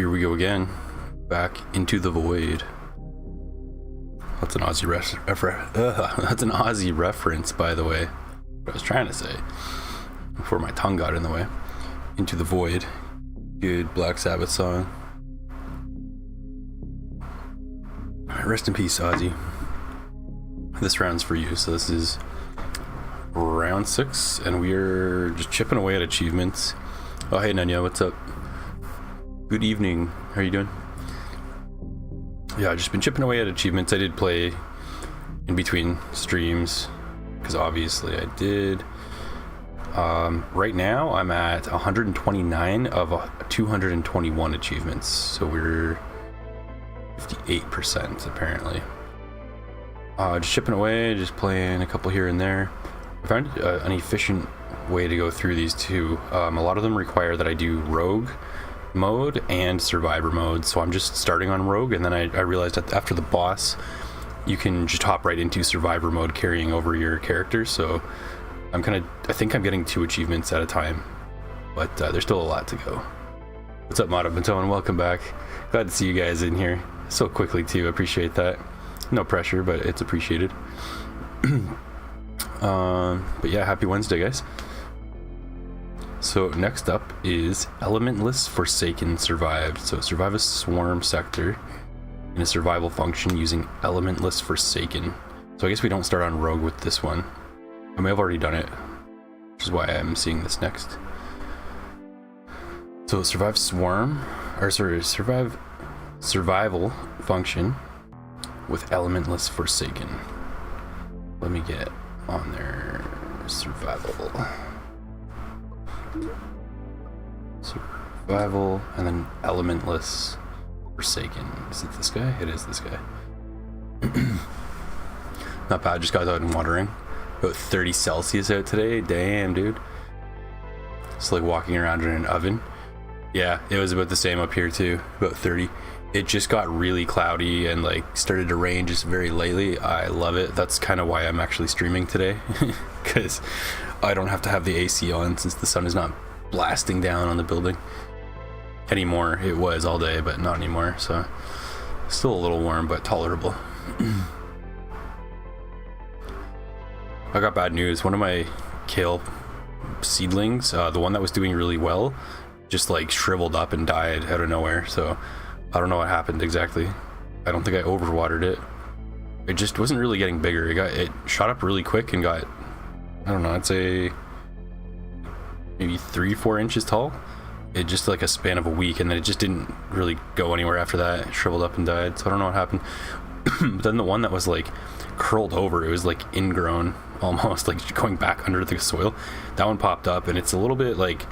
Here we go again, back into the void. That's an Aussie that's an Aussie reference, by the way. What I was trying to say before my tongue got in the way. Into the void. Good Black Sabbath song. Rest in peace, Ozzy. This round's for you. So this is round 6, and we're just chipping away at achievements. Oh, hey Nanya, what's up? Good evening. How are you doing? Yeah, I've just been chipping away at achievements. I did play in between streams, because obviously I did. Right now I'm at 129 of 221 achievements, so we're 58% apparently. Just chipping away, just playing a couple here and there. I found an efficient way to go through these two. A lot of them require that I do rogue mode and survivor mode, so I'm just starting on rogue, and then I realized that after the boss you can just hop right into survivor mode, carrying over your character. So I think I'm getting 2 achievements at a time, but there's still a lot to go. What's up, Mata Baton? Welcome back. Glad to see you guys in here so quickly too. Appreciate that. No pressure, but it's appreciated. But yeah, happy Wednesday, guys. So next up is Elementless Forsaken Survived. So survive a swarm sector in a survival function using Elementless Forsaken. So I guess we don't start on rogue with this one. I may have already done it, which is why I'm seeing this next. So survive swarm, or sorry, survive survival function with Elementless Forsaken. Let me get on there. Survival, and then Elementless Forsaken. Is it this guy? It is this guy. Not bad, just got out and watering. About 30 Celsius out today. Damn, dude. It's like walking around in an oven. Yeah, it was about the same up here too, about 30. It just got really cloudy and like started to rain just very lately. I love it. That's kind of why I'm actually streaming today, because I don't have to have the AC on since the sun is not blasting down on the building anymore. It was all day, but not anymore, so still a little warm but tolerable. I got bad news. One of my kale seedlings, the one that was doing really well, just like shriveled up and died out of nowhere. So I don't know what happened exactly. I don't think I overwatered it. It just wasn't really getting bigger. It shot up really quick and got, I don't know, I'd say maybe 3-4 inches tall. It just like a span of a week, and then it just didn't really go anywhere after that. It shriveled up and died. So I don't know what happened. But then the one that was like curled over, it was like ingrown, almost like going back under the soil. That one popped up, and it's a little bit like,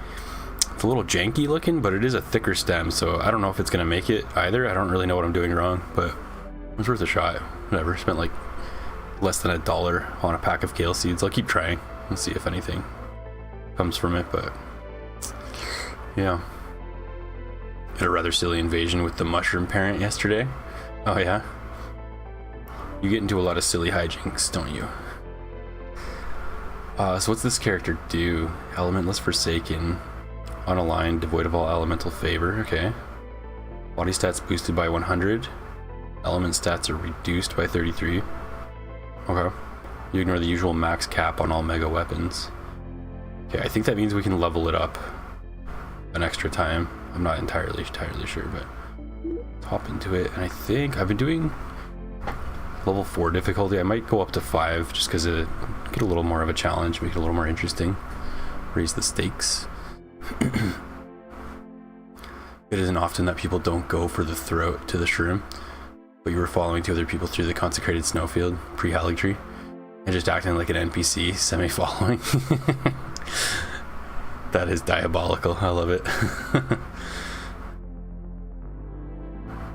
it's a little janky looking, but it is a thicker stem, so I don't know if it's gonna make it either. I don't really know what I'm doing wrong, but it was worth a shot. Whatever. Spent like less than $1 on a pack of kale seeds. I'll keep trying and see if anything comes from it, but yeah. Had a rather silly invasion with the mushroom parent yesterday. Oh yeah? You get into a lot of silly hijinks, don't you? So what's this character do? Elementless Forsaken. Unaligned, devoid of all elemental favor. Okay. Body stats boosted by 100. Element stats are reduced by 33. Okay. You ignore the usual max cap on all mega weapons. Okay, I think that means we can level it up an extra time. I'm not entirely sure, but let's hop into it. And I think I've been doing level 4 difficulty. I might go up to 5 just because it get a little more of a challenge, make it a little more interesting, raise the stakes. It isn't often that people don't go for the throat to the shroom, but you were following 2 other people through the consecrated snowfield pre-Haligtree and just acting like an NPC semi-following. That is diabolical. I love it.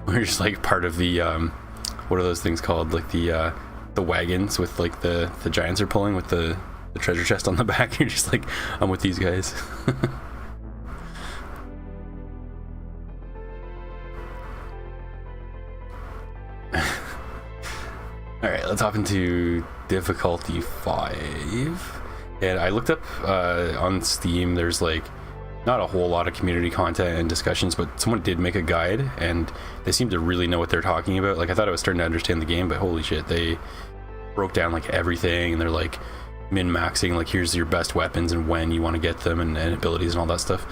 We're just like part of the what are those things called, like the wagons with like the giants are pulling with the treasure chest on the back. You're just like, I'm with these guys. Alright, let's hop into difficulty 5. And I looked up on Steam, there's like not a whole lot of community content and discussions, but someone did make a guide and they seem to really know what they're talking about. Like, I thought I was starting to understand the game, but holy shit, they broke down like everything, and they're like min-maxing, like here's your best weapons and when you want to get them, and abilities and all that stuff.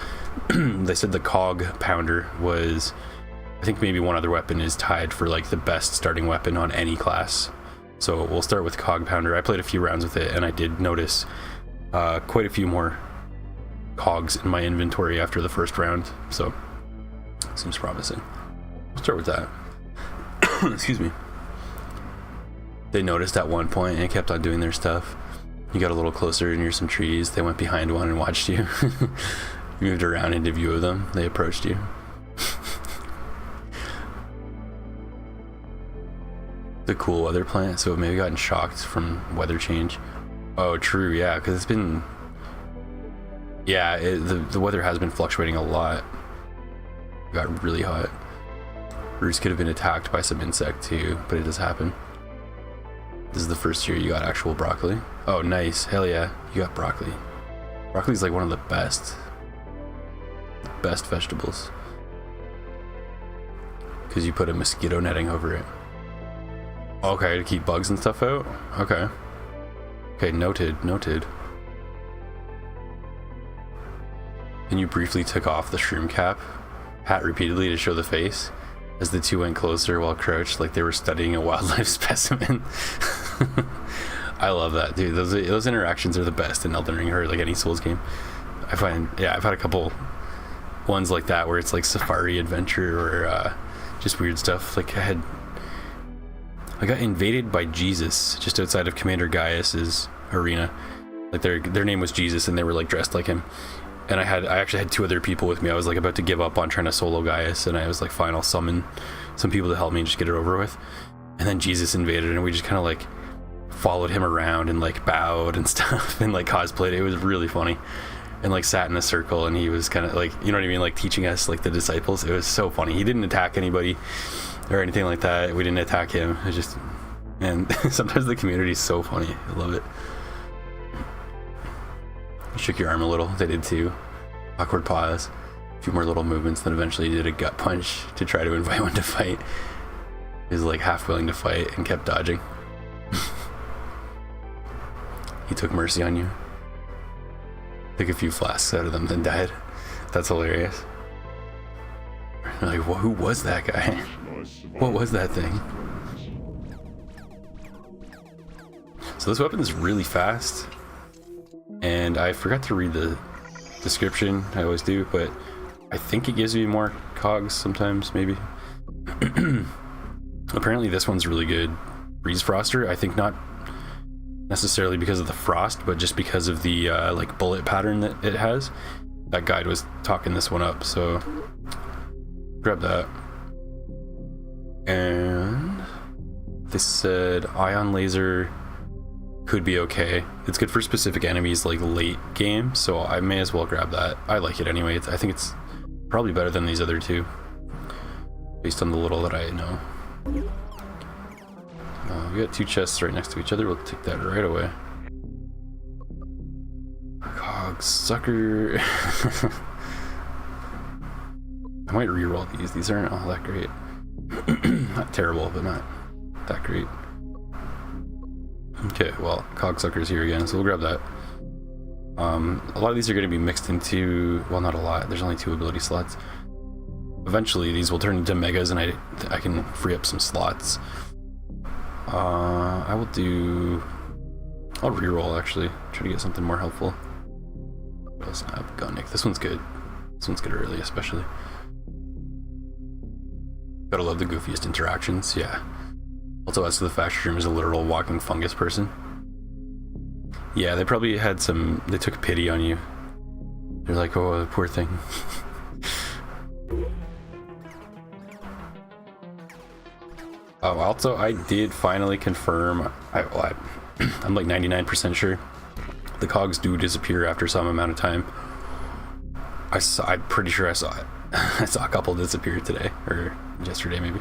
They said the cog pounder was, I think maybe one other weapon is tied for like the best starting weapon on any class. So we'll start with cog pounder. I played a few rounds with it and I did notice quite a few more cogs in my inventory after the first round, so seems promising. We'll start with that. Excuse me. They noticed at one point and kept on doing their stuff. You got a little closer near some trees. They went behind one and watched you. You moved around into view of them. They approached you. The cool weather plant, so it may have gotten shocked from weather change. Oh, true, yeah, because it's been... Yeah, the weather has been fluctuating a lot. It got really hot. Roots could have been attacked by some insect too, but it does happen. This is the first year you got actual broccoli. Oh, nice. Hell yeah, you got broccoli. Broccoli's like one of the best vegetables. Because you put a mosquito netting over it. Okay, to keep bugs and stuff out? Okay. Okay, noted. And you briefly took off the shroom cap, pat repeatedly to show the face, as the two went closer while crouched like they were studying a wildlife specimen. I love that, dude. Those interactions are the best in Elden Ring, or like any Souls game. I find, yeah, I've had a couple ones like that where it's like safari adventure or just weird stuff. Like I got invaded by Jesus just outside of Commander Gaius's arena. Like their name was Jesus and they were like dressed like him. And I actually had two other people with me. I was like about to give up on trying to solo Gaius, and I was like, fine, I'll summon some people to help me and just get it over with. And then Jesus invaded and we just kind of like followed him around and like bowed and stuff and like cosplayed. It was really funny. And like sat in a circle and he was kind of like, you know what I mean, like teaching us like the disciples. It was so funny. He didn't attack anybody or anything like that. We didn't attack him. It just, and sometimes the community is so funny. I love it. You shook your arm a little. They did too. Awkward pause. A few more little movements. Then eventually you did a gut punch to try to invite one to fight. He was like half willing to fight and kept dodging. He took mercy on you. Took a few flasks out of them, then died. That's hilarious. You're like, well, who was that guy? What was that thing? So this weapon is really fast. And I forgot to read the description. I always do, but I think it gives me more cogs sometimes, maybe. Apparently this one's really good. Breeze Froster, I think not necessarily because of the frost, but just because of the like bullet pattern that it has. That guide was talking this one up, so grab that. And this said ion laser could be okay. It's good for specific enemies like late game, so I may as well grab that. I like it anyway. I think it's probably better than these other two based on the little that I know. We got two chests right next to each other. We'll take that right away. Cog sucker. I might re-roll these. These aren't all that great. Not terrible, but not that great. Okay, well, Cogsucker's here again, so we'll grab that. A lot of these are going to be mixed into, well, not a lot. There's only 2 ability slots. Eventually, these will turn into megas, and I can free up some slots. I will do... I'll reroll, actually. Try to get something more helpful. What else? Gunnick. This one's good. This one's good early, especially. Gotta love the goofiest interactions, yeah. Also, as to the fact Shroom is a literal walking fungus person. Yeah, they probably had some... They took pity on you. They're like, oh, poor thing. Oh, also, I did finally confirm... I'm like 99% sure. The cogs do disappear after some amount of time. I'm pretty sure I saw it. I saw a couple disappear today. Or yesterday, maybe.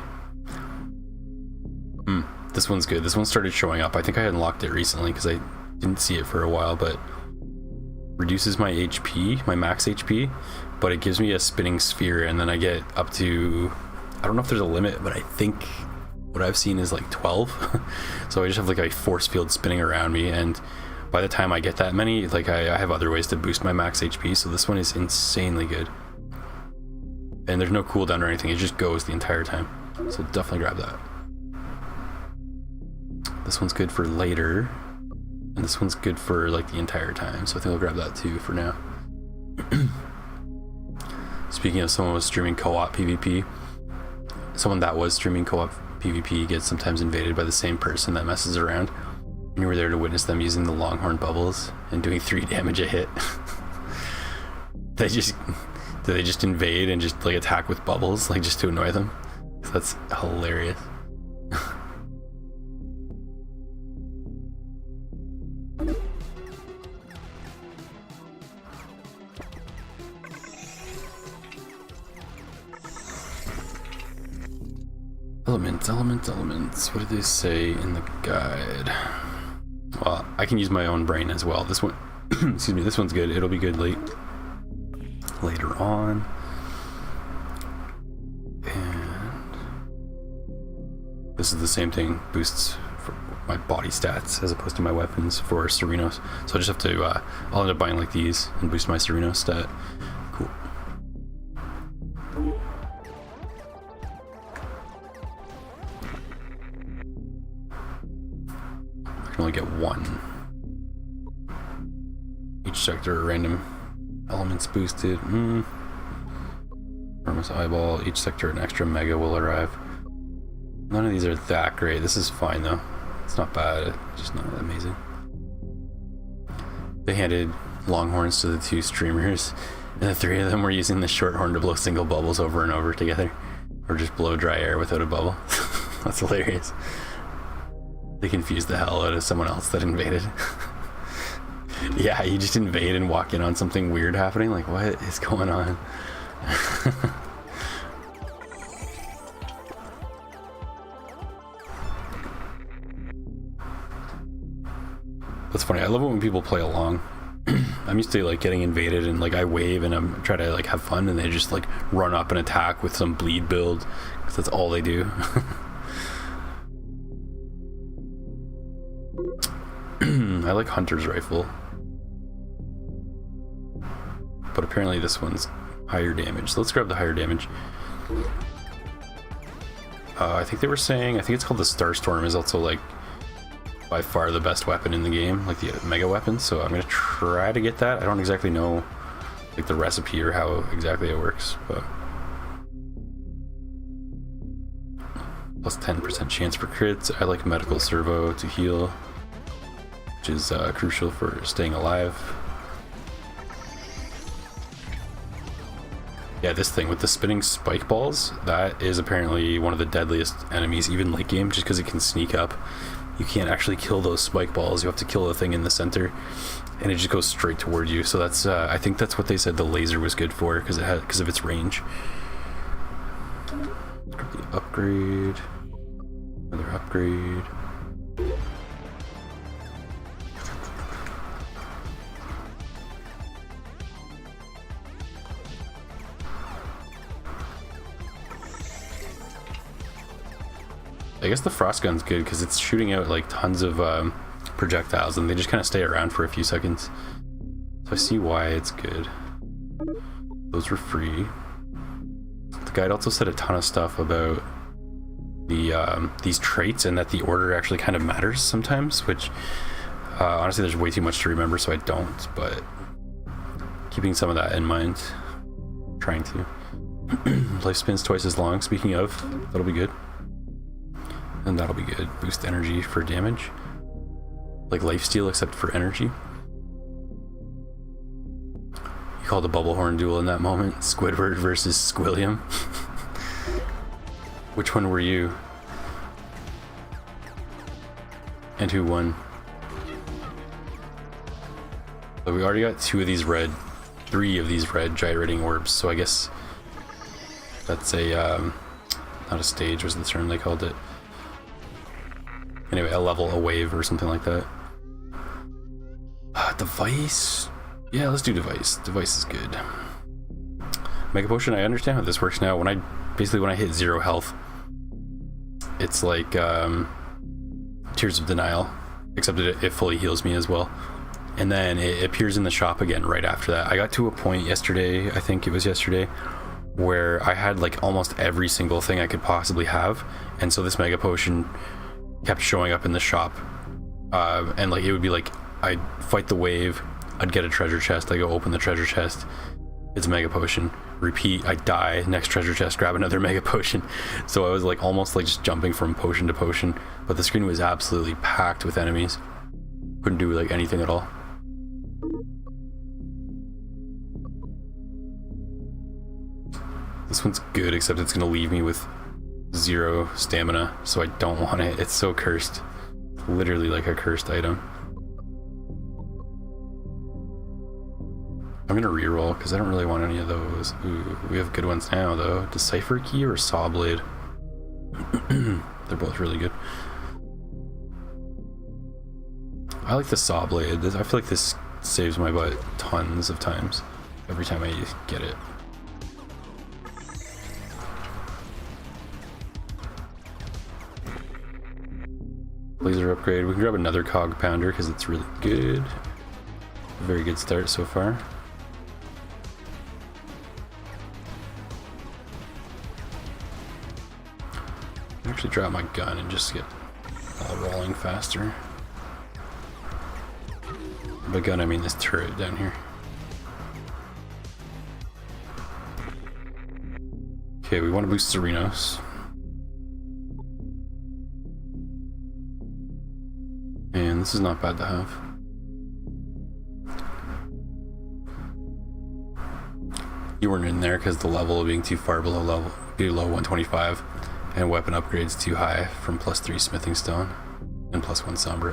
This one's good. This one started showing up. I think I unlocked it recently because I didn't see it for a while, but reduces my HP, my max HP, but it gives me a spinning sphere, and then I get up to, I don't know if there's a limit, but I think what I've seen is like 12. So I just have like a force field spinning around me, and by the time I get that many, like I have other ways to boost my max HP, so this one is insanely good. And there's no cooldown or anything, it just goes the entire time. So definitely grab that. This one's good for later, and this one's good for like the entire time, so I think I'll grab that too for now. Speaking of someone was streaming co-op PvP, someone that was streaming co-op PvP gets sometimes invaded by the same person that messes around, and you were there to witness them using the longhorn bubbles and doing 3 damage a hit. Do they just invade and just like attack with bubbles, like just to annoy them? That's hilarious. Elements. What did they say in the guide? Well, I can use my own brain as well. This one, excuse me, this one's good. It'll be good later on. And this is the same thing, boosts for my body stats as opposed to my weapons for Serenos. So I just have to, I'll end up buying like these and boost my Serenos stat. Cool. I can only get 1. Each sector, random elements boosted. Enormous eyeball. Each sector, an extra mega will arrive. None of these are that great. This is fine though. It's not bad. Just not amazing. They handed longhorns to the 2 streamers, and the 3 of them were using the short horn to blow single bubbles over and over together, or just blow dry air without a bubble. That's hilarious. They confused the hell out of someone else that invaded. Yeah, you just invade and walk in on something weird happening. Like, what is going on? That's funny. I love it when people play along. I'm used to like getting invaded and like I wave and I'm trying to like have fun, and they just like run up and attack with some bleed build because that's all they do. I like Hunter's rifle, but apparently this one's higher damage. So let's grab the higher damage. I think they were saying, I think it's called the Starstorm, is also like by far the best weapon in the game, like the mega weapon. So I'm gonna try to get that. I don't exactly know like the recipe or how exactly it works, but plus 10% chance for crits. I like medical servo to heal, which is crucial for staying alive. Yeah, this thing with the spinning spike balls, that is apparently one of the deadliest enemies, even late game, just because it can sneak up. You can't actually kill those spike balls. You have to kill the thing in the center, and it just goes straight toward you. So that's, I think that's what they said the laser was good for, because of its range. The upgrade, another upgrade. I guess the frost gun's good because it's shooting out like tons of projectiles, and they just kind of stay around for a few seconds. So I see why it's good. Those were free. The guide also said a ton of stuff about the these traits, and that the order actually kind of matters sometimes, which honestly there's way too much to remember, so I don't, but keeping some of that in mind, trying to. Life spins twice as long, speaking of, that'll be good. And that'll be good. Boost energy for damage. Like lifesteal, except for energy. You called a bubble horn duel in that moment. Squidward versus Squilliam. Which one were you? And who won? But we already got 2 of these red, 3 of these red gyrating orbs, so I guess that's a, not a stage was the term they called it. Anyway, a level, a wave, or something like that. Device. Yeah, let's do device. Device is good. Mega Potion, I understand how this works now. When I hit 0 health, it's like Tears of Denial, except it fully heals me as well. And then it appears in the shop again right after that. I got to a point yesterday, I think it was yesterday, where I had like almost every single thing I could possibly have, and so this Mega Potion kept showing up in the shop, and like it would be like I'd fight the wave, I'd get a treasure chest, I go open the treasure chest, it's a Mega Potion, repeat, I die, next treasure chest, grab another Mega Potion. So I was like almost like just jumping from potion to potion, but the screen was absolutely packed with enemies. Couldn't do like anything at all. This one's good, except it's gonna leave me with 0 stamina, so I don't want it. It's so cursed. Literally like a cursed item. I'm gonna reroll because I don't really want any of those. Ooh, we have good ones now though. Decipher Key or Saw Blade? They're both really good. I like the Saw Blade. I feel like this saves my butt tons of times every time I get it. Laser upgrade. We can grab another cog pounder because it's really good. Very good start so far. Actually drop my gun and just get rolling faster. By gun I mean this turret down here. Okay, we want to boost Serenos. And this is not bad to have. You weren't in there because the level being too far below 125, and weapon upgrades too high from +3 smithing stone and +1 somber.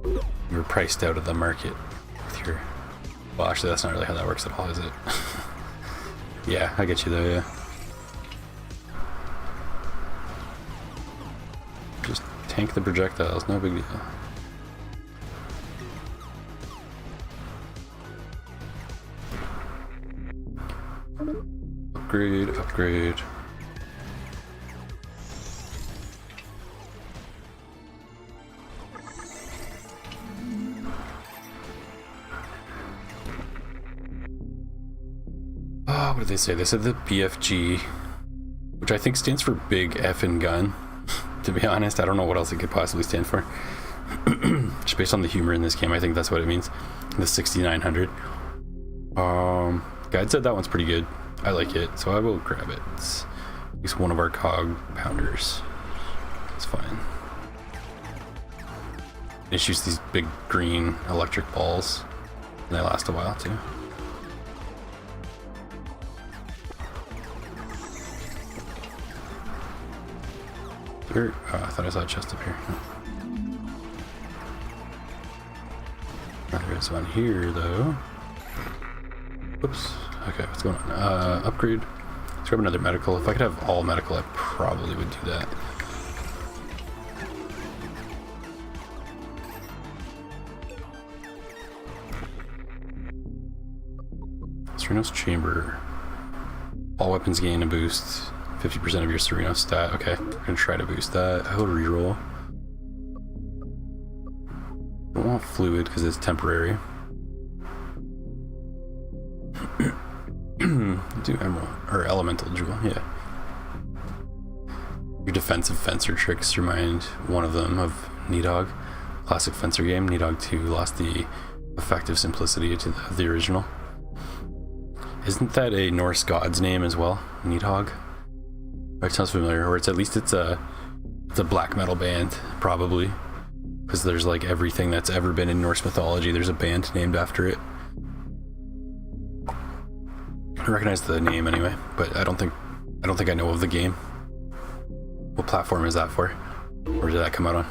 You were priced out of the market with your. Well, actually, that's not really how that works at all, is it? Yeah, I get you though. Yeah. Just tank the projectiles, no big deal. Upgrade, upgrade. Oh, what did they say? They said the BFG, which I think stands for Big Effin' Gun. To be honest, I don't know what else it could possibly stand for. Just based on the humor in this game, I think that's what it means. The 6900. Guide said that one's pretty good. I like it, so I will grab it. It's at least one of our cog pounders. It's fine. It shoots these big green electric balls, and they last a while too. Here, oh, I thought I saw a chest up here. There is one here though. Whoops. Okay, what's going on? Upgrade. Let's grab another medical. If I could have all medical, I probably would do that. Serenos Chamber. All weapons gain a boost. 50% of your Serenos stat. Okay, we're gonna try to boost that. I will reroll. I don't want fluid because it's temporary. Do emerald or elemental jewel, yeah. Your defensive fencer tricks remind one of them of Nidhogg. Classic fencer game. Nidhogg 2 lost the effective simplicity to the original. Isn't that a Norse god's name as well? Nidhogg? It sounds familiar, or it's at least it's a black metal band, probably. Because there's like everything that's ever been in Norse mythology, there's a band named after it. I recognize the name anyway, but I don't think I know of the game. What platform is that for? Where did that come out on?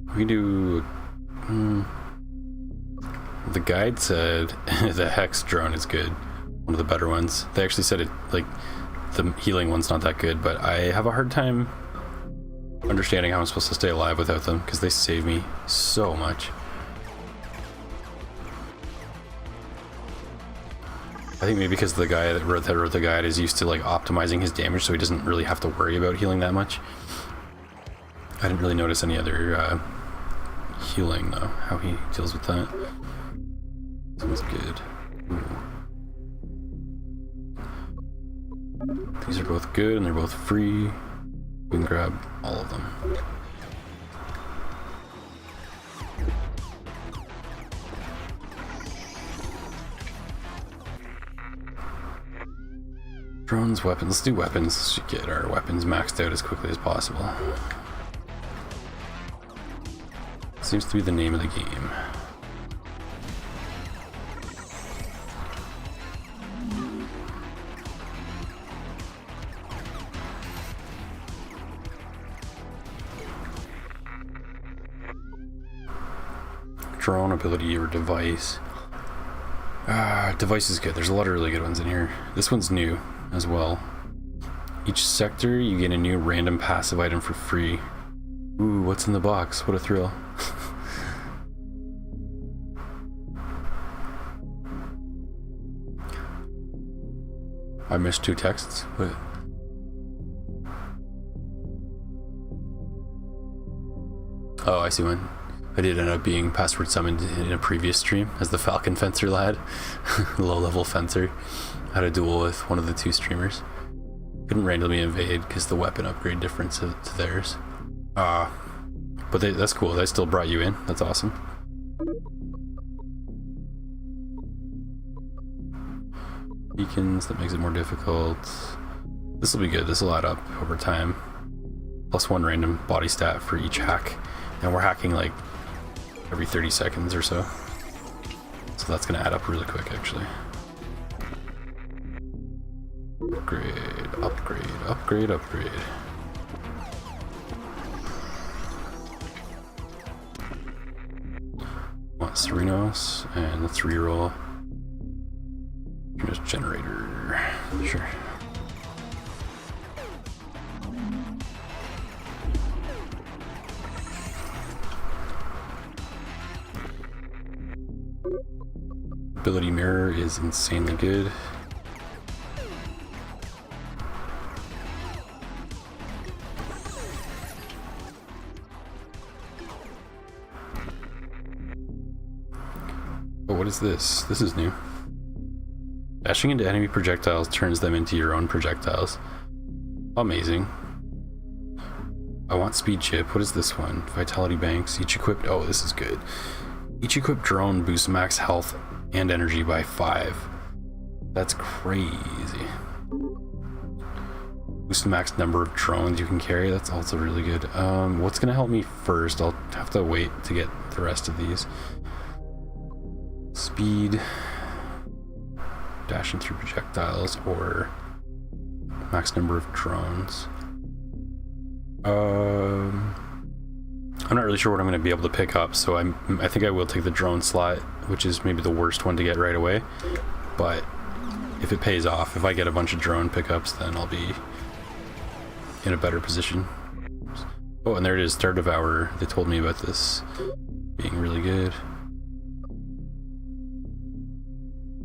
We can do the guide said the Hex drone is good. One of the better ones. They actually said it, like, the healing one's not that good, but I have a hard time understanding how I'm supposed to stay alive without them, because they save me so much. I think maybe because the guy that wrote the guide is used to like optimizing his damage, so he doesn't really have to worry about healing that much. I didn't really notice any other healing though, how he deals with that. This one's good. Ooh. These are both good and they're both free. We can grab all of them. Drones, weapons. Let's do weapons. Let's just get our weapons maxed out as quickly as possible. Seems to be the name of the game. Drone ability or device. Device is good. There's a lot of really good ones in here. This one's new as well. Each sector you get a new random passive item for free. Ooh, what's in the box? What a thrill. I missed 2 texts. What? Oh, I see one. I did end up being password summoned in a previous stream as the Falcon Fencer lad. Low-level fencer. I had a duel with one of the 2 streamers. Couldn't randomly invade because the weapon upgrade difference to theirs. But that's cool. They still brought you in. That's awesome. Beacons, that makes it more difficult. This will be good. This will add up over time. +1 random body stat for each hack. And we're hacking like every 30 seconds or so. So that's going to add up really quick, actually. Upgrade, upgrade, upgrade, upgrade. Want Serenos, and let's reroll. Just generator. Sure. Ability mirror is insanely good. Oh, what is this? This is new. Dashing into enemy projectiles turns them into your own projectiles. Amazing. I want speed chip. What is this one? Vitality banks. Each equipped. Oh, this is good. Each equipped drone boosts max health and energy by 5. That's crazy. Boost the max number of drones you can carry. That's also really good. What's gonna help me first? I'll have to wait to get the rest of these. Speed, dashing through projectiles, or max number of drones. I'm not really sure what I'm going to be able to pick up, so I think I will take the drone slot, which is maybe the worst one to get right away. But if it pays off, if I get a bunch of drone pickups, then I'll be in a better position. Oh, and there it is, Star Devourer. They told me about this being really good.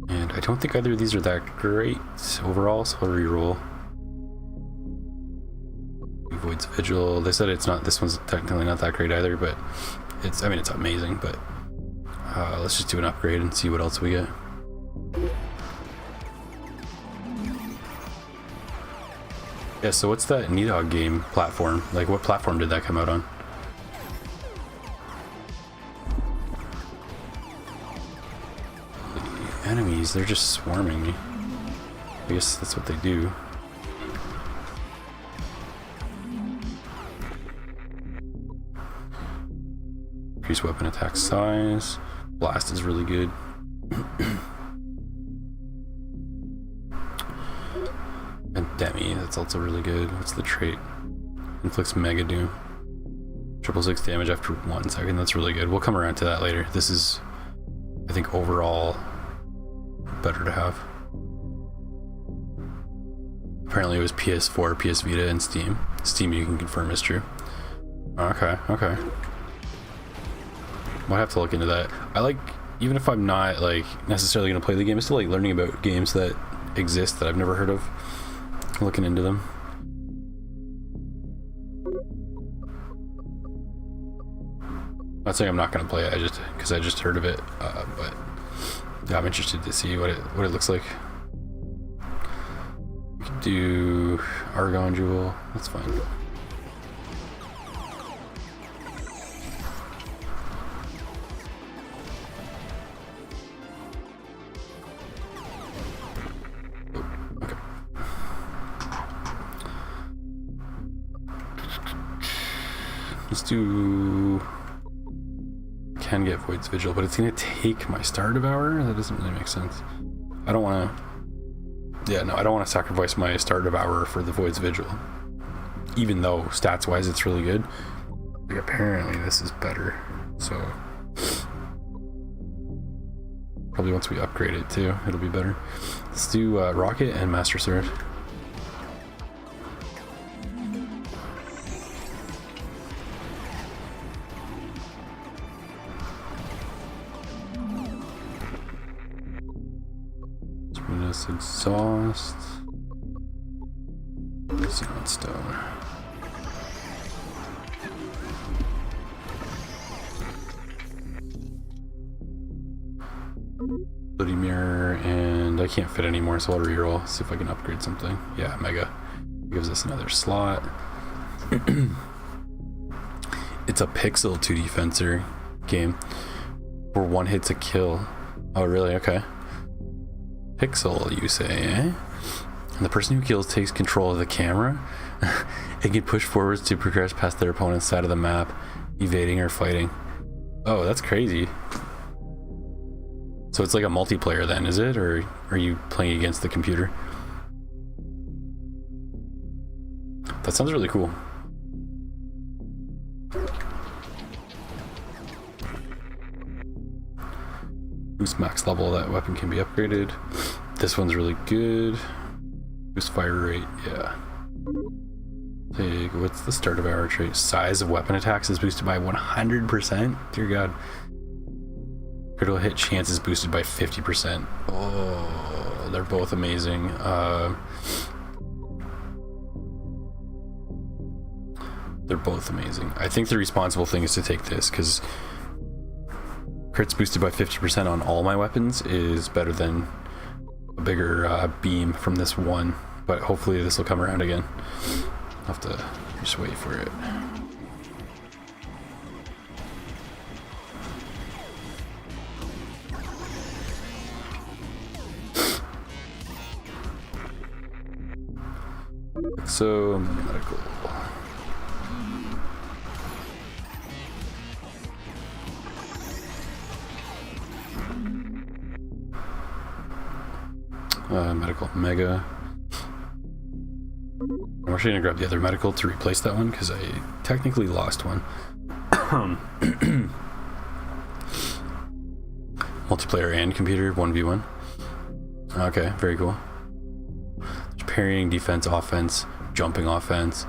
And I don't think either of these are that great overall, so I'll reroll. Void's Vigil. They said it's not. This one's technically not that great either, but it's. I mean, it's amazing. But let's just do an upgrade and see what else we get. Yeah. So what's that Nidhogg game platform? Like, what platform did that come out on? The enemies, they're just swarming me. I guess that's what they do. Increase weapon attack size. Blast is really good. And Demi, that's also really good. What's the trait? Inflicts Mega Doom. 666 damage after 1 second. That's really good. We'll come around to that later. This is, I think think overall better to have. Apparently it was PS4, PS Vita, and Steam. Steam you can confirm is true. Okay. Might have to look into that. I like, even if I'm not like necessarily gonna play the game, I still like learning about games that exist that I've never heard of. Looking into them. Not saying I'm not gonna play it, because I just heard of it, but yeah, I'm interested to see what it looks like. We could do Argon Jewel. That's fine. Let's do... Can get Void's Vigil, but it's gonna take my Star Devourer? That doesn't really make sense. I don't want to... Yeah, no, I don't want to sacrifice my Star Devourer for the Void's Vigil. Even though, stats-wise, it's really good. Like, apparently this is better, so... Probably once we upgrade it, too, it'll be better. Let's do Rocket and Master Sword. Exhaust. Xenon Stone. Bloody Mirror, and I can't fit anymore, so I'll reroll. See if I can upgrade something. Yeah, Mega gives us another slot. It's a pixel 2D fencer game where one hit's a kill. Oh, really? Okay. Pixel, you say, eh? And the person who kills takes control of the camera. It can push forwards to progress past their opponent's side of the map, evading or fighting. Oh, that's crazy. So it's like a multiplayer then, is it? Or are you playing against the computer? That sounds really cool. Boost max level, that weapon can be upgraded. This one's really good. Boost fire rate, yeah. What's the start of our trait? Size of weapon attacks is boosted by 100%. Dear God. Critical hit chance is boosted by 50%. Oh, they're both amazing. They're both amazing. I think the responsible thing is to take this, because crits boosted by 50% on all my weapons is better than a bigger beam from this one, but hopefully this will come around again. I'll have to just wait for it. So, medical. Medical Mega. I'm actually gonna grab the other medical to replace that one because I technically lost one. Multiplayer and computer 1v1. Okay, very cool. Parrying, defense, offense, jumping offense,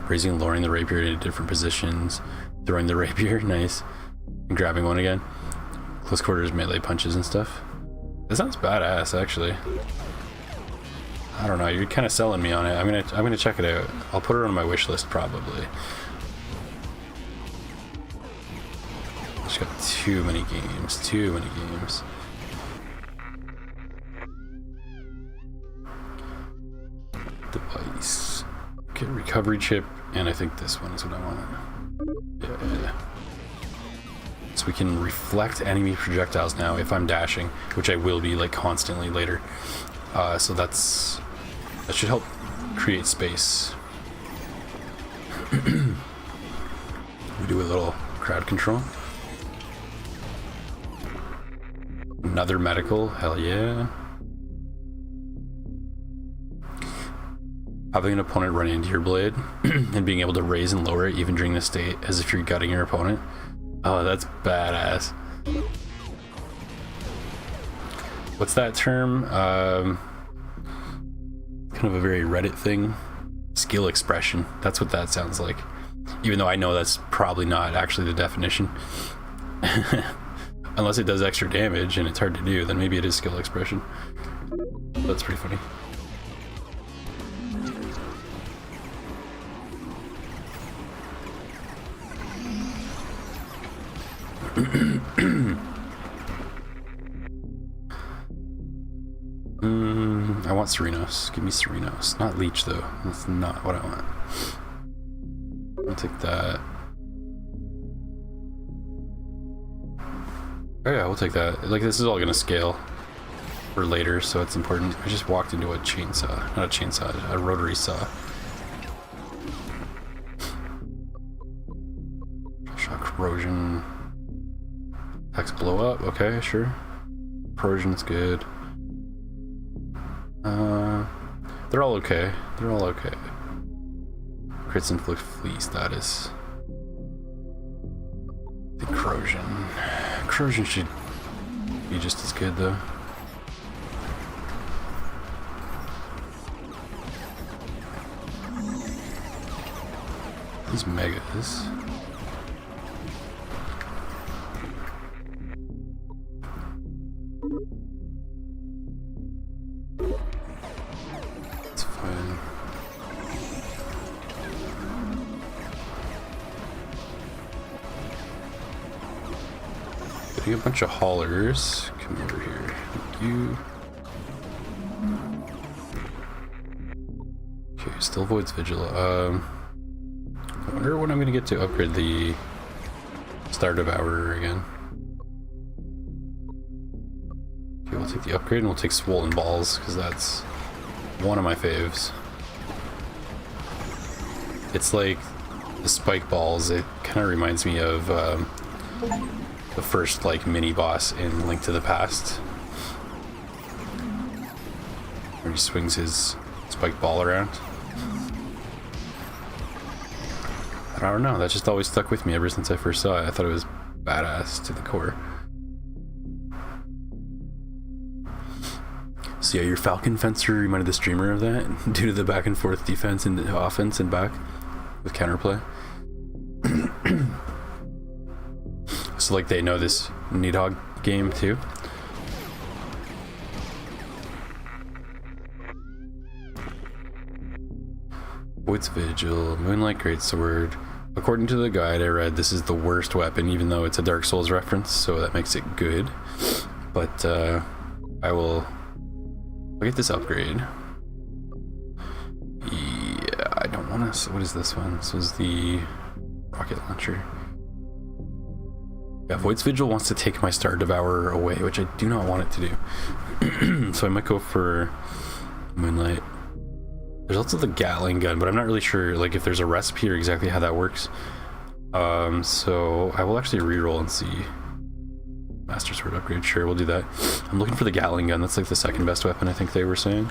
raising and lowering the rapier into different positions, throwing the rapier, nice, and grabbing one again. Close quarters melee punches and stuff. That sounds badass, actually. I don't know, you're kind of selling me on it. I'm gonna check it out. I'll put it on my wish list probably. Just got too many games. Device. Okay, recovery chip, and I think this one is what I want. Yeah. So we can reflect enemy projectiles now if I'm dashing, which I will be like constantly later. So that should help create space. We do a little crowd control. Another medical, hell yeah. Having an opponent run into your blade and being able to raise and lower it even during the state as if you're gutting your opponent. Oh, that's badass. what's that term? Kind of a very Reddit thing. Skill expression. That's what that sounds like. Even though I know that's probably not actually the definition. Unless it does extra damage and it's hard to do, then maybe it is skill expression. That's pretty funny. I want Serenos. Give me Serenos. Not Leech though. That's not what I want. I'll take that. Oh yeah, we'll take that. Like, this is all gonna scale for later, so it's important. I just walked into a chainsaw. Not a chainsaw, a rotary saw. Shock corrosion. Attacks blow up. Okay, sure. Corrosion's good. They're all okay. They're all okay. Crits inflict flee status. The corrosion. Corrosion should be just as good though. These megas. It's fine. Getting a bunch of haulers. Come over here. Thank you. Okay, still avoids Vigil. I wonder when I'm gonna get to upgrade the Star Devourer again. Okay, we'll take the upgrade and we'll take Swollen Balls, because that's one of my faves. It's like the Spike Balls. It kind of reminds me of the first like mini boss in Link to the Past, where he swings his spiked ball around. I don't know, that just always stuck with me ever since I first saw it. I thought it was badass to the core. So yeah, your Falcon Fencer reminded the streamer of that, due to the back and forth defense and offense and back with counterplay. So like they know this Nidhogg game too. What's Vigil? Moonlight Greatsword. According to the guide I read, this is the worst weapon, even though it's a Dark Souls reference, so that makes it good. But I'll get this upgrade. Yeah, I don't want to. What is this one? This was the rocket launcher. Yeah, Void's Vigil wants to take my Star Devourer away, which I do not want it to do. So I might go for Moonlight. There's also the Gatling gun, but I'm not really sure like if there's a recipe or exactly how that works. So I will actually reroll and see. Master Sword upgrade, sure, we'll do that. I'm looking for the Gatling gun. That's like the second best weapon, I think they were saying.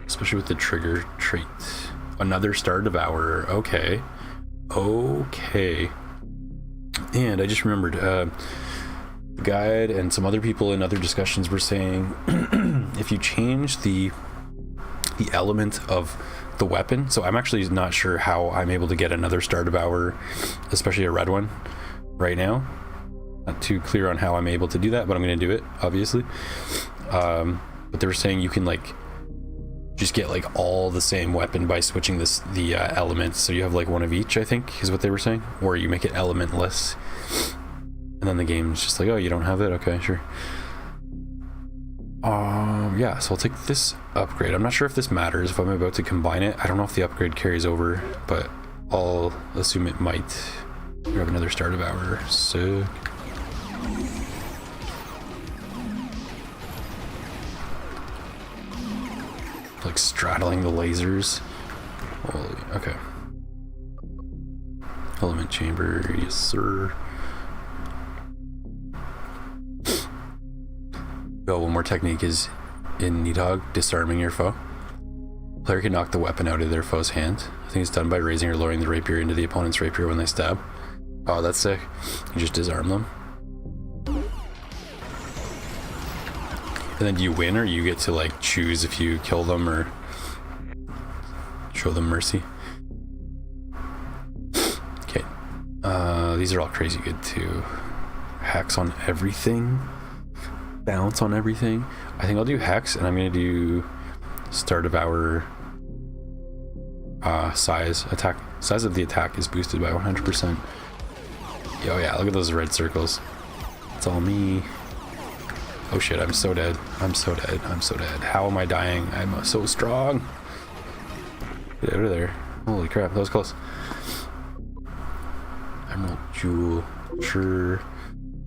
Especially with the trigger trait. Another Star Devourer. Okay. Okay. And I just remembered, the guide and some other people in other discussions were saying if you change the element of the weapon, so I'm actually not sure how I'm able to get another Star Devourer, especially a red one, right now. Not too clear on how I'm able to do that, but I'm going to do it, obviously. But they were saying you can like just get like all the same weapon by switching the elements, so you have like one of each, I think is what they were saying, or you make it elementless. And then the game's just like, oh, you don't have it? Okay, sure. Yeah, so I'll take this upgrade. I'm not sure if this matters if I'm about to combine it. I don't know if the upgrade carries over, but I'll assume it might. Grab another Star Devourer. Sick. Like straddling the lasers. Holy, okay. Element chamber, yes sir. Oh, one more technique is in Nidhogg, disarming your foe. Player can knock the weapon out of their foe's hand. I think it's done by raising or lowering the rapier into the opponent's rapier when they stab. Oh, that's sick. You just disarm them. And then do you win, or you get to like choose if you kill them or show them mercy? Okay. These are all crazy good too. Hex on everything. Bounce on everything. I think I'll do Hex, and I'm gonna do start of our size attack. Size of the attack is boosted by 100%. Oh yeah, look at those red circles. It's all me. Oh shit, I'm so dead. I'm so dead. I'm so dead. How am I dying? I'm so strong. Get out of there. Holy crap, that was close. Emerald Jewel. Sure.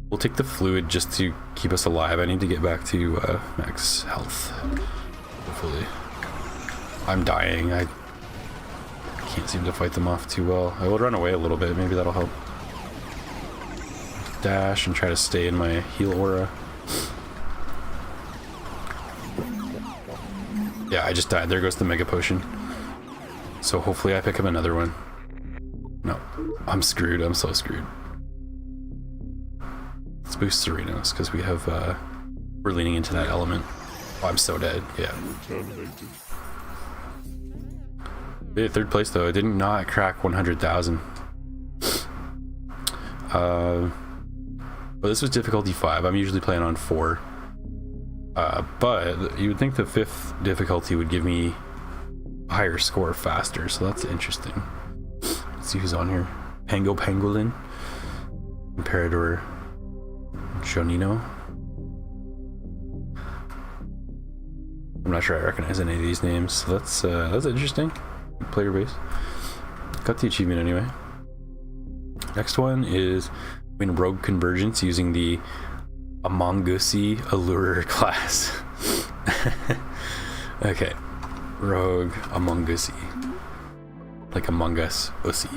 We'll take the fluid just to keep us alive. I need to get back to max health. Hopefully. I'm dying. I can't seem to fight them off too well. I will run away a little bit. Maybe that'll help. Dash and try to stay in my heal aura. Yeah, I just died. There goes the mega potion. So hopefully I pick up another one. No, I'm screwed. I'm so screwed. Let's boost Serenos because we have we're leaning into that element. Oh, I'm so dead. Yeah. Yeah, third place though. I did not crack 100,000. But this was difficulty 5. I'm usually playing on 4. But you would think the 5th difficulty would give me a higher score faster, so that's interesting. Let's see who's on here. Pango Pangolin, Imperador Jonino. I'm not sure I recognize any of these names, so that's interesting. Player base. Got the achievement anyway. Next one is win Rogue Convergence using the Among Us-y Allure class. Okay. Rogue Among Us-y. Like Among Us Ussy.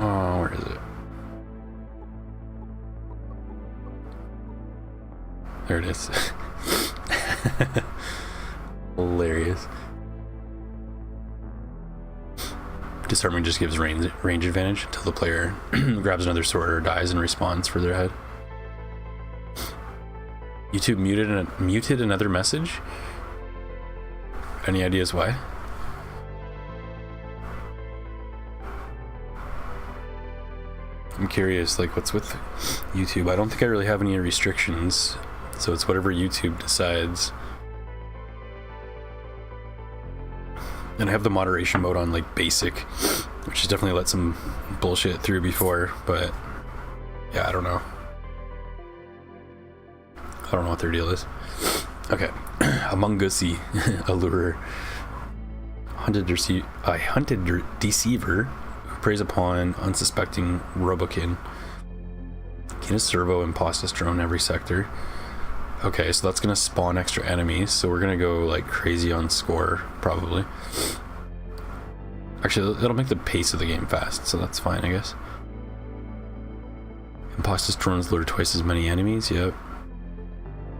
Oh, where is it? There it is. Hilarious. Disarming just gives range advantage until the player grabs another sword or dies and respawns further ahead. YouTube muted another message? Any ideas why? I'm curious, like, what's with YouTube? I don't think I really have any restrictions, so it's whatever YouTube decides. And I have the moderation mode on like basic, which has definitely let some bullshit through before, but yeah, I don't know. I don't know what their deal is. Okay. Among Us-y Allure. Hunted deceiver who preys upon unsuspecting Robokin. Gain a servo impostus drone every sector. Okay, so that's gonna spawn extra enemies, so we're gonna go like crazy on score, probably. Actually, that'll make the pace of the game fast, so that's fine, I guess. Impostus drones lure twice as many enemies, yep.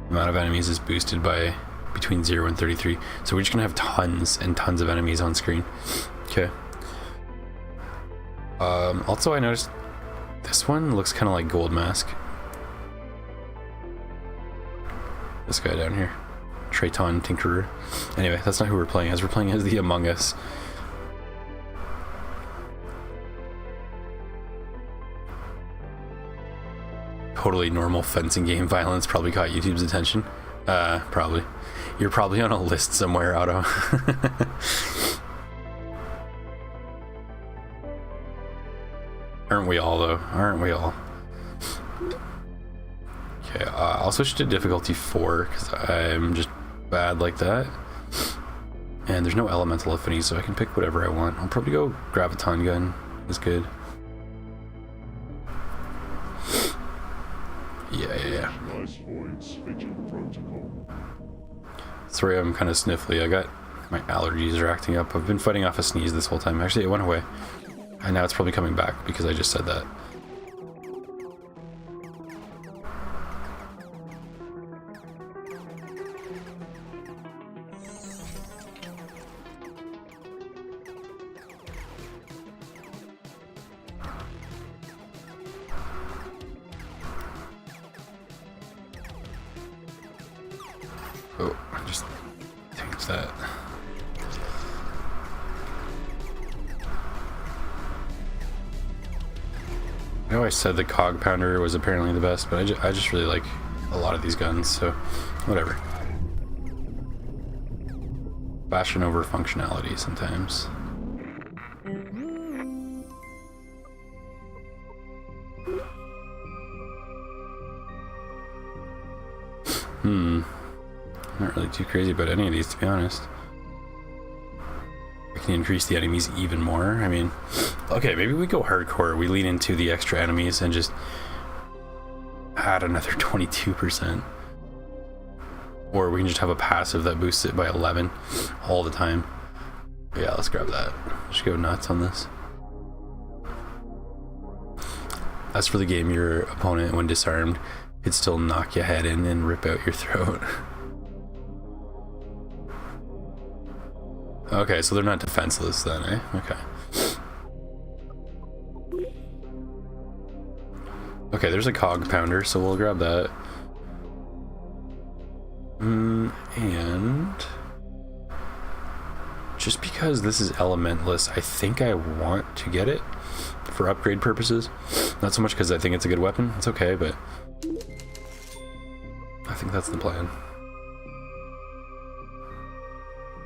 The amount of enemies is boosted by between 0 and 33, so we're just gonna have tons and tons of enemies on screen. Okay. Also, I noticed this one looks kind of like Gold Mask. This guy down here, Trayton Tinkerer. Anyway, that's not who we're playing as. We're playing as the Among Us. Totally normal fencing game violence probably caught YouTube's attention. Probably. You're probably on a list somewhere, Otto. Aren't we all, though? Aren't we all? Okay, I'll switch to difficulty 4 because I'm just bad like that. And there's no elemental affinity, so I can pick whatever I want. I'll probably go Graviton Gun. That's good. Yeah. Sorry, I'm kind of sniffly. I got my allergies are acting up. I've been fighting off a sneeze this whole time. Actually, it went away. And now it's probably coming back because I just said that. Oh, I just tanked that. I know I said the cog pounder was apparently the best, but I just really like a lot of these guns, so whatever. Fashion over functionality sometimes. Not really too crazy about any of these, to be honest. I can increase the enemies even more. I mean, okay, maybe we go hardcore. We lean into the extra enemies and just add another 22%. Or we can just have a passive that boosts it by 11 all the time. But yeah, let's grab that. Just go nuts on this. As for the game, your opponent, when disarmed, could still knock your head in and rip out your throat. Okay, so they're not defenseless then, eh? Okay. Okay, there's a cog pounder, so we'll grab that. And just because this is elementless, I think I want to get it for upgrade purposes. Not so much because I think it's a good weapon. It's okay, but I think that's the plan.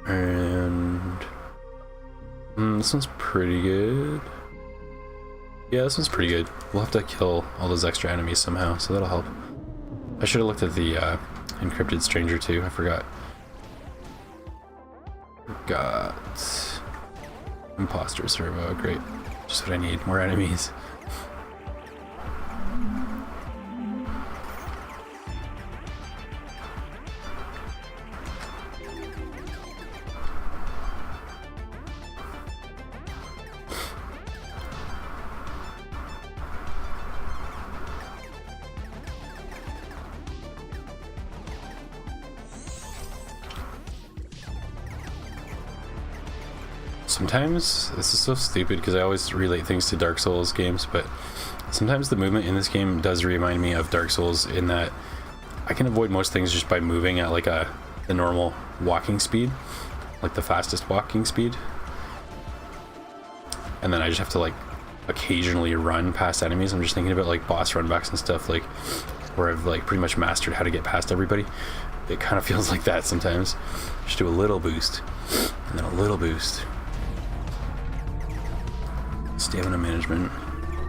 And this one's pretty good. Yeah, this one's pretty good. We'll have to kill all those extra enemies somehow, so that'll help. I should have looked at the encrypted stranger too. I forgot. Got imposter servo. Great. Just what I need. More enemies. Sometimes, this is so stupid because I always relate things to Dark Souls games, but sometimes the movement in this game does remind me of Dark Souls in that I can avoid most things just by moving at like the normal walking speed, like the fastest walking speed. And then I just have to like occasionally run past enemies. I'm just thinking about like boss runbacks and stuff, like where I've like pretty much mastered how to get past everybody. It kind of feels like that sometimes. Just do a little boost and then a little boost. Stamina management.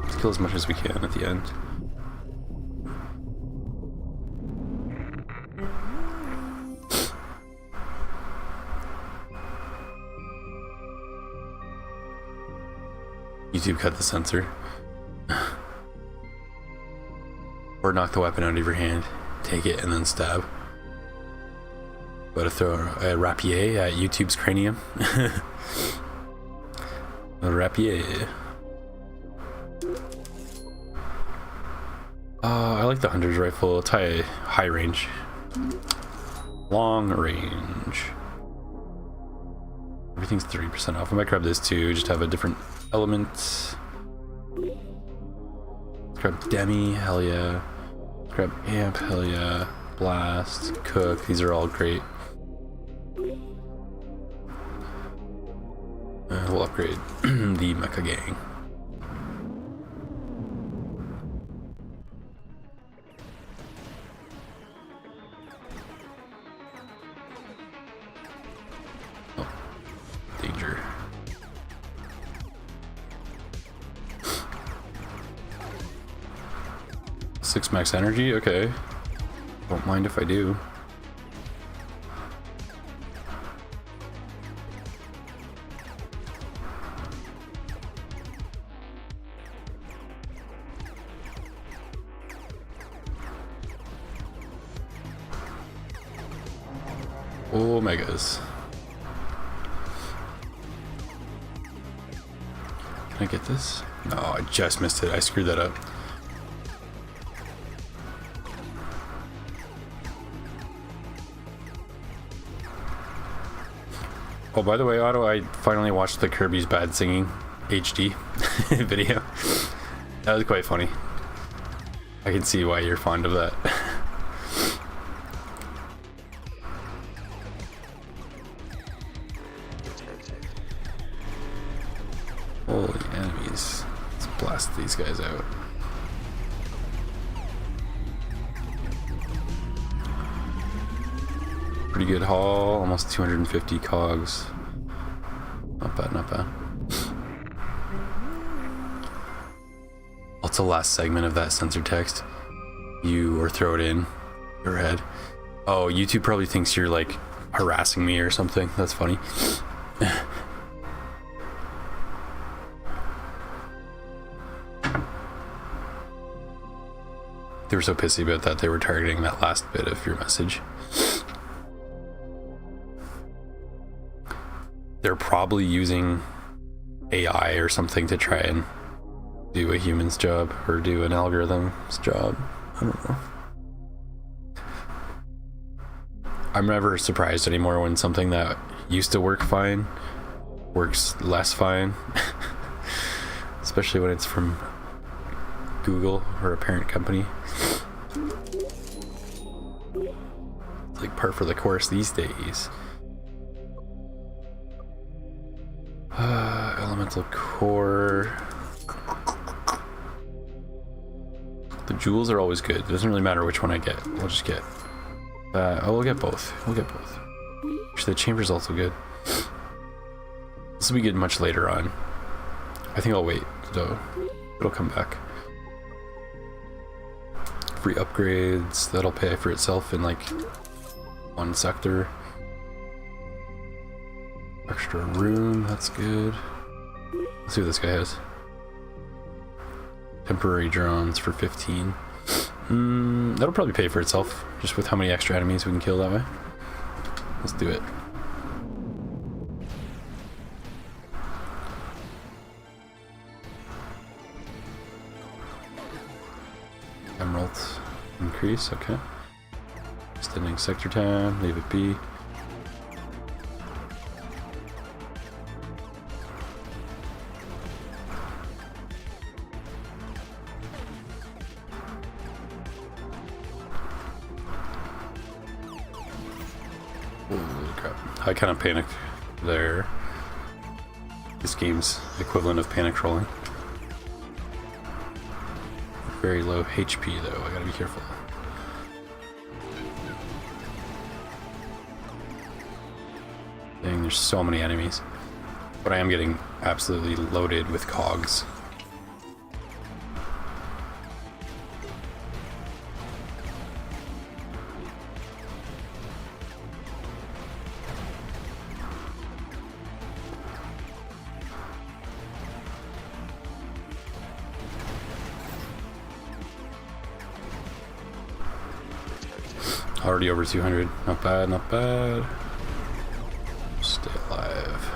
Let's kill as much as we can at the end. YouTube cut the sensor. Or knock the weapon out of your hand, take it, and then stab. Gotta throw a rapier at YouTube's cranium. A rapier. I like the hunter's rifle. It's high range. Long range. Everything's 30% off. I might grab this too, just have a different element. Let's grab Demi, hell yeah. Let's grab Amp, hell yeah. Blast, Cook, these are all great. We'll upgrade the Mecha Gang. Oh, danger. Six max energy, okay. Don't mind if I do. Omegas. Can I get this? No, I just missed it. I screwed that up. Oh, by the way, Otto, I finally watched the Kirby's Bad Singing HD video. That was quite funny. I can see why you're fond of that. Holy enemies. Let's blast these guys out. Pretty good haul, almost 250 cogs. Not bad, not bad. What's the last segment of that censored text? You or throw it in your head. Oh, YouTube probably thinks you're like harassing me or something. That's funny. They were so pissy about that, they were targeting that last bit of your message. They're probably using AI or something to try and do a human's job or do an algorithm's job. I don't know. I'm never surprised anymore when something that used to work fine works less fine. Especially when it's from Google or a parent company. It's like par for the course these days. Elemental core. The jewels are always good. It doesn't really matter which one I get. We'll just get. Oh, we'll get both. We'll get both. Actually, the chamber's also good. This will be good much later on. I think I'll wait, though. It'll come back. Free upgrades. That'll pay for itself in like one sector. Extra room. That's good. Let's see what this guy has. Temporary drones for 15. That'll probably pay for itself, just with how many extra enemies we can kill that way. Let's do it. Emeralds increase, okay. Extending sector time, leave it be. I kind of panicked there. This game's equivalent of panic trolling. Very low HP though, I gotta be careful. Dang, there's so many enemies. But I am getting absolutely loaded with cogs. Already over 200. Not bad, not bad. Stay alive.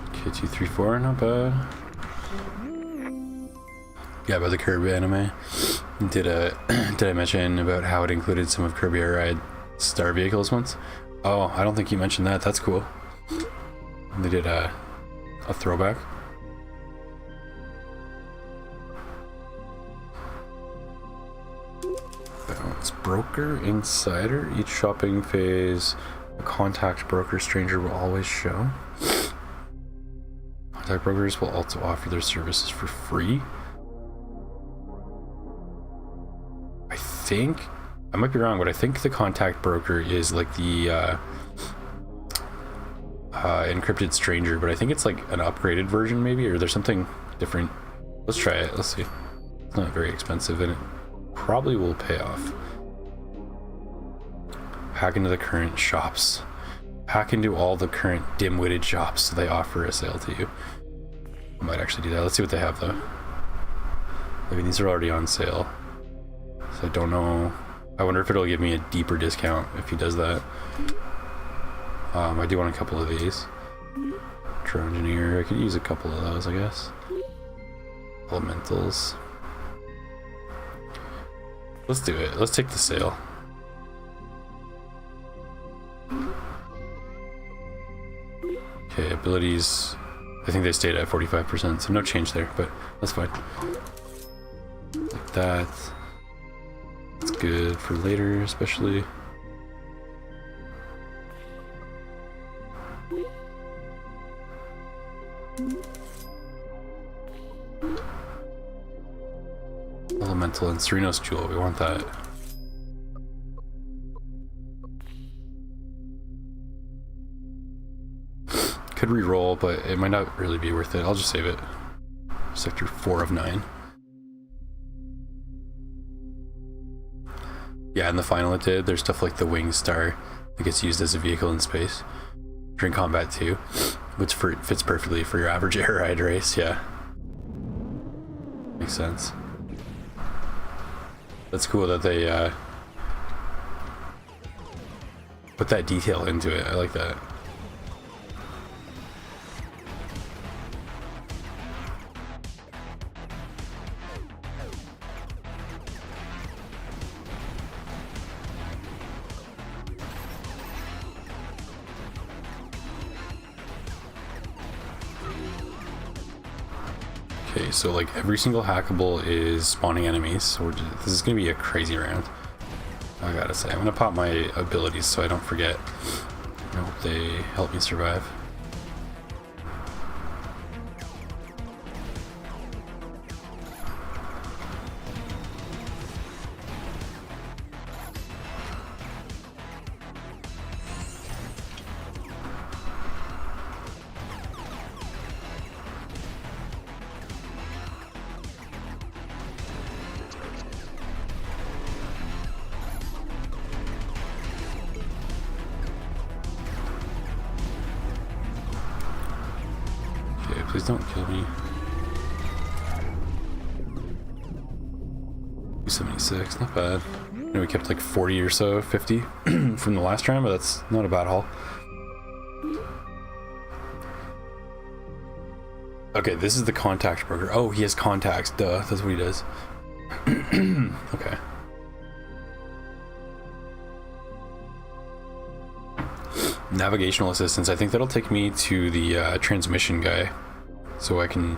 Okay, 2, 3, 4. Not bad. Yeah, about the Kirby anime. Did I mention about how it included some of Kirby Air Ride star vehicles once? Oh, I don't think you mentioned that. That's cool. They did a throwback. Balance broker, insider. Each shopping phase, a contact broker stranger will always show. Contact brokers will also offer their services for free. I think, I might be wrong, but I think the contact broker is like the encrypted stranger, but I think it's like an upgraded version maybe, or there's something different. Let's try it. Let's see. It's not very expensive and it probably will pay off. Hack into the current shops. Hack into all the current dim-witted shops so they offer a sale to you. I might actually do that. Let's see what they have though. I mean, these are already on sale, so I don't know. I wonder if it'll give me a deeper discount if he does that. I do want a couple of these. True engineer, I could use a couple of those, I guess. Elementals. Let's do it. Let's take the sale. Okay, abilities. I think they stayed at 45%, so no change there, but that's fine. Like that. good for later, especially. Elemental and Serenos Jewel, we want that. Could re-roll, but it might not really be worth it. I'll just save it. Sector 4 of 9. Yeah, in the final it did. There's stuff like the Winged Star that gets used as a vehicle in space during combat too, which fits perfectly for your average air ride race. Yeah, makes sense. That's cool that they put that detail into it. I like that. Okay, so like every single hackable is spawning enemies, so this is gonna be a crazy round. I gotta say, I'm gonna pop my abilities so I don't forget. I hope they help me survive. Please don't kill me. 276, not bad. I know we kept like 40 or so, 50 from the last round, but that's not a bad haul. Okay, this is the contact broker. Oh, he has contacts, duh, that's what he does. Okay. Navigational assistance, I think that'll take me to the transmission guy. So I can,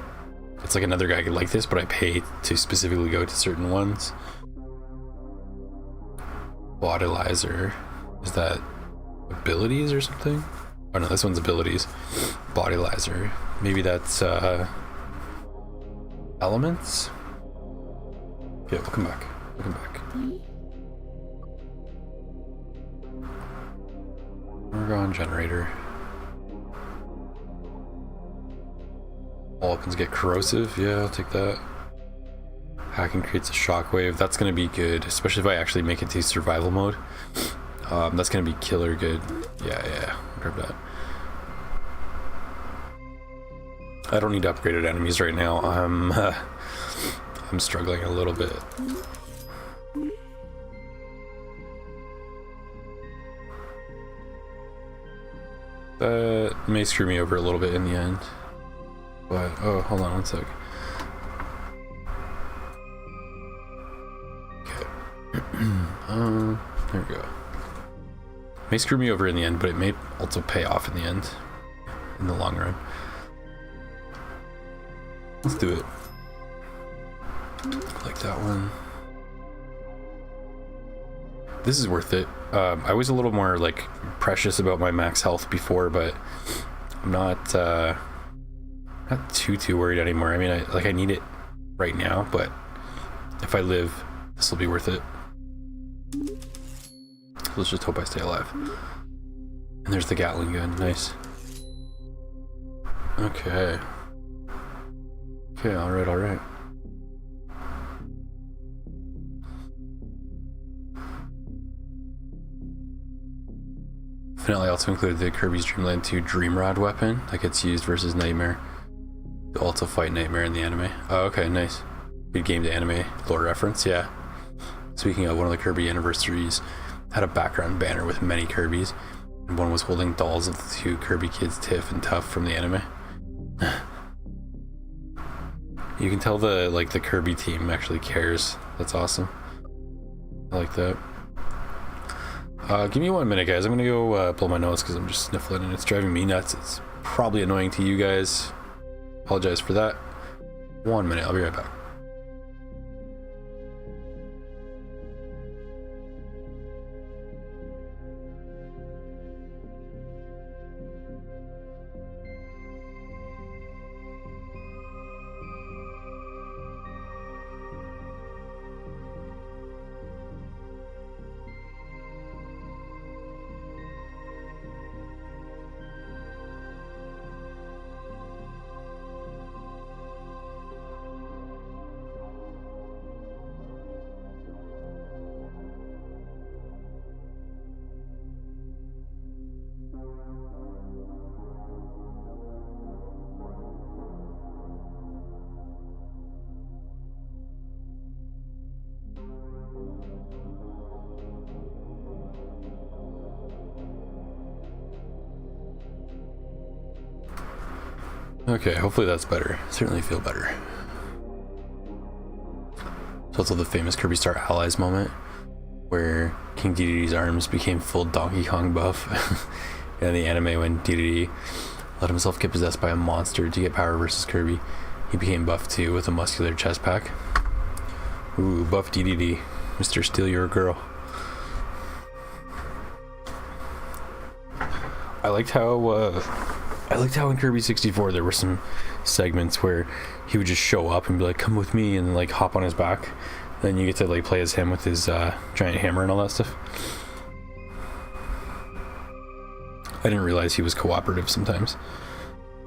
it's like another guy like this, but I pay to specifically go to certain ones. Bodylizer, is that abilities or something? Oh no, this one's abilities. Bodylizer, maybe that's elements? Yeah, we'll come back, we'll come back. Argon generator. All weapons get corrosive. Yeah, I'll take that. Hacking creates a shockwave. That's gonna be good, especially if I actually make it to survival mode. That's gonna be killer good. Yeah, grab that. I don't need upgraded enemies right now. I'm struggling a little bit. That may screw me over a little bit in the end. But, oh, hold on one sec. Okay. There we go. May screw me over in the end, but it may also pay off in the end. In the long run. Let's do it. Like that one. This is worth it. I was a little more like precious about my max health before, but I'm not too worried anymore. I mean, I need it right now, but if I live, this will be worth it. Let's just hope I stay alive. And there's the Gatling gun. Nice. Okay. Okay, alright. Finale also included the Kirby's Dream Land 2 Dream Rod weapon that gets used versus Nightmare. To also fight Nightmare in the anime. Oh, okay, nice. Good game to anime lore reference, yeah. Speaking of, one of the Kirby anniversaries had a background banner with many Kirbys, and one was holding dolls of the two Kirby kids, Tiff and Tuff, from the anime. You can tell the Kirby team actually cares. That's awesome. I like that. Give me 1 minute, guys. I'm gonna go blow my nose because I'm just sniffling and it's driving me nuts. It's probably annoying to you guys. Apologize for that. 1 minute, I'll be right back. Okay, hopefully that's better. Certainly feel better. It's also the famous Kirby Star Allies moment where King Dedede's arms became full Donkey Kong buff. In the anime, when Dedede let himself get possessed by a monster to get power versus Kirby, he became buff too with a muscular chest pack. Ooh, buff Dedede, Mr. Steal Your Girl. I liked how in Kirby 64 there were some segments where he would just show up and be like, "Come with me," and like hop on his back. Then you get to like play as him with his giant hammer and all that stuff. I didn't realize he was cooperative sometimes.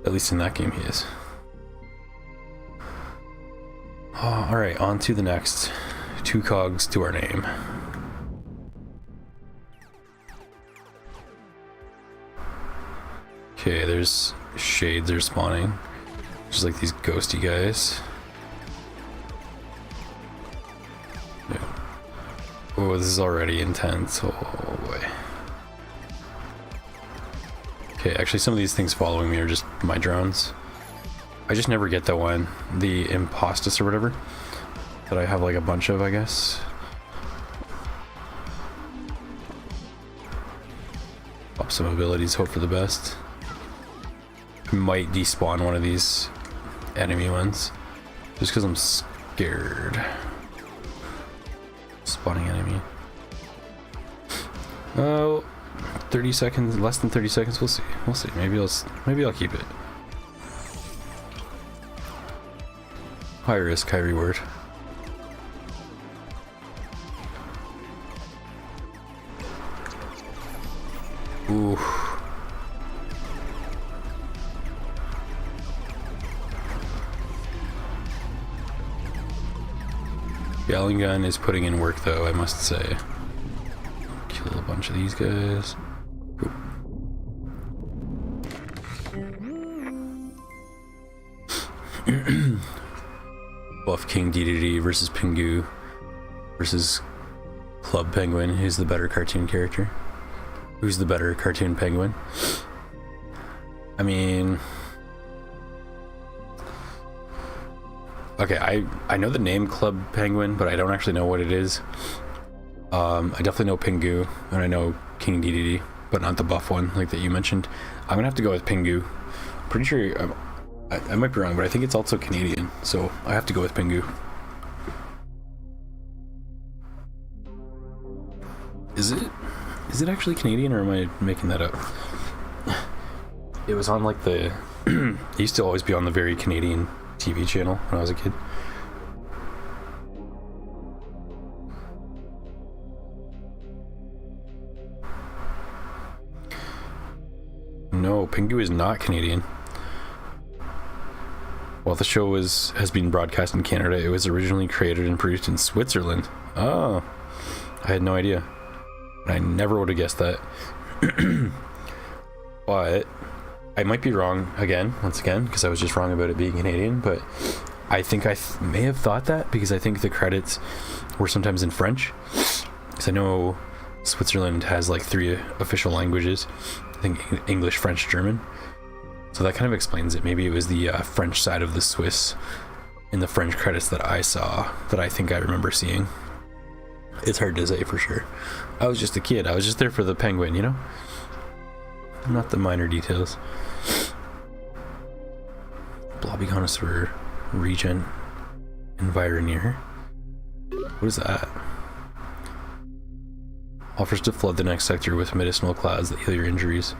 At least in that game he is. Oh, alright, on to the next. 2 cogs to our name. Okay, there's shades are spawning. Just like these ghosty guys. Yeah. Oh, this is already intense. Oh boy. Okay, actually some of these things following me are just my drones. I just never get that one. The Impostus or whatever. That I have like a bunch of, I guess. Up some abilities, hope for the best. Might despawn one of these enemy ones. Just because I'm scared. Spawning enemy. Oh, 30 seconds, less than 30 seconds, we'll see. We'll see. Maybe I'll keep it. High risk, high reward. Ooh. Gallon gun is putting in work though, I must say. Kill a bunch of these guys. Oop. Buff King Dedede versus Pingu versus Club Penguin. Who's the better cartoon character? Who's the better cartoon penguin? I mean... Okay, I know the name Club Penguin, but I don't actually know what it is. I definitely know Pingu, and I know King Dedede, but not the buff one, like that you mentioned. I'm gonna have to go with Pingu. I'm pretty sure... I might be wrong, but I think it's also Canadian, so I have to go with Pingu. Is it actually Canadian, or am I making that up? It was on like the... it used to always be on the very Canadian TV channel when I was a kid. No, Pingu is not Canadian. While the show has been broadcast in Canada, it was originally created and produced in Switzerland. Oh, I had no idea. I never would have guessed that. But I might be wrong once again, because I was just wrong about it being Canadian, but I think I may have thought that because I think the credits were sometimes in French. Because I know Switzerland has like 3 official languages. I think English, French, German. So that kind of explains it. Maybe it was the French side of the Swiss in the French credits that I saw, that I think I remember seeing. It's hard to say for sure. I was just a kid. I was just there for the penguin, you know? Not the minor details. Blobby Connoisseur, Regen, Environeer. What is that? Offers to flood the next sector with medicinal clouds that heal your injuries.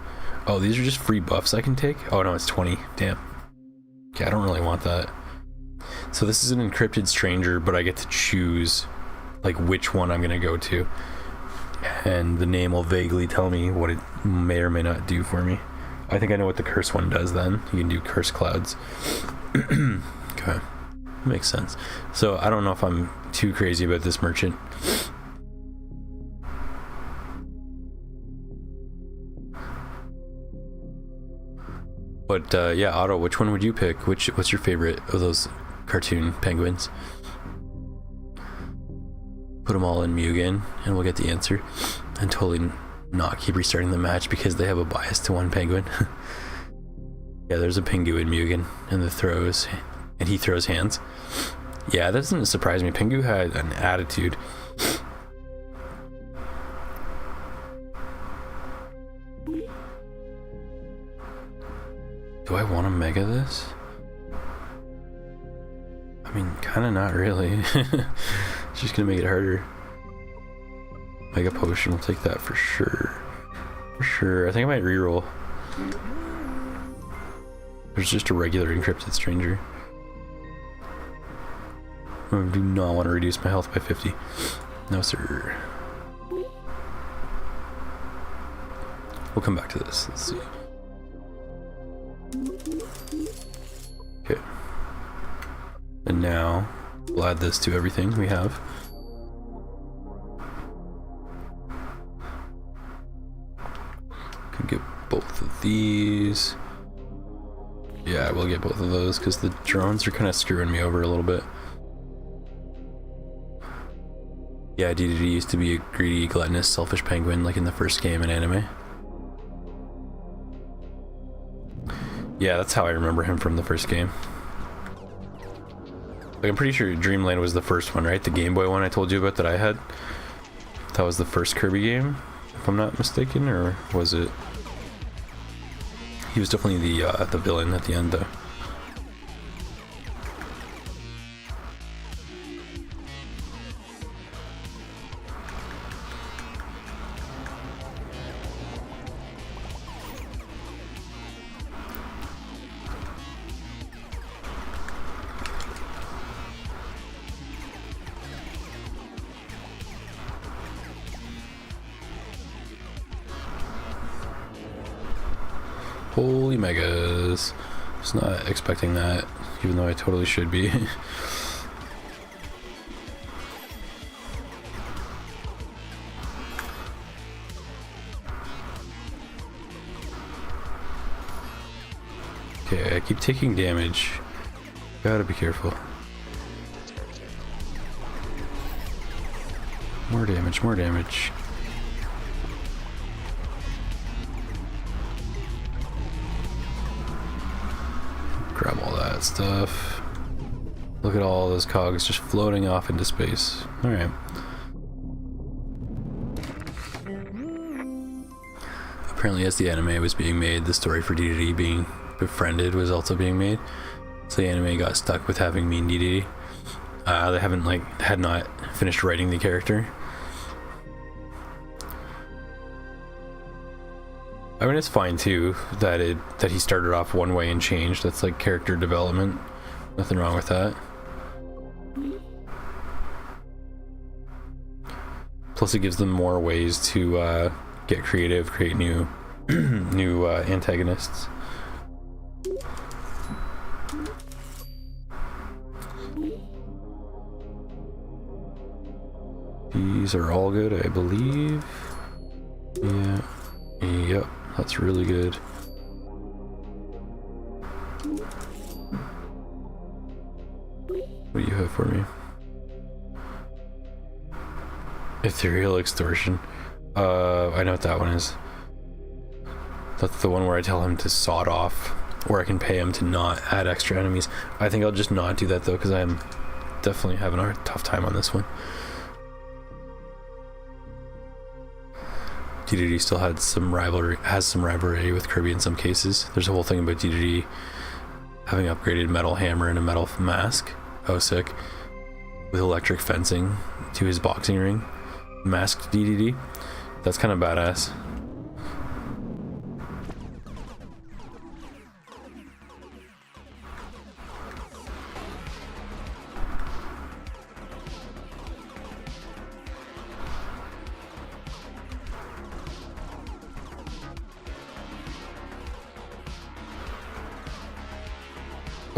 Oh, these are just free buffs I can take? Oh no, it's 20. Damn. Okay, I don't really want that. So this is an encrypted stranger, but I get to choose like which one I'm gonna go to. And the name will vaguely tell me what it may or may not do for me. I think I know what the curse one does then. You can do curse clouds. Okay. Makes sense. So I don't know if I'm too crazy about this merchant. But yeah, Otto, which one would you pick? What's your favorite of those cartoon penguins? Put them all in Mugen and we'll get the answer. And totally not keep restarting the match because they have a bias to one penguin. Yeah, there's a Pingu in Mugen in the throws, and he throws hands. Yeah, that doesn't surprise me. Pingu had an attitude. Do I want to mega this? I mean, kind of not really. It's just gonna make it harder. Mega potion, we'll take that for sure. For sure. I think I might reroll. There's just a regular encrypted stranger. I do not want to reduce my health by 50. No, sir. We'll come back to this. Let's see. Okay. And now we'll add this to everything we have. Can get both of these. Yeah, we'll get both of those because the drones are kind of screwing me over a little bit. Yeah, DDD used to be a greedy, gluttonous, selfish penguin like in the first game in anime. Yeah, that's how I remember him from the first game. Like, I'm pretty sure Dreamland was the first one, right? The Game Boy one I told you about that I had. That was the first Kirby game, if I'm not mistaken, or was it? He was definitely the villain at the end, though. Holy megas. Just not expecting that, even though I totally should be. Okay, I keep taking damage. Gotta be careful. More damage, more damage. Grab all that stuff. Look at all those cogs just floating off into space. Alright. Apparently as the anime was being made, the story for DDD being befriended was also being made. So the anime got stuck with having mean DDD. They haven't had not finished writing the character. I mean, it's fine too that he started off one way and changed. That's like character development. Nothing wrong with that. Plus, it gives them more ways to get creative, create new new antagonists. These are all good, I believe. Yeah. Yep. That's really good. What do you have for me? Ethereal extortion. I know what that one is. That's the one where I tell him to sod off, or I can pay him to not add extra enemies. I think I'll just not do that though, because I'm definitely having a tough time on this one. DDD still has some rivalry with Kirby in some cases. There's a whole thing about DDD having upgraded metal hammer and a metal mask. Oh, sick. With electric fencing to his boxing ring. Masked DDD. That's kind of badass.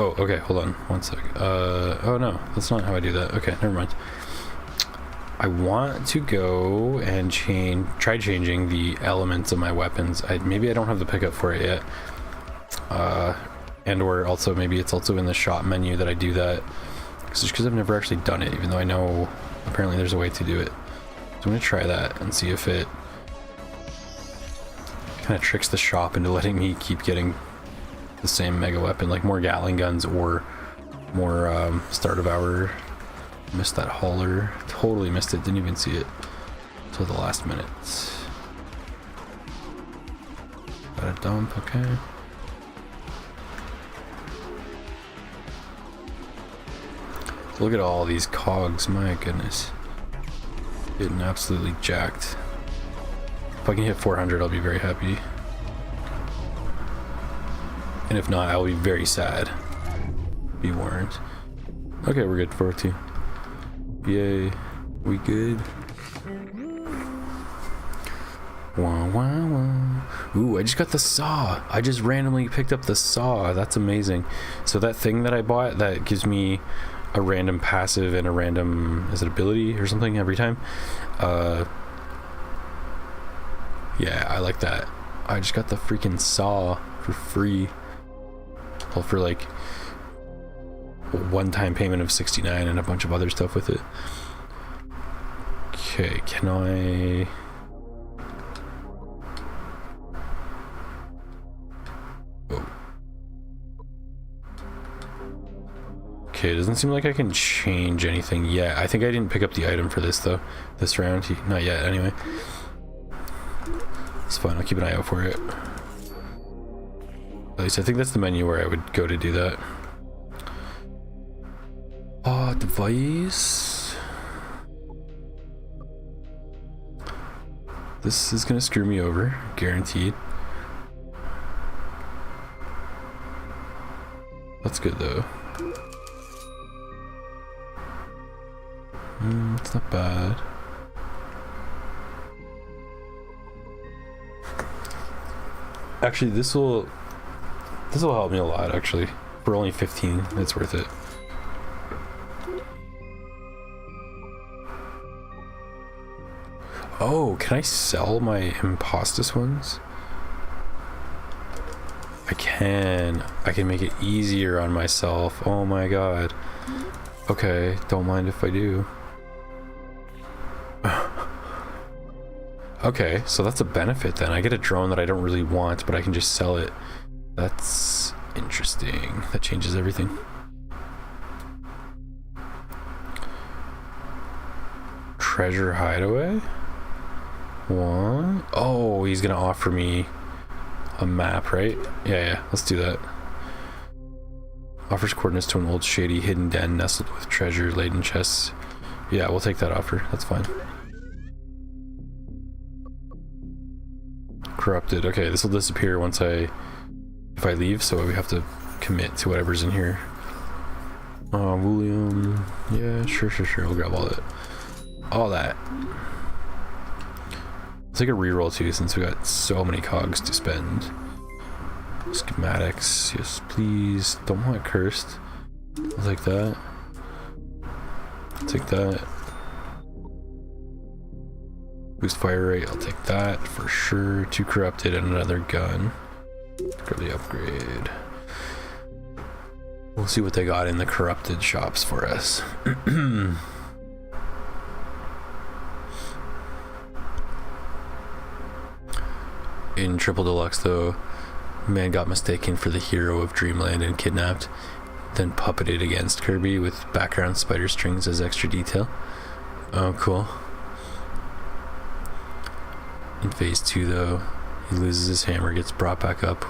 Oh, okay, hold on one sec. Oh no, that's not how I do that. Okay, never mind. I want to go and try changing the elements of my weapons. Maybe I don't have the pickup for it yet. And or also maybe it's also in the shop menu that I do that. Just because I've never actually done it, even though I know apparently there's a way to do it. So I'm gonna try that and see if it kind of tricks the shop into letting me keep getting the same mega weapon, like more Gatling guns or more start of hour. Missed that hauler. Totally missed it. Didn't even see it till the last minute. Got a dump. Okay. Look at all these cogs. My goodness. Getting absolutely jacked. If I can hit 400, I'll be very happy. And if not, I'll be very sad. Be warned. Okay, we're good. 402. Yay. We good? Wah, wah, wah. Ooh, I just got the saw. I just randomly picked up the saw. That's amazing. So that thing that I bought that gives me a random passive and a random, is it ability or something every time? Yeah, I like that. I just got the freaking saw for free. Well, for like a one-time payment of 69 and a bunch of other stuff with it. Okay, can I... Okay, it doesn't seem like I can change anything yet. I think I didn't pick up the item for this though, this round. Not yet, anyway. It's fine, I'll keep an eye out for it. At least I think that's the menu where I would go to do that. Device. This is gonna screw me over, guaranteed. That's good though. It's not bad. Actually, this will help me a lot. Actually, for only 15, it's worth it. Oh, can I sell my Impostus ones? I can make it easier on myself. Oh my god. Okay, don't mind if I do. Okay, so that's a benefit then. I get a drone that I don't really want, but I can just sell it. That's interesting. That changes everything. Treasure hideaway? What? Oh, he's gonna offer me a map, right? Yeah, let's do that. Offers coordinates to an old shady hidden den nestled with treasure laden chests. Yeah, we'll take that offer. That's fine. Corrupted. Okay, this will disappear once if I leave, so we have to commit to whatever's in here. William. Yeah, sure. We'll grab all that. Let's take a reroll too, since we got so many cogs to spend. Schematics, yes please. Don't want cursed. I'll take that. Take that. Boost fire rate, I'll take that for sure. 2 corrupted and another gun. Grab the upgrade. We'll see what they got in the corrupted shops for us. In Triple Deluxe though, man got mistaken for the hero of Dreamland and kidnapped, then puppeted against Kirby with background spider strings as extra detail. Oh, cool. In phase 2 though, he loses his hammer, gets brought back up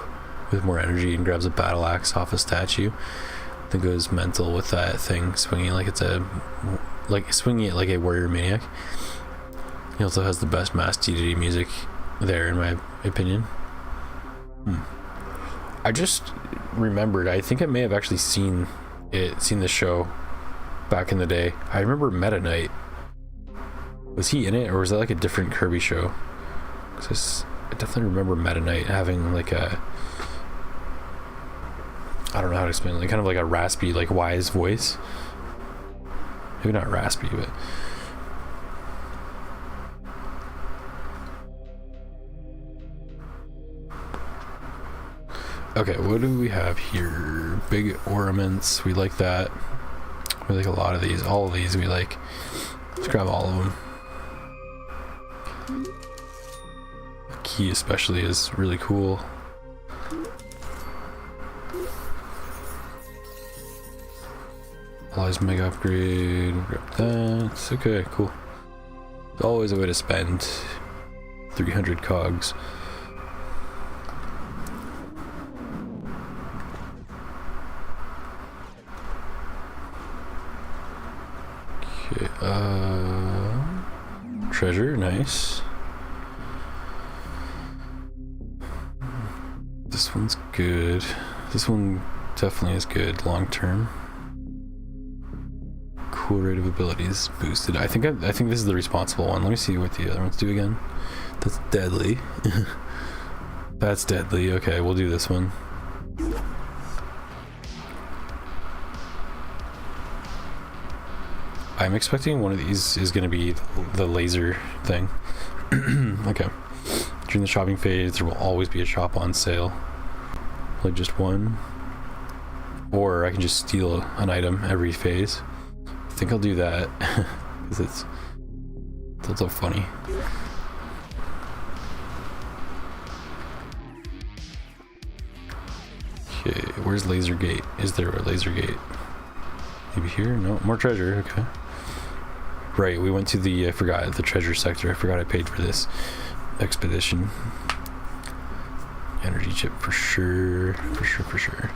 with more energy and grabs a battle axe off a statue. Then goes mental with that thing, swinging like it's swinging it like a warrior maniac. He also has the best Mass DDD music there, in my opinion. I just remembered, I think I may have actually seen the show back in the day. I remember Meta Knight. Was he in it, or was that like a different Kirby show? Because I definitely remember Meta Knight having like a, I don't know how to explain it, like kind of like a raspy, like wise voice. Maybe not raspy, but okay, what do we have here? Big ornaments, we like that. We like a lot of these. All of these we like. Let's grab all of them. The key especially is really cool. Supplies mega upgrade. Grab that. Okay, cool. There's always a way to spend 300 cogs. Okay, treasure, nice. This one's good. This one definitely is good long term. Cool rate of abilities boosted. I think this is the responsible one. Let me see what the other ones do again. That's deadly. That's deadly. Okay, we'll do this one. I'm expecting one of these is going to be the laser thing. Okay. During the shopping phase, there will always be a shop on sale. Like just one. Or I can just steal an item every phase. I think I'll do that. Because it's also funny. Okay, where's laser gate? Is there a laser gate? Maybe here? No, more treasure. Okay. Right, we went to the, I forgot, the treasure sector. I forgot I paid for this expedition. Energy chip for sure. For sure.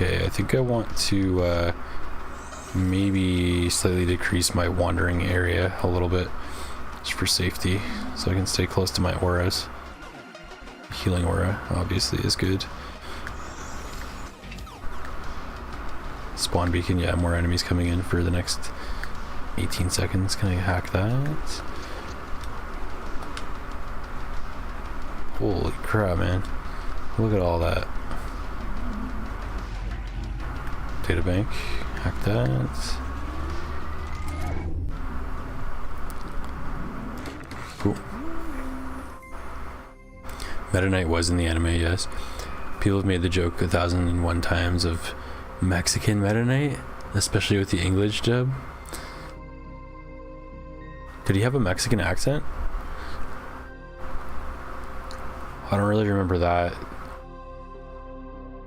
Okay, I think I want to maybe slightly decrease my wandering area a little bit, just for safety, so I can stay close to my auras. Healing aura obviously is good. Spawn beacon, yeah, more enemies coming in for the next 18 seconds. Can I hack that? Holy crap, man. Look at all that. Data bank, hack that. Cool. Meta Knight was in the anime, yes. People have made the joke 1,001 times of Mexican Meta Knight, especially with the English dub. Did he have a Mexican accent? I don't really remember that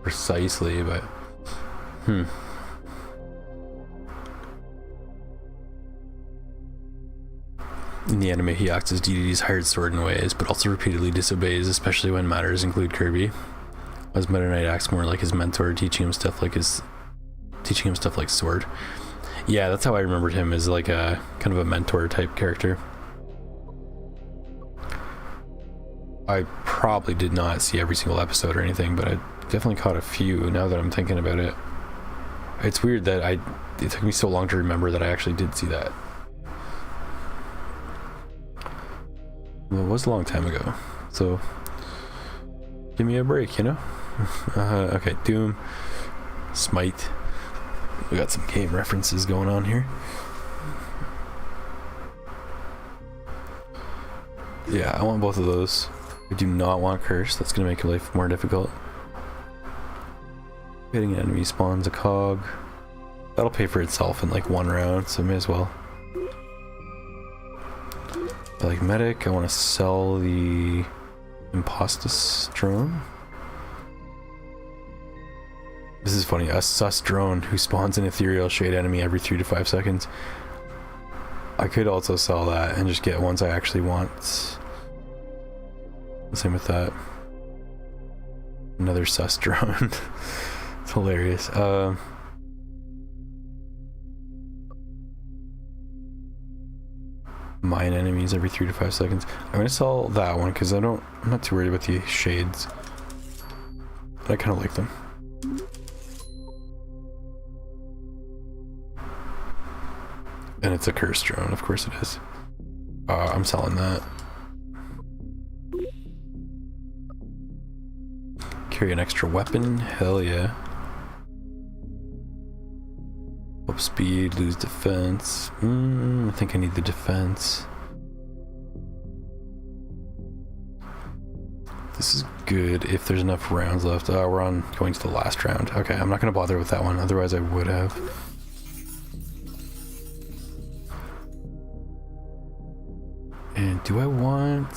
precisely, but in the anime, he acts as DDD's hired sword in ways, but also repeatedly disobeys, especially when matters include Kirby. As Meta Knight acts more like his mentor, teaching him stuff like sword. Yeah, that's how I remembered him, as like a kind of a mentor type character. I probably did not see every single episode or anything, but I definitely caught a few now that I'm thinking about it. It's weird that it took me so long to remember that I actually did see that. Well, it was a long time ago, so give me a break, you know? Okay, Doom, Smite. We got some game references going on here. Yeah, I want both of those. I do not want Curse. That's going to make your life more difficult. Hitting an enemy spawns a cog. That'll pay for itself in like one round, so may as well. I like medic. I want to sell the Impostus drone. This is funny. A sus drone who spawns an ethereal shade enemy every 3 to 5 seconds. I could also sell that and just get ones I actually want. Same with that. Another sus drone. It's hilarious. Mine enemies every 3 to 5 seconds. I'm gonna sell that one because I'm not too worried about the shades. But I kind of like them. And it's a cursed drone, of course it is. I'm selling that. Carry an extra weapon, hell yeah. Up speed, lose defense. I think I need the defense. This is good if there's enough rounds left. We're on going to the last round. Okay, I'm not gonna bother with that one, otherwise I would have. And do I want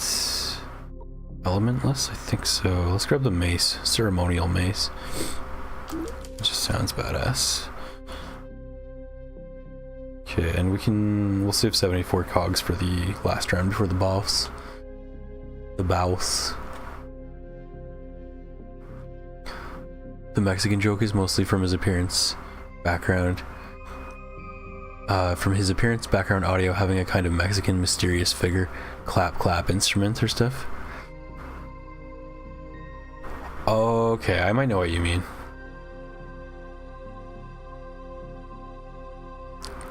elementless? I think so. Let's grab the mace, ceremonial mace. It just sounds badass. Okay, and we'll save 74 cogs for the last round before the boss. The boss. The Mexican joke is mostly from his appearance, background. From his appearance, background audio having a kind of Mexican mysterious figure, clap clap instruments or stuff. Okay, I might know what you mean.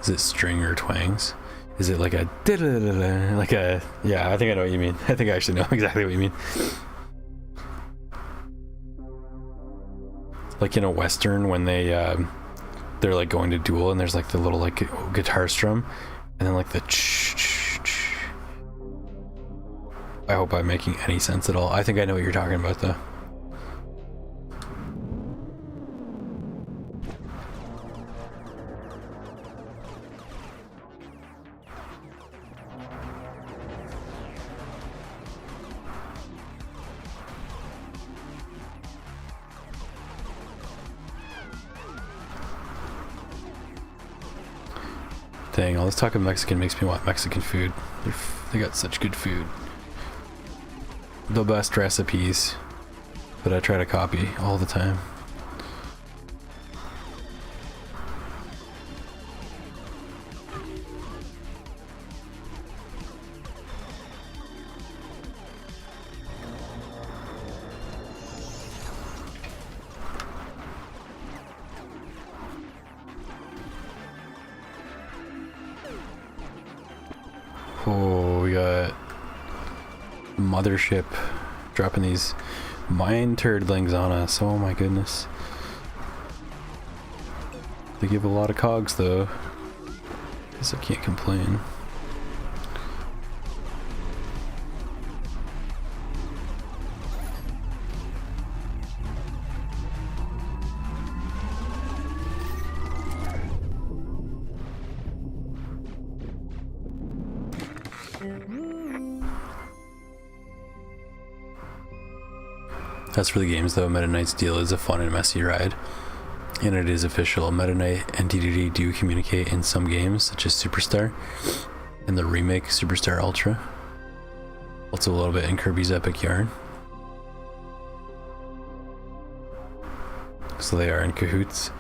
Is it string or twangs? Is it like a like a, yeah, I think I know what you mean. I think I actually know exactly what you mean. Like in a Western when they're like going to duel and there's like the little like guitar strum and then like the I hope I'm making any sense at all. I think I know what you're talking about though. Dang, all this talk of Mexican makes me want Mexican food. They got such good food. The best recipes that I try to copy all the time. Oh, we got Mothership dropping these mine turdlings on us. Oh my goodness. They give a lot of cogs though. Guess I can't complain. As for the games though, Meta Knight's deal is a fun and messy ride. And it is official. Meta Knight and DDD do communicate in some games, such as Superstar, and the remake Superstar Ultra. Also a little bit in Kirby's Epic Yarn. So they are in cahoots.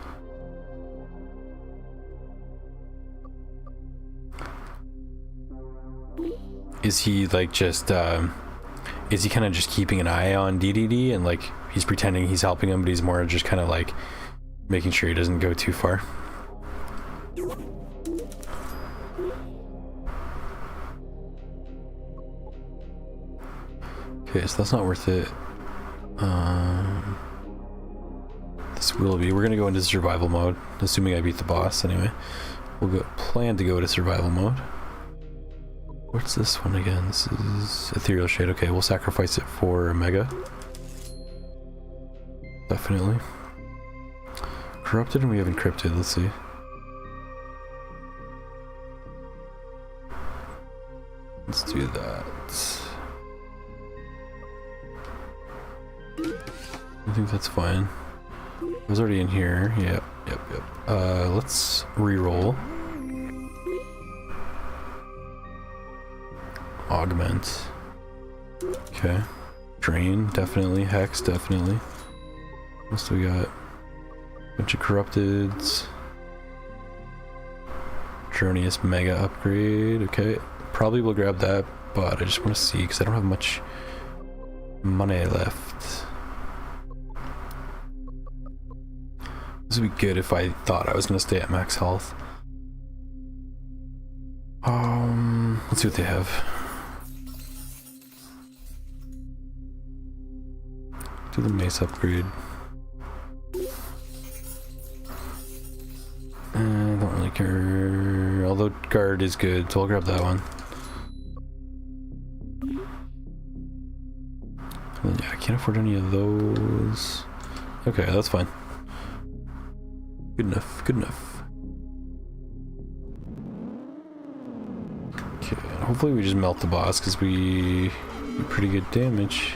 Is he like just is he kind of just keeping an eye on DDD and like he's pretending he's helping him, but he's more just kind of like making sure he doesn't go too far? Okay, so that's not worth it. This will be. We're gonna go into survival mode, assuming I beat the boss anyway. We'll plan to go to survival mode. What's this one again? This is Ethereal Shade. Okay, we'll sacrifice it for Mega. Definitely. Corrupted and we have encrypted. Let's see. Let's do that. I think that's fine. I was already in here. Yep. Let's re-roll. Augment. Okay. Drain, definitely. Hex, definitely. What else do we got? Bunch of corrupteds. Journeous Mega upgrade. Okay. Probably will grab that, but I just want to see because I don't have much money left. This would be good if I thought I was going to stay at max health. Let's see what they have. Do the mace upgrade. I don't really care. Although guard is good, so I'll grab that one. And yeah, I can't afford any of those. Okay, that's fine. Good enough, good enough. Okay, and hopefully we just melt the boss because we do pretty good damage.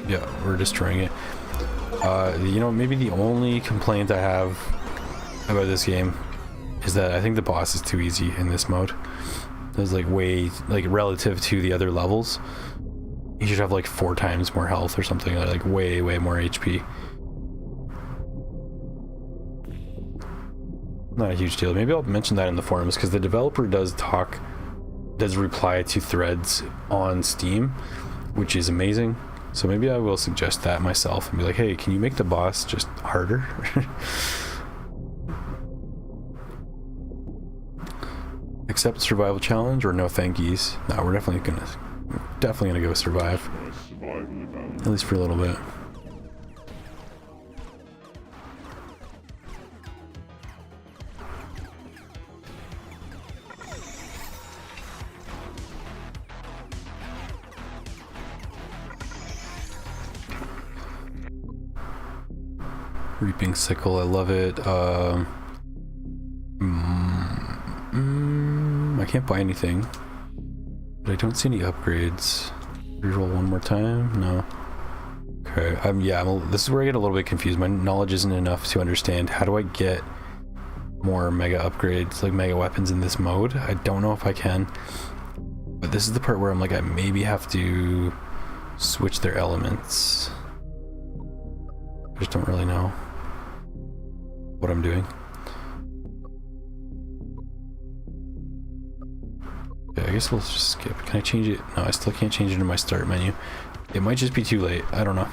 Yeah, we're destroying it. You know, maybe the only complaint I have about this game is that I think the boss is too easy in this mode. There's like way, like relative to the other levels, you should have like 4 times more health or something, like way more HP. Not a huge deal. Maybe I'll mention that in the forums because the developer does reply to threads on Steam, which is amazing. So maybe I will suggest that myself and be like, hey, can you make the boss just harder? Accept survival challenge or no thank yous. No, we're definitely gonna go survive. At least for a little bit. Reaping sickle, I love it. I can't buy anything, but I don't see any upgrades. Reroll one more time. No. Okay. This is where I get a little bit confused. My knowledge isn't enough to understand how do I get more mega upgrades, like mega weapons in this mode. I don't know if I can, but this is the part where I'm like, I maybe have to switch their elements. I just don't really know what I'm doing. Okay, I guess we'll just skip. Can I change it? No, I still can't change it in my start menu. It might just be too late. I don't know.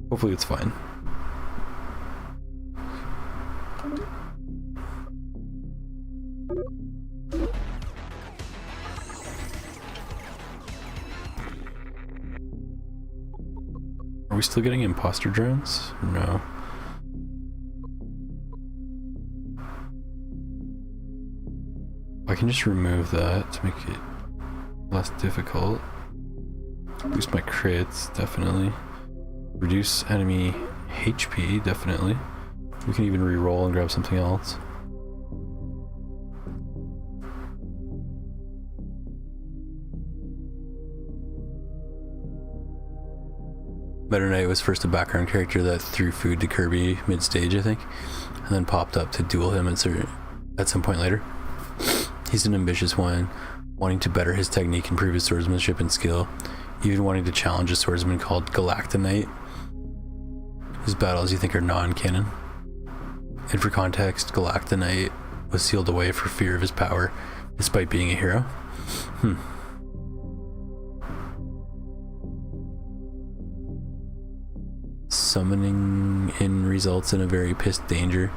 Hopefully it's fine. Are we still getting imposter drones? No. I can just remove that to make it less difficult. Boost my crits, definitely. Reduce enemy HP, definitely. We can even re-roll and grab something else. Meta Knight was first a background character that threw food to Kirby mid-stage, I think, and then popped up to duel him at some point later. He's an ambitious one, wanting to better his technique, improve his swordsmanship and skill, even wanting to challenge a swordsman called Galactonite, whose battles you think are non-canon. And for context, Galactonite was sealed away for fear of his power, despite being a hero. Summoning in results in a very pissed danger.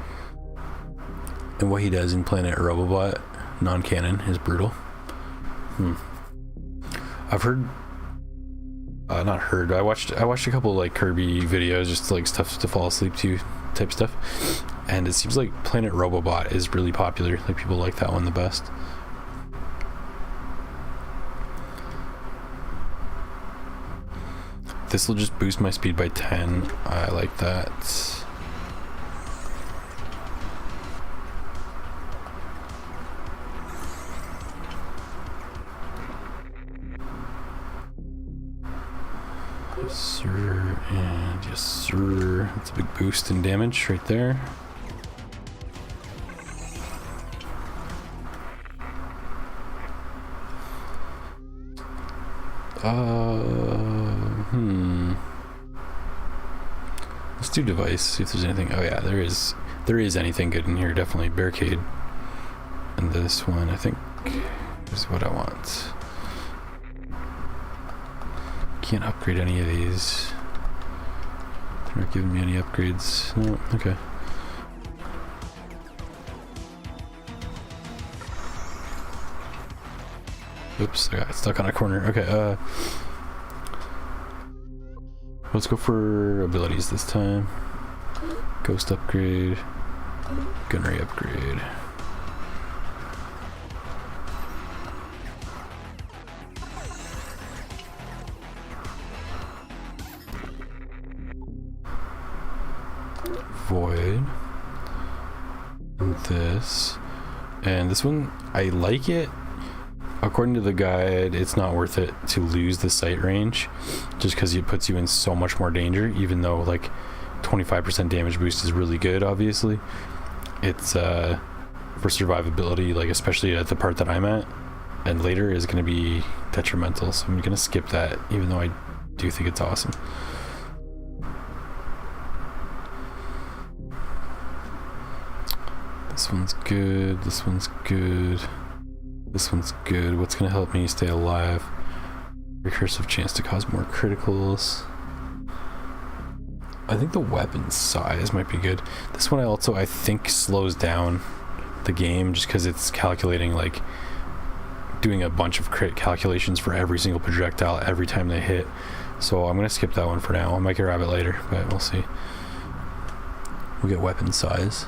And what he does in Planet Robobot, non-canon, is brutal. I've heard, not heard, I watched a couple like Kirby videos, just like stuff to fall asleep to type stuff, and it seems like Planet Robobot is really popular. Like people like that one the best. This will just boost my speed by 10. I like that. Yes, sir, and yes, sir. That's a big boost in damage right there. Let's do device, see if there's anything. Oh yeah, there is anything good in here, definitely. Barricade. And this one, I think, is what I want. Can't upgrade any of these. They're not giving me any upgrades. No, okay. Oops, I got stuck on a corner. Okay, let's go for abilities this time. Ghost upgrade. Gunnery upgrade. Void. And this. And this one, I like it. According to the guide, it's not worth it to lose the sight range, just because it puts you in so much more danger, even though like 25% damage boost is really good, obviously. It's for survivability, like especially at the part that I'm at, and later is going to be detrimental, so I'm going to skip that, even though I do think it's awesome. This one's good, this one's good, this one's good. What's going to help me stay alive? Recursive chance to cause more criticals. I think the weapon size might be good. This one I think slows down the game, just because it's calculating, like doing a bunch of crit calculations for every single projectile every time they hit. So I'm gonna skip that one for now. I might grab it later, but we'll see. We'll get weapon size.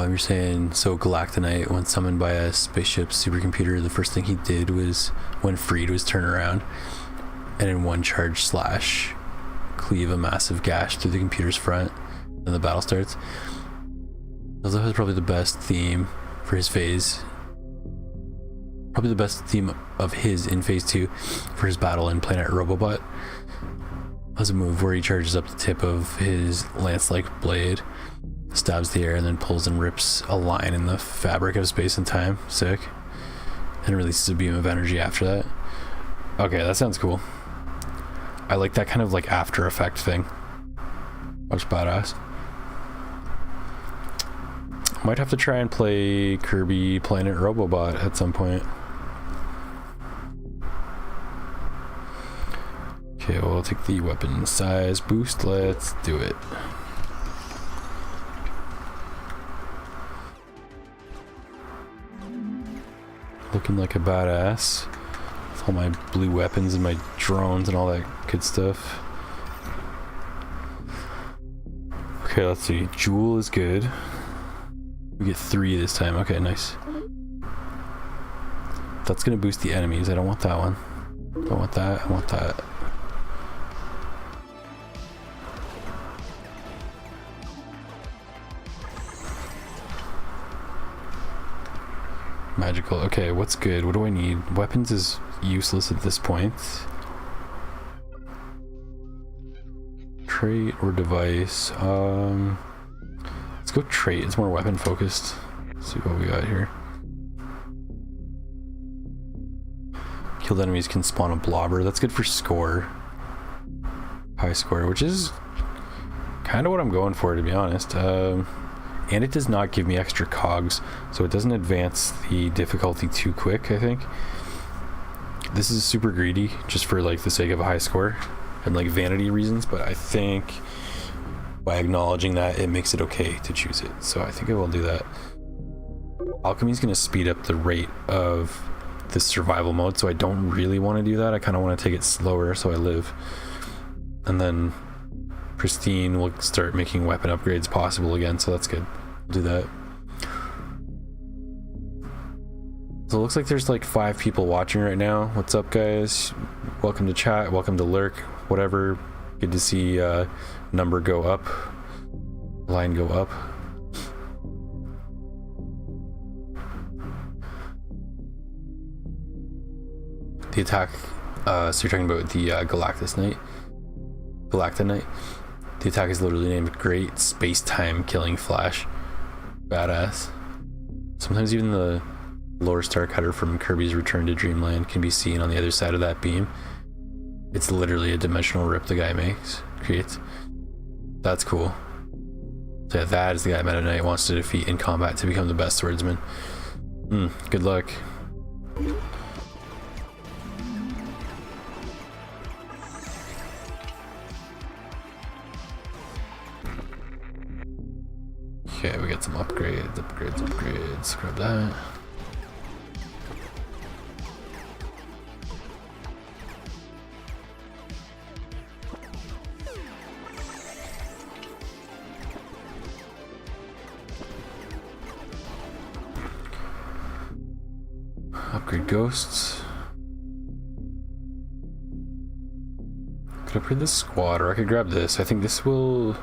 You're saying, so Galactonite, when summoned by a spaceship supercomputer, the first thing he did was, when freed, was turn around and in one charge slash cleave a massive gash through the computer's front, and the battle starts. Although has probably the best theme for his phase. Probably the best theme of his in phase 2 for his battle in Planet Robobot. Has a move where he charges up the tip of his lance-like blade, stabs the air, and then pulls and rips a line in the fabric of space and time. Sick. And releases a beam of energy after that. Okay, that sounds cool. I like that kind of like after effect thing. Looks badass. Might have to try and play Kirby Planet Robobot at some point. Okay, well, I'll take the weapon size boost. Let's do it. Looking like a badass with all my blue weapons and my drones and all that good stuff. Okay, let's see. Jewel is good. We get 3 this time. Okay, nice. That's gonna boost the enemies. I don't want that one. Don't want that. I want that. Magical. Okay, what's good? What do I need? Weapons is useless at this point. Trait or device? Let's go trait. It's more weapon focused. Let's see what we got here. Killed enemies can spawn a blobber. That's good for score. High score, which is kind of what I'm going for, to be honest. And it does not give me extra cogs, so it doesn't advance the difficulty too quick, I think. This is super greedy, just for like the sake of a high score and like vanity reasons, but I think by acknowledging that, it makes it okay to choose it. So I think I will do that. Alchemy is going to speed up the rate of this survival mode, so I don't really want to do that. I kind of want to take it slower so I live. And then Pristine will start making weapon upgrades possible again, so that's good. Do that. So it looks like there's like 5 people watching right now. What's up, guys? Welcome to chat, welcome to lurk, whatever. Good to see number go up, line go up. The attack, so you're talking about the Galactonite. The attack is literally named Great Space-Time Killing Flash. Badass. Sometimes even the Lore Star Cutter from Kirby's Return to Dreamland can be seen on the other side of that beam. It's literally a dimensional rip the guy creates. That's cool. So yeah, that is the guy Meta Knight wants to defeat in combat to become the best swordsman. Good luck. Okay, we got some upgrades. Grab that. Upgrade ghosts. Could upgrade this squad, or I could grab this. I think this will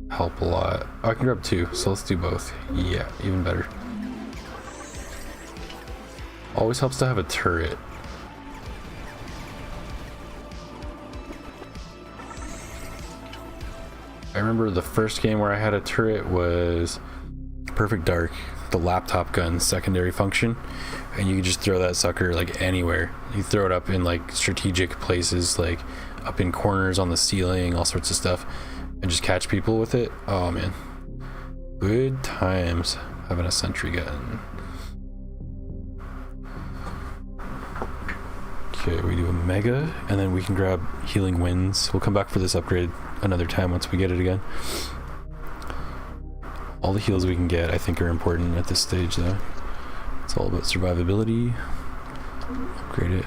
help a lot. Oh, I can grab 2, so let's do both. Yeah, even better. Always helps to have a turret. I remember the first game where I had a turret was Perfect Dark, the laptop gun secondary function, and you could just throw that sucker like anywhere. You throw it up in like strategic places, like up in corners on the ceiling, all sorts of stuff, and just catch people with it. Oh man, good times having a sentry gun. Okay, we do a mega, and then we can grab healing winds. We'll come back for this upgrade another time once we get it again. All the heals we can get, I think, are important at this stage, though. It's all about survivability. Upgrade it.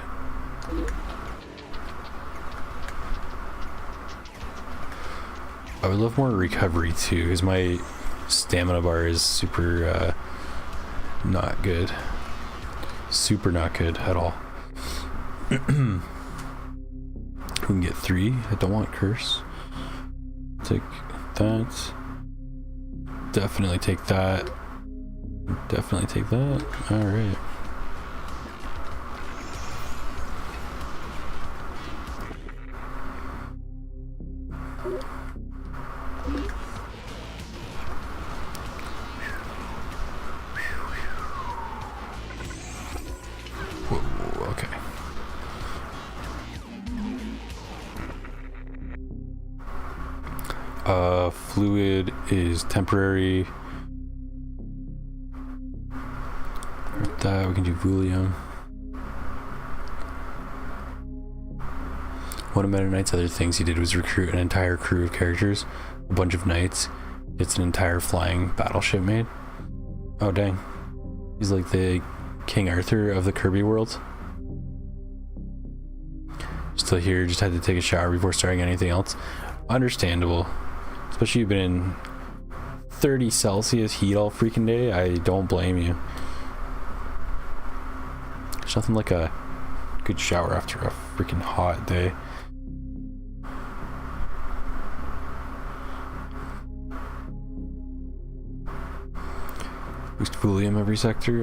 I would love more recovery too, because my stamina bar is super not good. Super not good at all. We can get 3. I don't want curse. Take that. Definitely take that. Definitely take that. Alright. Whoa, okay. Fluid is temporary. With that, we can do Vigil. One of Meta Knight's other things he did was recruit an entire crew of characters, a bunch of knights. It's an entire flying battleship made. Oh dang. He's like the King Arthur of the Kirby world. Still here, just had to take a shower before starting anything else. Understandable. Especially you've been in 30 Celsius heat all freaking day. I don't blame you. There's nothing like a good shower after a freaking hot day. Boost Fulium every sector.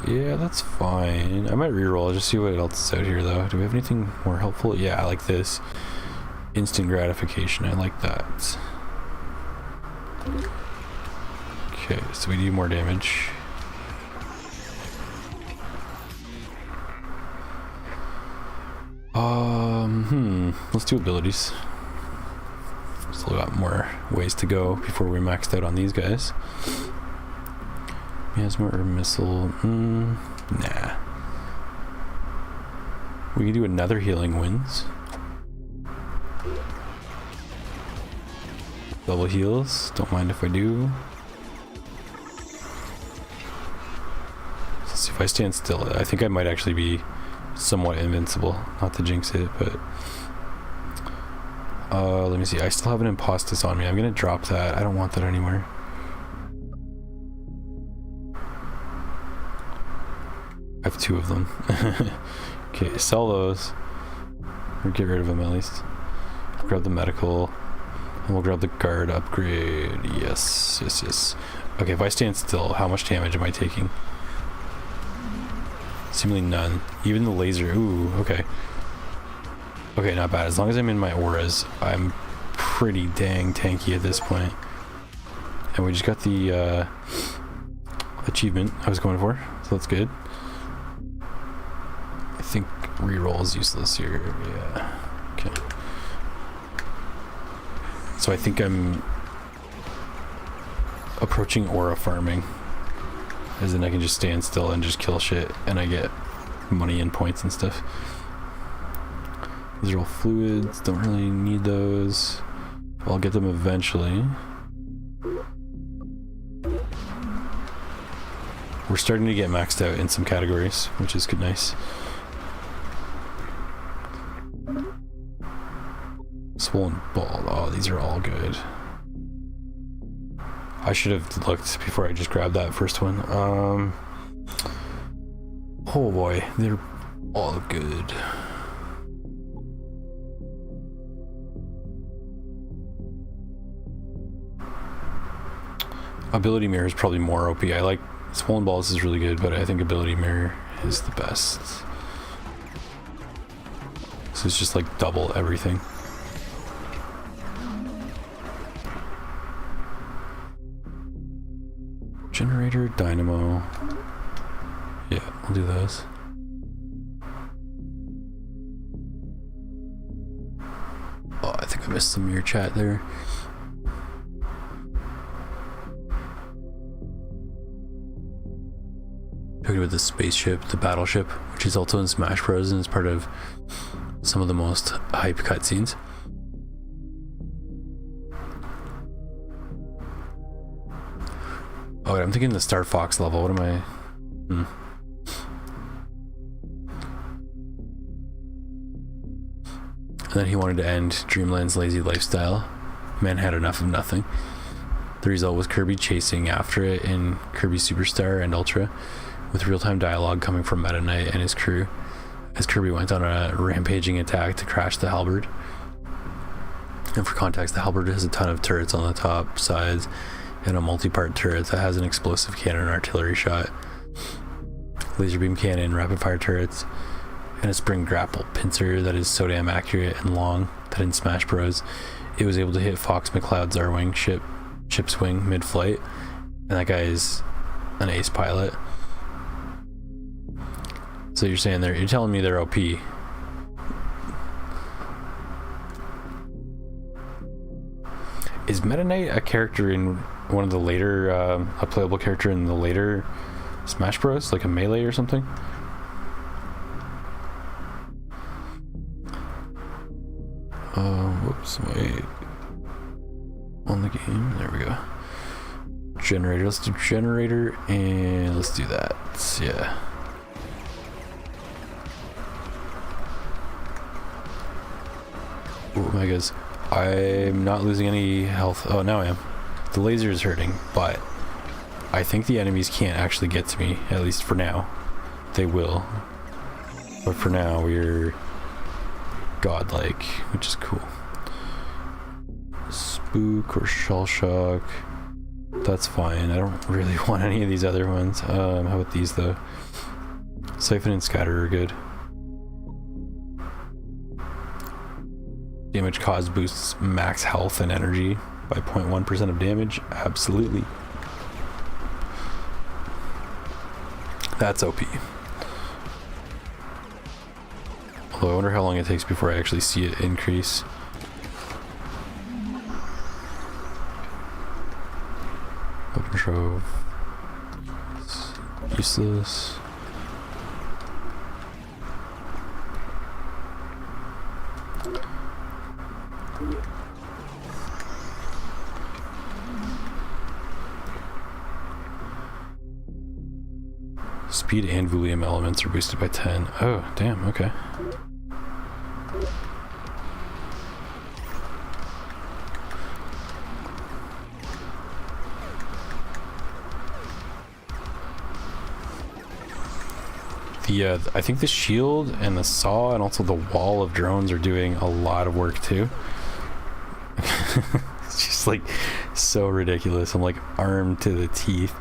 Yeah, that's fine. I might reroll just see what else is out here though. Do we have anything more helpful? Yeah, I like this. Instant gratification, I like that. Okay, so we do more damage. Let's do abilities. Still got more ways to go before we're maxed out on these guys. Miasma or missile? Nah. We can do another healing winds. Double heals, don't mind if I do. Let's see if I stand still. I think I might actually be somewhat invincible. Not to jinx it, but let me see. I still have an impostus on me. I'm gonna drop that. I don't want that anymore. I have 2 of them. Okay, sell those. Or get rid of them at least. Grab the medical. And we'll grab the guard upgrade. Yes, yes, yes. Okay, if I stand still, how much damage am I taking? Seemingly none. Even the laser. Ooh, okay. Okay, not bad. As long as I'm in my auras, I'm pretty dang tanky at this point. And we just got the achievement I was going for, so that's good. I think reroll is useless here. Yeah. Okay. So I think I'm approaching aura farming, as in I can just stand still and just kill shit, and I get money and points and stuff. These are all fluids, don't really need those. I'll get them eventually. We're starting to get maxed out in some categories, which is good, nice. Swollen ball. Oh, these are all good. I should have looked before I just grabbed that first one. Oh boy, they're all good. Ability Mirror is probably more OP. I like Swollen Balls is really good, but I think Ability Mirror is the best. So it's just like double everything. Generator, Dynamo. Yeah, we'll do those. Oh, I think I missed some mirror chat there. Talking about the spaceship, the battleship, which is also in Smash Bros. And is part of some of the most hype cutscenes. Oh, I'm thinking the Star Fox level. What am I? And then he wanted to end Dreamland's lazy lifestyle. Man had enough of nothing. The result was Kirby chasing after it in Kirby Superstar and Ultra, with real-time dialogue coming from Meta Knight and his crew, as Kirby went on a rampaging attack to crash the halberd. And for context, the halberd has a ton of turrets on the top, sides, and a multi-part turret that has an explosive cannon artillery shot, laser beam cannon, rapid fire turrets, and a spring grapple pincer that is so damn accurate and long that in Smash Bros. It was able to hit Fox McCloud's R-Wing ship's wing mid-flight, and that guy is an ace pilot. So you're saying you're telling me they're OP. Is Meta Knight a character in one of the later, a playable character in the later Smash Bros, like a Melee or something? Whoops, wait. On the game, there we go. Generator, let's do generator, and let's do that, yeah. Ooh, Megas. I'm not losing any health. Oh, now I am. The laser is hurting, but I think the enemies can't actually get to me, at least for now. They will. But for now, we're godlike, which is cool. Spook or Shell Shock. That's fine. I don't really want any of these other ones. How about these, though? Siphon and Scatter are good. Damage caused boosts max health and energy by 0.1% of damage. Absolutely. That's OP. Although I wonder how long it takes before I actually see it increase. Open Trove. It's useless. Speed and volume elements are boosted by 10. Oh, damn, okay. I think the shield and the saw and also the wall of drones are doing a lot of work too. It's just like so ridiculous. I'm like armed to the teeth.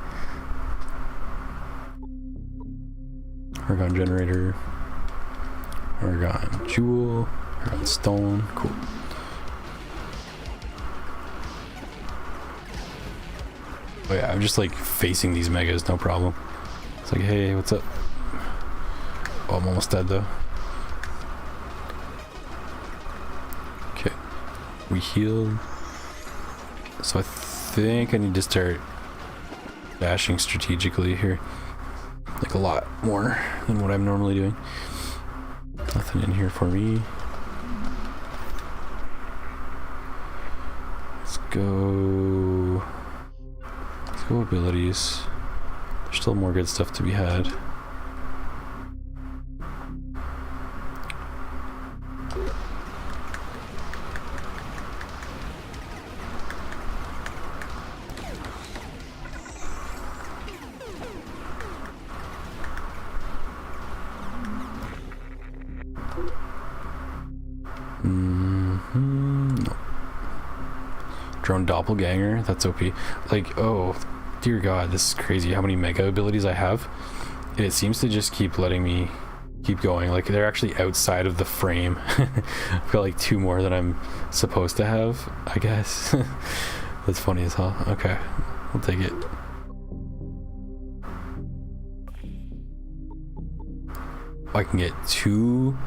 Argon generator, Argon jewel, Argon stone, cool. Oh yeah, I'm just like facing these megas, no problem. It's like, hey, what's up? Oh, I'm almost dead though. Okay, we healed. So I think I need to start dashing strategically here. Like a lot more than what I'm normally doing. Nothing in here for me. Let's go abilities. There's still more good stuff to be had. No. Drone doppelganger, that's OP. Like, oh, Dear God, this is crazy how many mega abilities I have. And it seems to just keep letting me keep going. Like, they're actually outside of the frame. I've got like 2 more than I'm supposed to have, I guess. That's funny as hell. Okay, we'll take it. I can get 2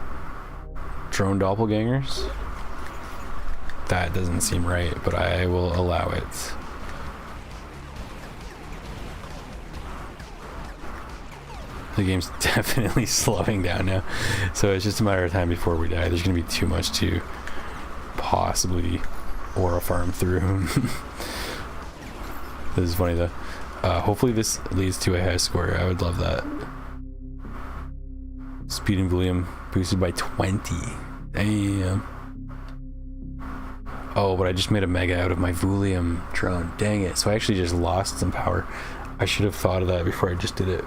drone doppelgangers. That doesn't seem right, but I will allow it. The game's definitely slowing down now, so it's just a matter of time before we die. There's gonna be too much to possibly aura farm through. This is funny though. Hopefully this leads to a high score. I would love that. Speed and volume boosted by 20. Damn. Oh, but I just made a mega out of my Vulium drone. Dang it. So I actually just lost some power. I should have thought of that before I just did it.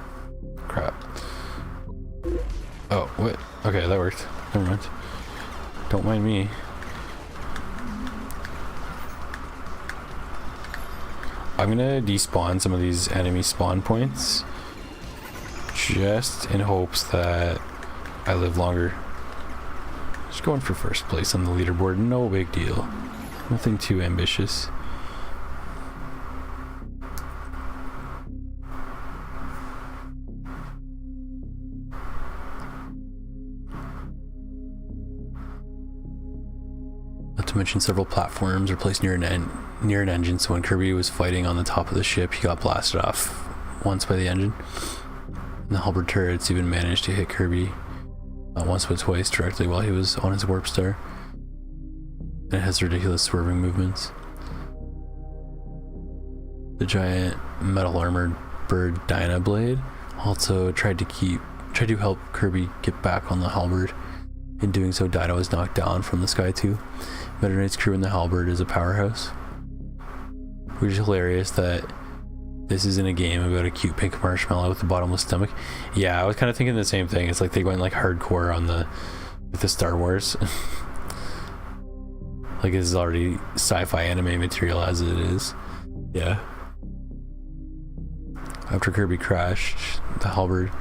Crap. Oh, what? Okay, that worked. Never mind. Don't mind me. I'm gonna despawn some of these enemy spawn points just in hopes that I live longer. Just going for first place on the leaderboard, no big deal. Nothing too ambitious. Not to mention several platforms are placed near an engine, so when Kirby was fighting on the top of the ship, he got blasted off once by the engine. And the halberd turrets even managed to hit Kirby not once but twice directly while he was on his warp star. And it has ridiculous swerving movements. The giant metal armored bird Dyna Blade also tried to help Kirby get back on the halberd. In doing so, Dyna was knocked down from the sky too. Meta Knight's crew in the halberd is a powerhouse. Which is hilarious that this isn't a game about a cute pink marshmallow with a bottomless stomach. Yeah, I was kind of thinking the same thing. It's like they went like hardcore on with the Star Wars. Like, this is already sci-fi anime material as it is. Yeah. After Kirby crashed, the halberd,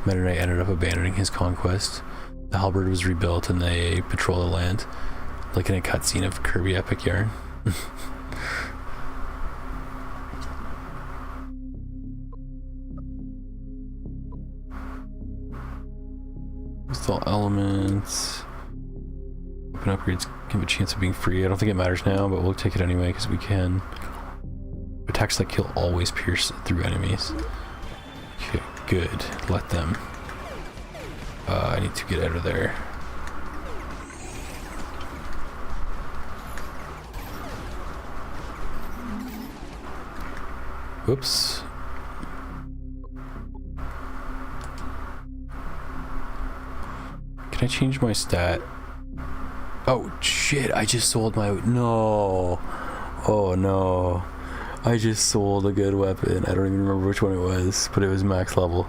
Meta Knight ended up abandoning his conquest. The halberd was rebuilt and they patrol the land, like in a cutscene of Kirby Epic Yarn. Install elements. Open upgrades give a chance of being free. I don't think it matters now, but we'll take it anyway because we can. Attacks that kill always pierce through enemies. Okay, good. Let them. I need to get out of there. Whoops. Can I change my stat? Oh shit, I just sold my... No. Oh no. I just sold a good weapon. I don't even remember which one it was, but it was max level.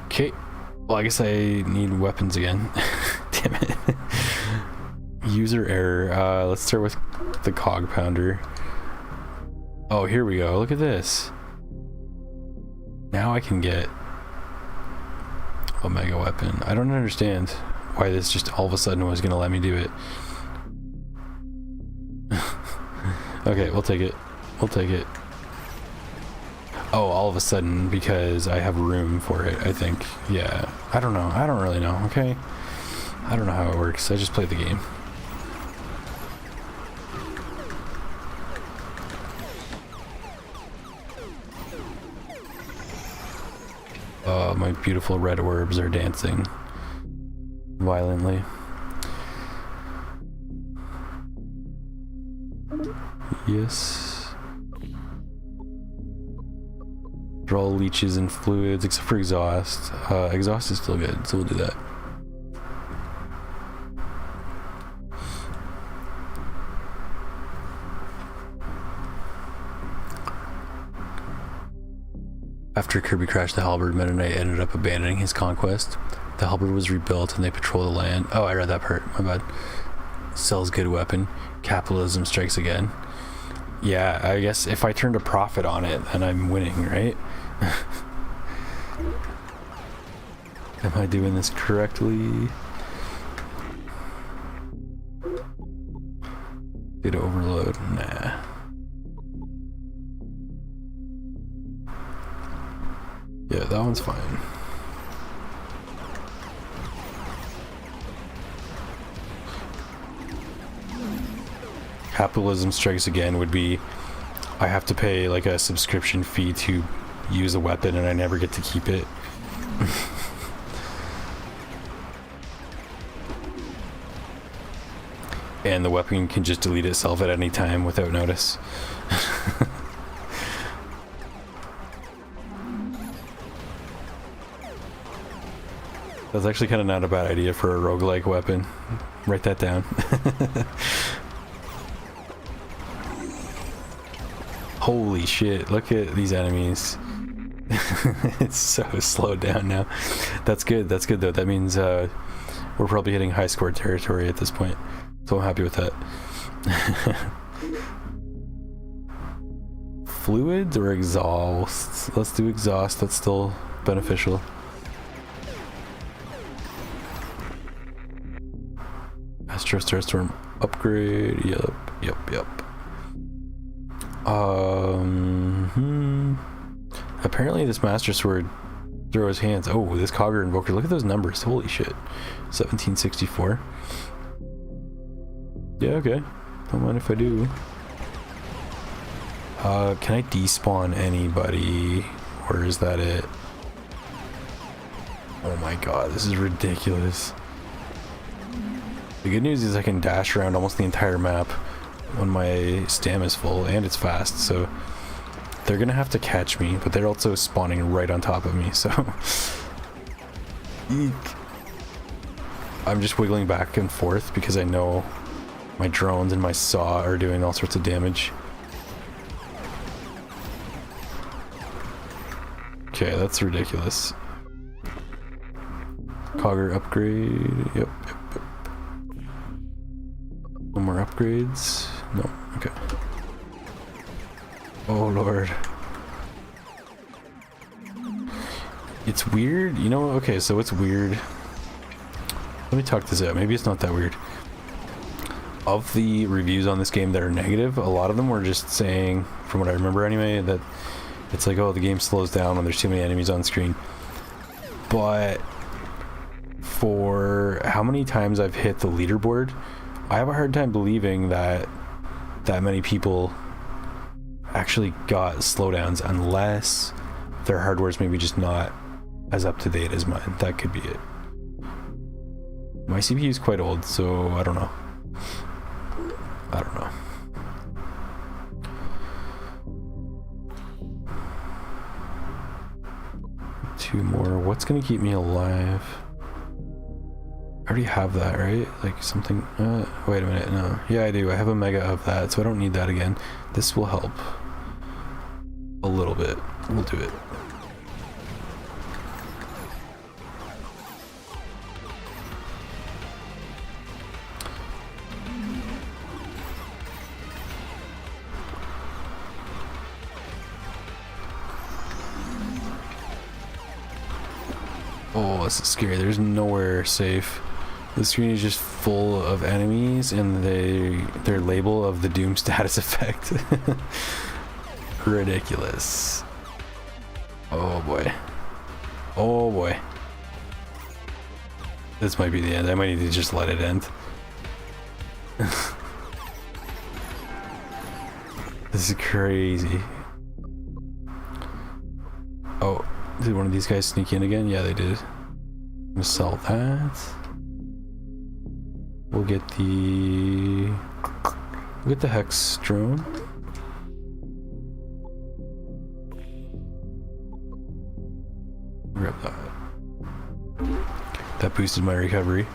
Okay. Well, I guess I need weapons again. Damn it. User error. Let's start with the cog pounder. Oh, here we go. Look at this. Now I can get a mega weapon. I don't understand why this just all of a sudden was going to let me do it. Okay, we'll take it. We'll take it. Oh, all of a sudden because I have room for it, I think. Yeah. I don't know. I don't really know, okay? I don't know how it works. I just played the game. My beautiful red orbs are dancing violently. Yes. Draw leeches and fluids, except for exhaust. Exhaust is still good, so we'll do that. After Kirby crashed the halberd, Meta Knight ended up abandoning his conquest. The halberd was rebuilt and they patrol the land. Oh, I read that part. My bad. Sells good weapon. Capitalism strikes again. Yeah, I guess if I turned a profit on it, then I'm winning, right? Am I doing this correctly? Did overload? Nah. Yeah, that one's fine. Capitalism strikes again would be I have to pay like a subscription fee to use a weapon and I never get to keep it. And the weapon can just delete itself at any time without notice. That's actually kind of not a bad idea for a roguelike weapon. Write that down. Holy shit, look at these enemies. It's so slowed down now. That's good though. That means we're probably hitting high score territory at this point. So I'm happy with that. Fluids or exhaust? Let's do exhaust, that's still beneficial. Astro Starstorm upgrade, yep. Apparently this Master Sword throws hands. Oh, this Cogger Invoker, look at those numbers, holy shit. 1764. Yeah, okay. Don't mind if I do. Can I despawn anybody? Or is that it? Oh my god, this is ridiculous. The good news is I can dash around almost the entire map when my stam is full, and it's fast, so they're gonna have to catch me, but they're also spawning right on top of me, so eek. I'm just wiggling back and forth because I know my drones and my saw are doing all sorts of damage. Okay, that's ridiculous. Cogger upgrade, yep. No more upgrades? No, okay. Oh lord. It's weird, you know, okay, so it's weird. Let me talk this out, maybe it's not that weird. Of the reviews on this game that are negative, a lot of them were just saying, from what I remember anyway, that it's like, oh, the game slows down when there's too many enemies on screen. But for how many times I've hit the leaderboard, I have a hard time believing that that many people actually got slowdowns unless their hardware's maybe just not as up to date as mine. That could be it. My CPU is quite old, so I don't know. Two more. What's gonna keep me alive? I already have that, right? Like something, wait a minute, no. Yeah, I do. I have a mega of that, so I don't need that again. This will help a little bit. We'll do it. Oh, this is scary. There's nowhere safe. The screen is just full of enemies and their label of the Doom status effect. Ridiculous. Oh boy. Oh boy. This might be the end. I might need to just let it end. This is crazy. Oh, did one of these guys sneak in again? Yeah, they did. I'm gonna sell that. We'll get the Hex drone. Grab that. That boosted my recovery.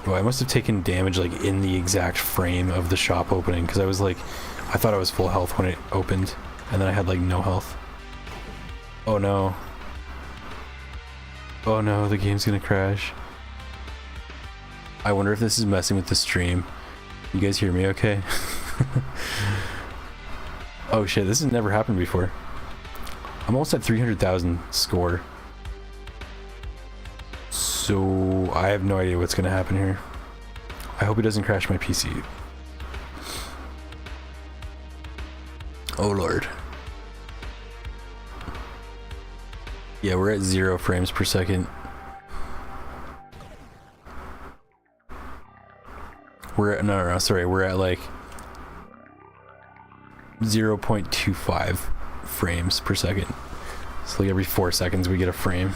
Oh, I must have taken damage like in the exact frame of the shop opening because I was like, I thought I was full health when it opened, and then I had like no health. Oh no. Oh no, the game's gonna crash. I wonder if this is messing with the stream. You guys hear me okay? Oh shit, this has never happened before. I'm almost at 300,000 score. So I have no idea what's gonna happen here. I hope it doesn't crash my PC. Oh lord. Yeah, we're at 0 frames per second. We're at, no, sorry, we're at like 0.25 frames per second. So like every 4 seconds we get a frame.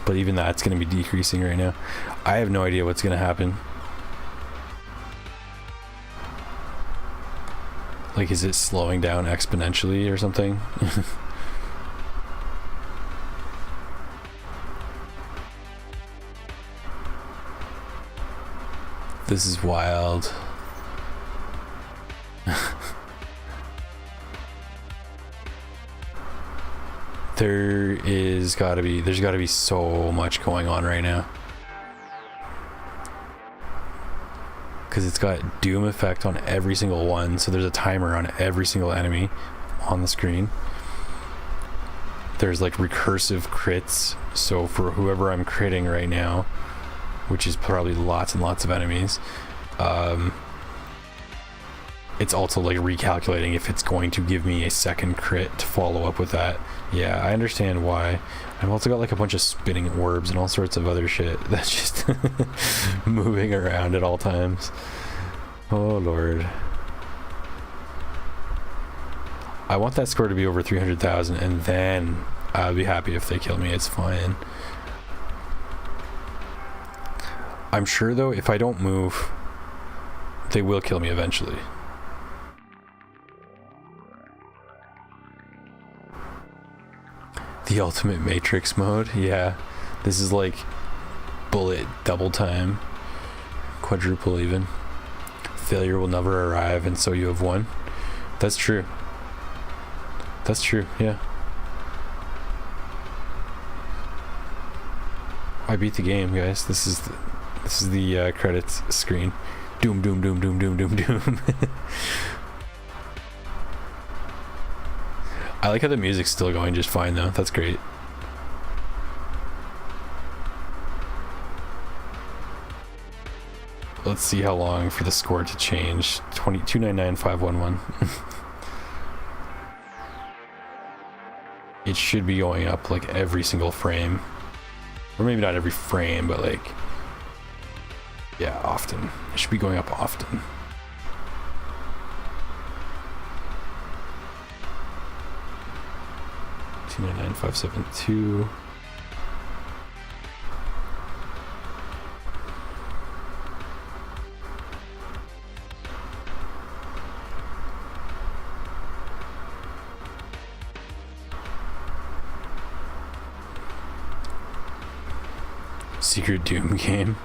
But even that's going to be decreasing right now. I have no idea what's going to happen. Like, is it slowing down exponentially or something? This is wild. There's gotta be so much going on right now. Because it's got doom effect on every single one, so there's a timer on every single enemy on the screen. There's like recursive crits, so for whoever I'm critting right now, which is probably lots and lots of enemies, it's also like recalculating if it's going to give me a second crit to follow up with that. Yeah, I understand why. I've also got like a bunch of spinning orbs and all sorts of other shit that's just moving around at all times. Oh lord. I want that score to be over 300,000 and then I'll be happy if they kill me. It's fine. I'm sure though, if I don't move, they will kill me eventually. The ultimate Matrix mode, yeah. This is like bullet double time, quadruple even. Failure will never arrive, and so you have won. That's true. That's true, yeah. I beat the game, guys. This is the credits screen. Doom, doom, doom, doom, doom, doom, doom. I like how the music's still going just fine though. That's great. Let's see how long for the score to change. 299,511. It should be going up like every single frame. Or maybe not every frame, but like, yeah, often. It should be going up often. $299,572. Secret Doom game.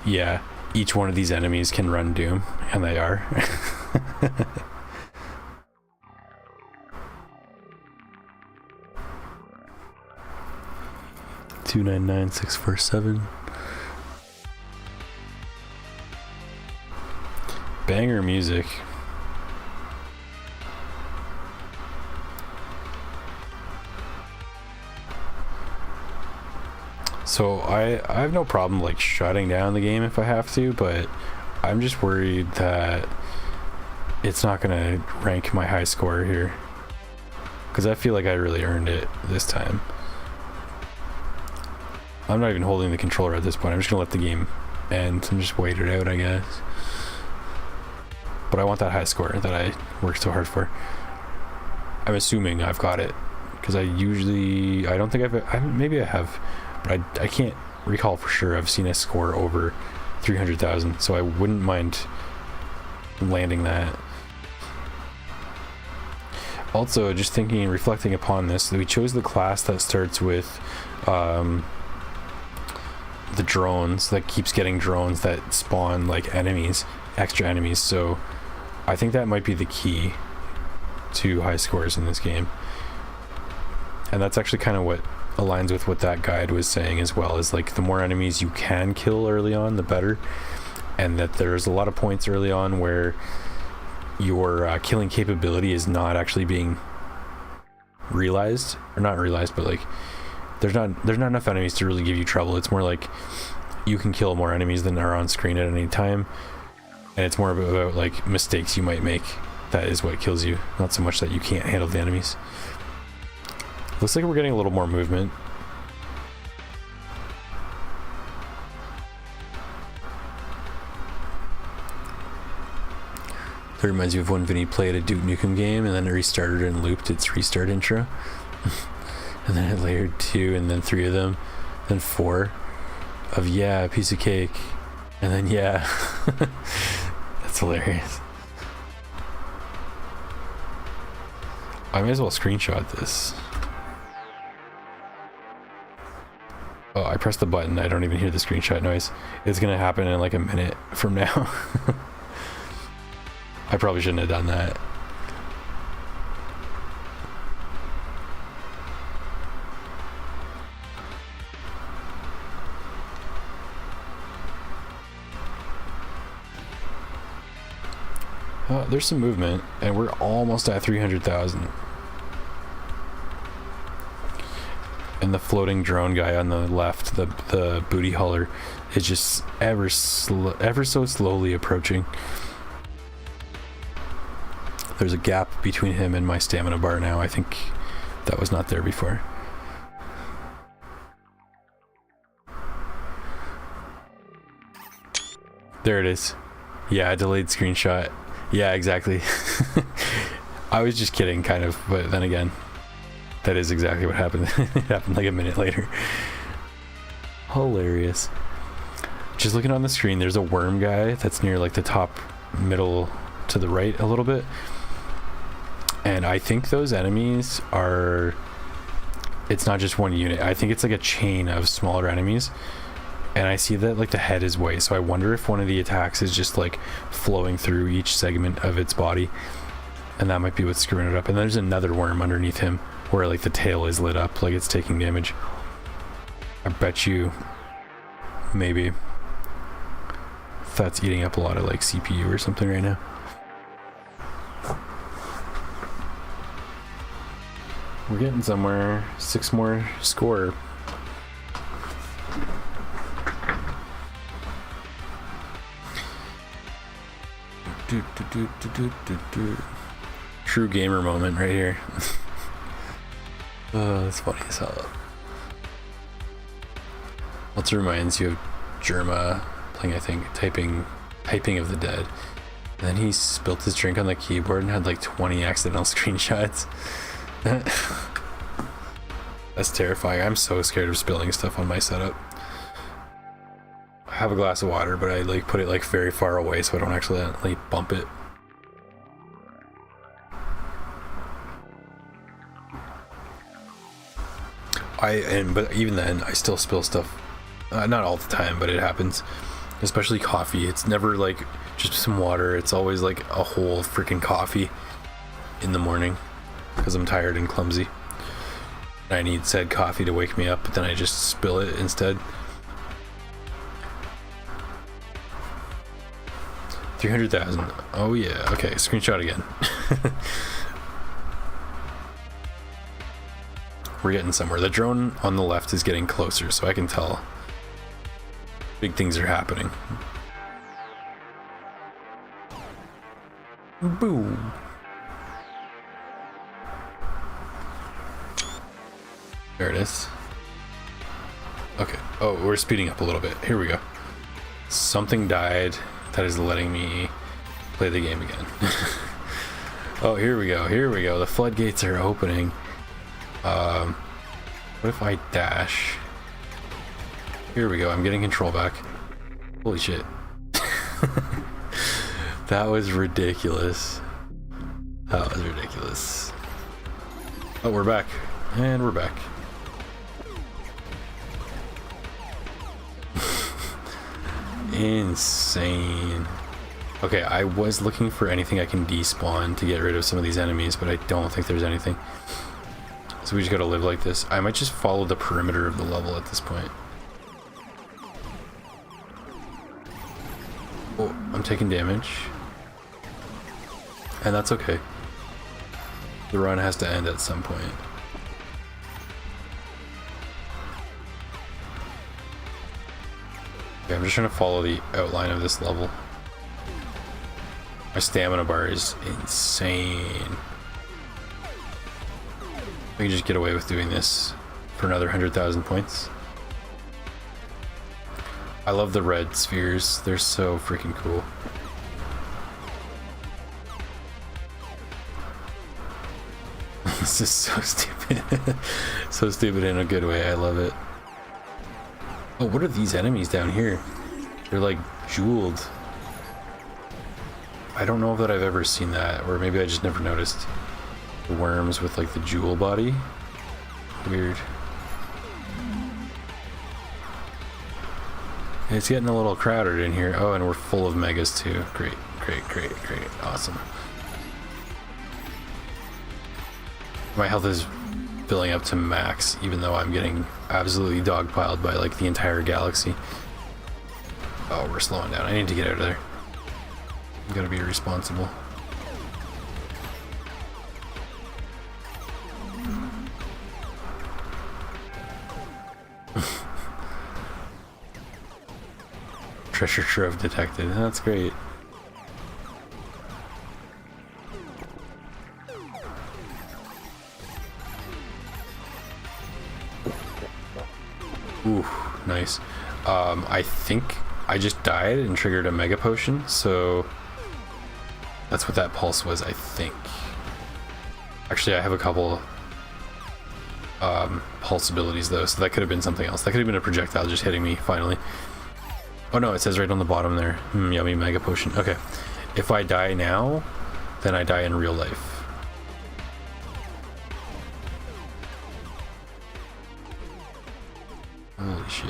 Yeah, each one of these enemies can run Doom, and they are. 299,647. Banger music. So I have no problem like shutting down the game if I have to, but I'm just worried that it's not gonna rank my high score here, because I feel like I really earned it this time. I'm not even holding the controller at this point. I'm just gonna let the game end and just wait it out, I guess. But I want that high score that I worked so hard for. I'm assuming I've got it, because I don't think maybe I have, but I can't recall for sure. I've seen a score over 300,000, so I wouldn't mind landing that. Also, just thinking and reflecting upon this, we chose the class that starts with the drones, that keeps getting drones that spawn like enemies, extra enemies, so I think that might be the key to high scores in this game. And that's actually kind of what aligns with what that guide was saying as well, is like the more enemies you can kill early on, the better. And that there's a lot of points early on where your killing capability is not actually being realized, or not realized, but like there's not enough enemies to really give you trouble. It's more like you can kill more enemies than are on screen at any time, and it's more about like mistakes you might make. That is what kills you, not so much that you can't handle the enemies. Looks like we're getting a little more movement. That reminds me of when Vinny played a Duke Nukem game and then it restarted and looped its restart intro. And then it layered 2 and then 3 of them, then 4 of yeah, a piece of cake, and then yeah. That's hilarious. I may as well screenshot this. Oh, I pressed the button. I don't even hear the screenshot noise. It's gonna happen in like a minute from now. I probably shouldn't have done that. Oh, there's some movement, and we're almost at 300,000. And the floating drone guy on the left, the booty hauler, is just ever so slowly approaching. There's a gap between him and my stamina bar now. I think that was not there before. There it is. Yeah, delayed screenshot. Yeah, exactly. I was just kidding, kind of, but then again, that is exactly what happened. It happened like a minute later. Hilarious. Just looking on the screen, there's a worm guy that's near like the top middle to the right a little bit. And I think those enemies are, it's not just one unit. I think it's like a chain of smaller enemies. And I see that like the head is white, so I wonder if one of the attacks is just like flowing through each segment of its body. And that might be what's screwing it up. And there's another worm underneath him where like the tail is lit up, like it's taking damage. I bet you maybe that's eating up a lot of like CPU or something right now. We're getting somewhere. 6 more score. True gamer moment right here. Oh, that's funny as hell. Also reminds you of Jerma playing, I think, typing of the Dead. And then he spilt his drink on the keyboard and had like 20 accidental screenshots. That's terrifying. I'm so scared of spilling stuff on my setup. I have a glass of water, but I like put it like very far away so I don't actually like bump it. But even then, I still spill stuff. Not all the time, but it happens. Especially coffee. It's never like just some water. It's always like a whole freaking coffee in the morning because I'm tired and clumsy. I need said coffee to wake me up, but then I just spill it instead. 300,000. Oh yeah. Okay, screenshot again. We're getting somewhere. The drone on the left is getting closer, so I can tell big things are happening. Boom. There it is. Okay. Oh, we're speeding up a little bit. Here we go. Something died that is letting me play the game again. Oh, here we go. Here we go. The floodgates are opening. What if I dash? Here we go. I'm getting control back. Holy shit. That was ridiculous. That was ridiculous. Oh, we're back. And we're back. Insane. Okay, I was looking for anything I can despawn to get rid of some of these enemies, but I don't think there's anything. So we just gotta live like this. I might just follow the perimeter of the level at this point. Oh, I'm taking damage. And that's okay. The run has to end at some point. Okay, I'm just trying to follow the outline of this level. My stamina bar is insane. We can just get away with doing this for another 100,000 points. I love the red spheres. They're so freaking cool. This is so stupid. So stupid in a good way. I love it. Oh, what are these enemies down here? They're like jeweled. I don't know that I've ever seen that, or maybe I just never noticed. The worms with like the jewel body. Weird. It's getting a little crowded in here. Oh, and we're full of megas too. Great, great, great, great. Awesome. My health is filling up to max, even though I'm getting absolutely dogpiled by like the entire galaxy. Oh, we're slowing down. I need to get out of there. I'm gotta be responsible. Treasure trove detected. That's great. Ooh, nice. I think I just died and triggered a mega potion, so that's what that pulse was, I think. Actually, I have a couple pulse abilities though, so that could have been something else. That could have been a projectile just hitting me finally. Oh no, it says right on the bottom there. Yummy mega potion. Okay. If I die now, then I die in real life. Holy shit.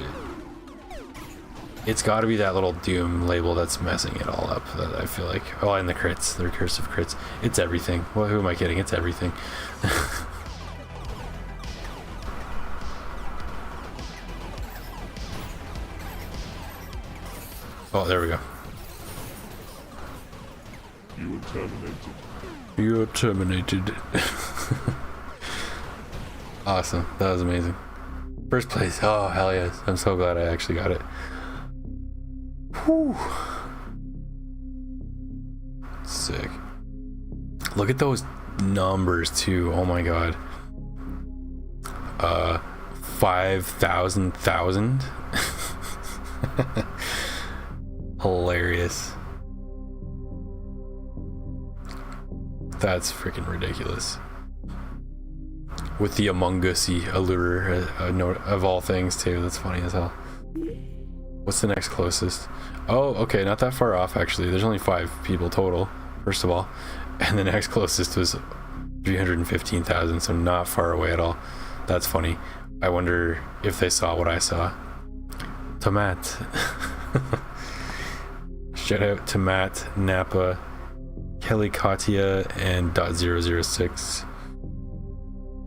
It's got to be that little Doom label that's messing it all up, that I feel like. Oh, and the crits. The recursive crits. It's everything. Well, who am I kidding? It's everything. Oh, there we go. You are terminated. You're terminated. Awesome. That was amazing. First place. Oh, hell yes. I'm so glad I actually got it. Whew. Sick. Look at those numbers too. Oh my god. 5,000,000. Hilarious. That's freaking ridiculous. With the Among Us-y allure of all things too. That's funny as hell. What's the next closest? Oh, okay, not that far off actually. There's only 5 people total, first of all. And the next closest was 315,000, so not far away at all. That's funny. I wonder if they saw what I saw. To Matt. Shout out to Matt, Napa, Kelly Katia, and .006.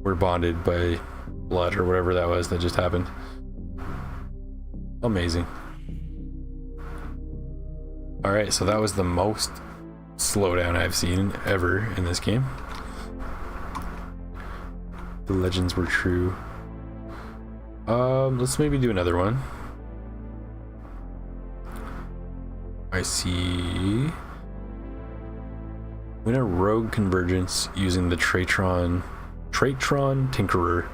We're bonded by blood or whatever that was that just happened. Amazing. Alright, so that was the most slowdown I've seen ever in this game. The legends were true. Let's maybe do another one. I see. Win a rogue convergence using the Tratron Tinkerer.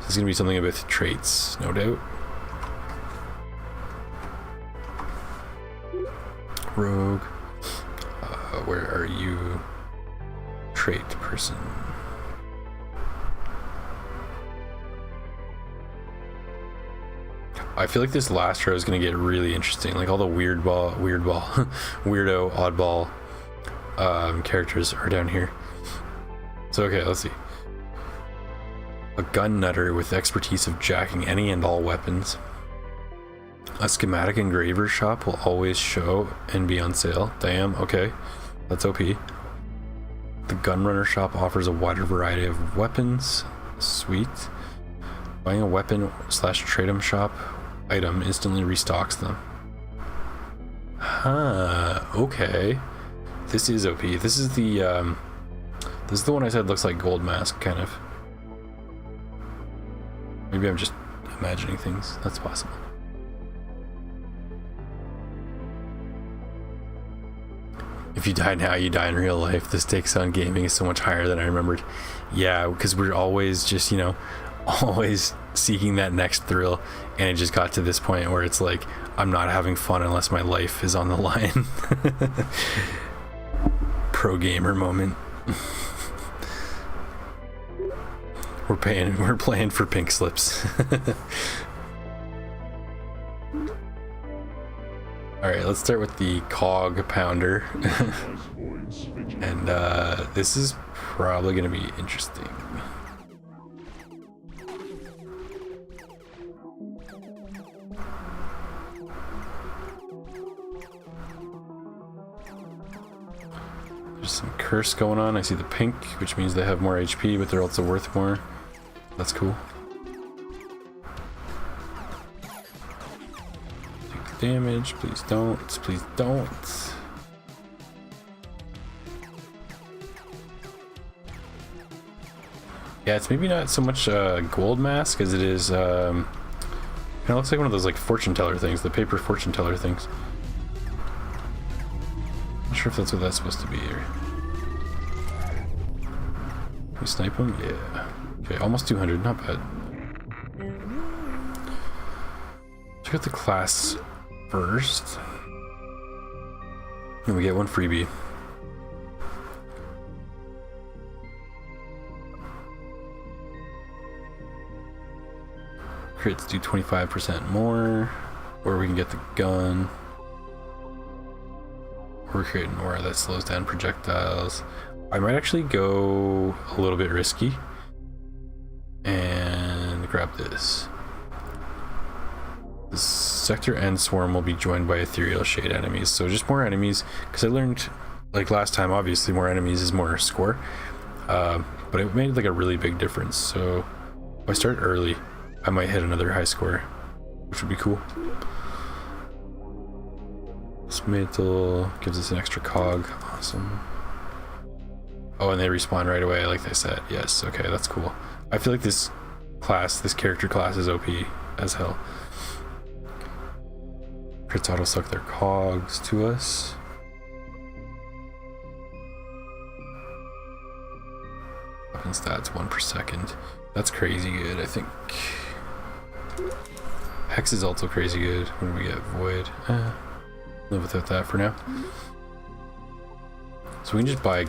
This is gonna be something with traits, no doubt. Rogue. Where are you? Trait person. I feel like this last row is gonna get really interesting. Like all the weirdo, oddball characters are down here. So okay, let's see. A gun nutter with expertise of jacking any and all weapons. A schematic engraver shop will always show and be on sale. Damn, okay. That's OP. The gunrunner shop offers a wider variety of weapons. Sweet. Buying a weapon / trade-em shop item instantly restocks them. Huh, okay. This is OP. This is the one I said looks like Gold Mask, kind of. Maybe I'm just imagining things. That's possible. If you die now, you die in real life. The stakes on gaming is so much higher than I remembered. Yeah, because we're always just, you know, always seeking that next thrill, and it just got to this point where it's like, I'm not having fun unless my life is on the line. Pro gamer moment. We're playing for pink slips. Alright, let's start with the cog pounder. And this is probably gonna be interesting. There's some curse going on. I see the pink, which means they have more HP, but they're also worth more. That's cool. Take the damage. Please don't. Please don't. Yeah, it's maybe not so much gold mask as it is. Kind of looks like one of those like fortune teller things, the paper fortune teller things. Not sure if that's what that's supposed to be here. Can we snipe him? Yeah. Okay, almost 200, not bad. Check out the class first. And we get one freebie. Crits do 25% more, or we can get the gun. Or create an aura that slows down projectiles. I might actually go a little bit risky and grab this. The sector and swarm will be joined by ethereal shade enemies, so just more enemies, because I learned, like last time, obviously more enemies is more score, but it made like a really big difference. So if I start early, I might hit another high score, which would be cool. Dismantle gives us an extra cog. Awesome. Oh, and they respawn right away, like they said. Yes, okay, that's cool. I feel like this character class is OP as hell. Crits auto suck their cogs to us. Weapon stats 1 per second. That's crazy good, I think. Hex is also crazy good. When do we get? Void. Live without that for now. So we can just buy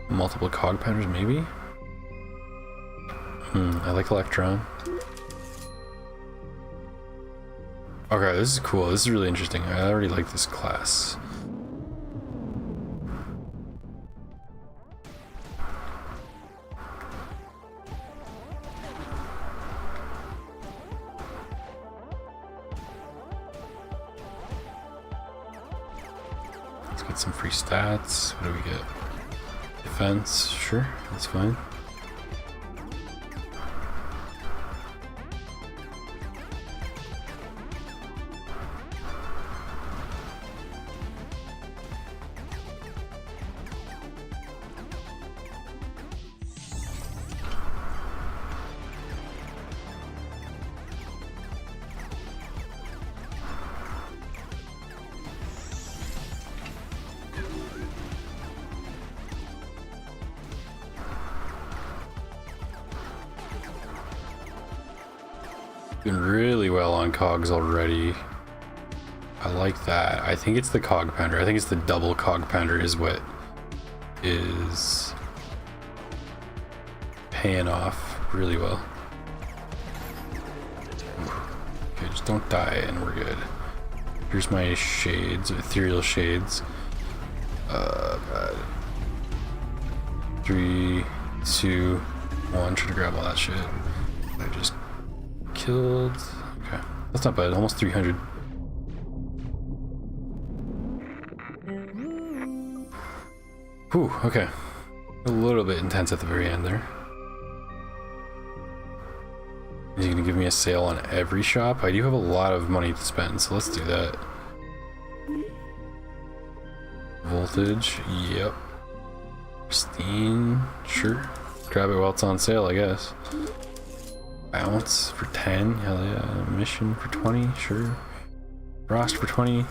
multiple cog pounders, maybe? I like Electron. Okay, this is cool. This is really interesting. I already like this class. Let's get some free stats. What do we get? Defense, sure, that's fine. Doing really well on cogs already. I like that. I think it's the cog pounder. I think it's the double cog pounder is what is paying off really well. Okay, just don't die and we're good. Here's my shades, ethereal shades. Bad. 3, 2, 1. Try to grab all that shit. I just killed. Okay, that's not bad. Almost 300. Whew, okay. A little bit intense at the very end there. Is he gonna give me a sale on every shop? I do have a lot of money to spend, so let's do that. Voltage, yep. Pristine, sure. Grab it while it's on sale, I guess. Bounce for 10, hell yeah. Mission for 20, sure. Frost for 20.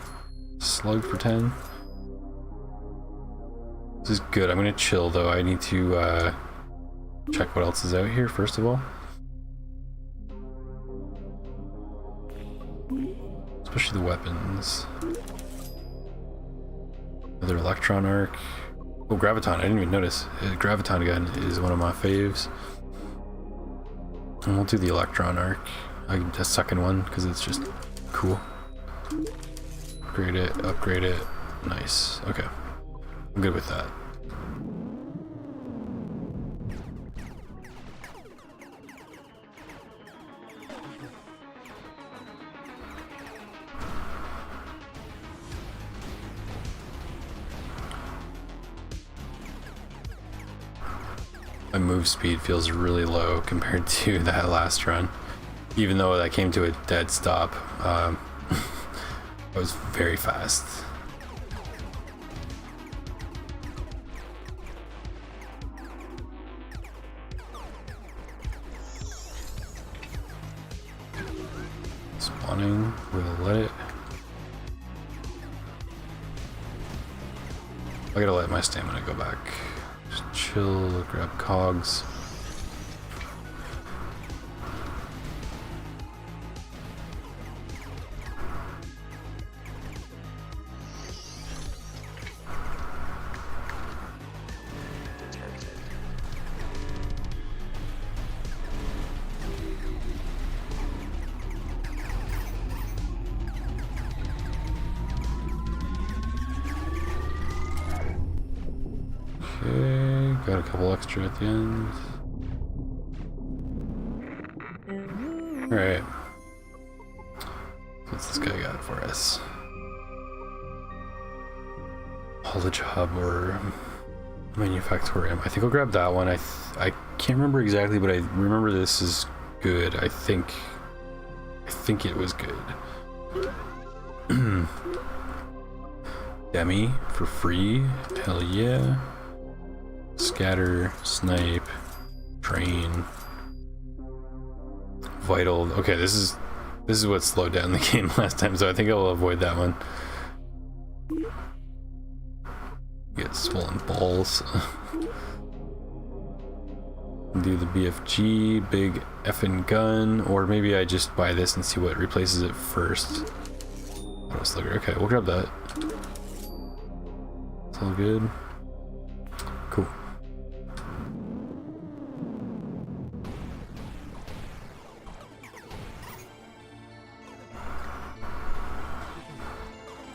Slug for 10. This is good. I'm gonna chill though. I need to check what else is out here first of all. Especially the weapons. Another electron arc. Oh, graviton. I didn't even notice. Graviton gun is one of my faves. And we'll do the electron arc. I can just suck in one because it's just cool. Upgrade it, upgrade it. Nice. Okay. I'm good with that. My move speed feels really low compared to that last run. Even though that came to a dead stop, I was very fast. Spawning, we'll let it. I gotta let my stamina go back. Just chill, grab cogs. Okay, got a couple extra at the end. Alright. What's this guy got for us? Haulage hub or manufactorium. I think I'll grab that one. I can't remember exactly, but I remember this is good. I think it was good. Demi for free. Hell yeah. Scatter, snipe, train, vital. Okay, this is what slowed down the game last time, so I think I'll avoid that one. Get swollen balls. Do the BFG, big effing gun, or maybe I just buy this and see what replaces it first. Auto slugger. Okay, we'll grab that. It's all good. Cool.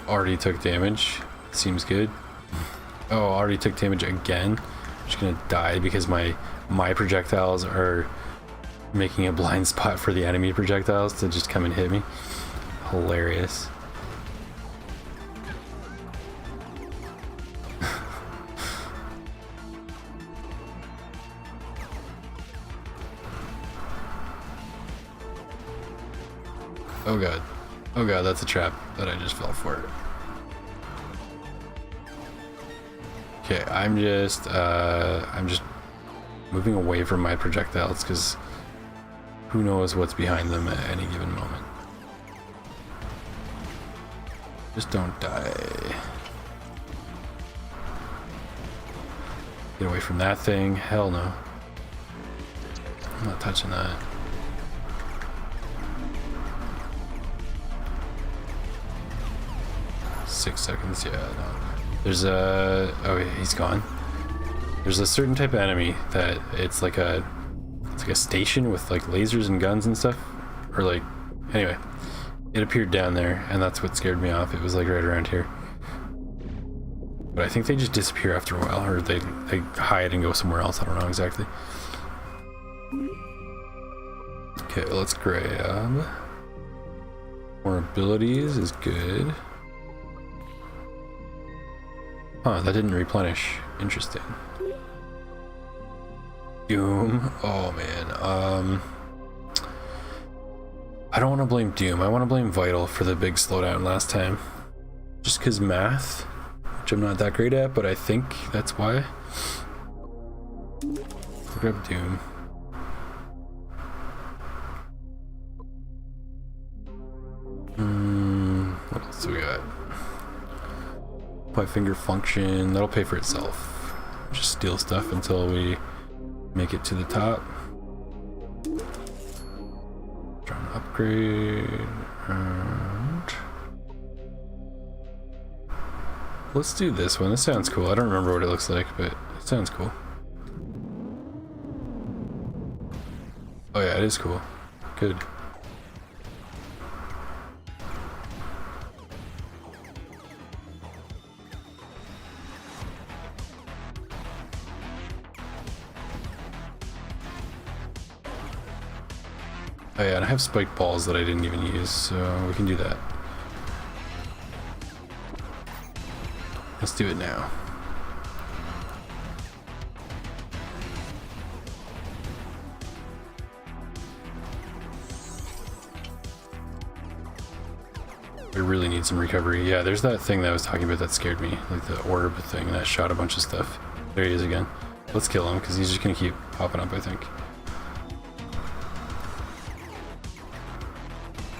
Already took damage. Seems good. Oh, already took damage again. I'm just gonna die because my projectiles are making a blind spot for the enemy projectiles to just come and hit me. Hilarious. Oh god. Oh god, that's a trap that I just fell for. Okay, I'm just moving away from my projectiles because who knows what's behind them at any given moment. Just don't die. Get away from that thing. Hell no. I'm not touching that. Seconds, yeah, no. There's a... oh, he's gone. There's a certain type of enemy that it's like a station with like lasers and guns and stuff. Or like... anyway. It appeared down there, and that's what scared me off. It was like right around here. But I think they just disappear after a while, or they hide and go somewhere else. I don't know exactly. Okay, let's grab... more abilities is good. Huh, that didn't replenish. Interesting. Doom. Oh man. I don't want to blame Doom. I want to blame Vital for the big slowdown last time. Just because math, which which I'm not that great at, but I think that's why. I'll grab Doom. What else do we got? Apply finger function, that'll pay for itself. Just steal stuff until we make it to the top. Trying to upgrade. And let's do this one. This sounds cool. I don't remember what it looks like, but it sounds cool. Oh yeah, it is cool. Good. Oh yeah, and I have spiked balls that I didn't even use, so we can do that. Let's do it now. We really need some recovery. Yeah, there's that thing that I was talking about that scared me, like the orb thing that shot a bunch of stuff. There he is again. Let's kill him because he's just gonna keep popping up, I think.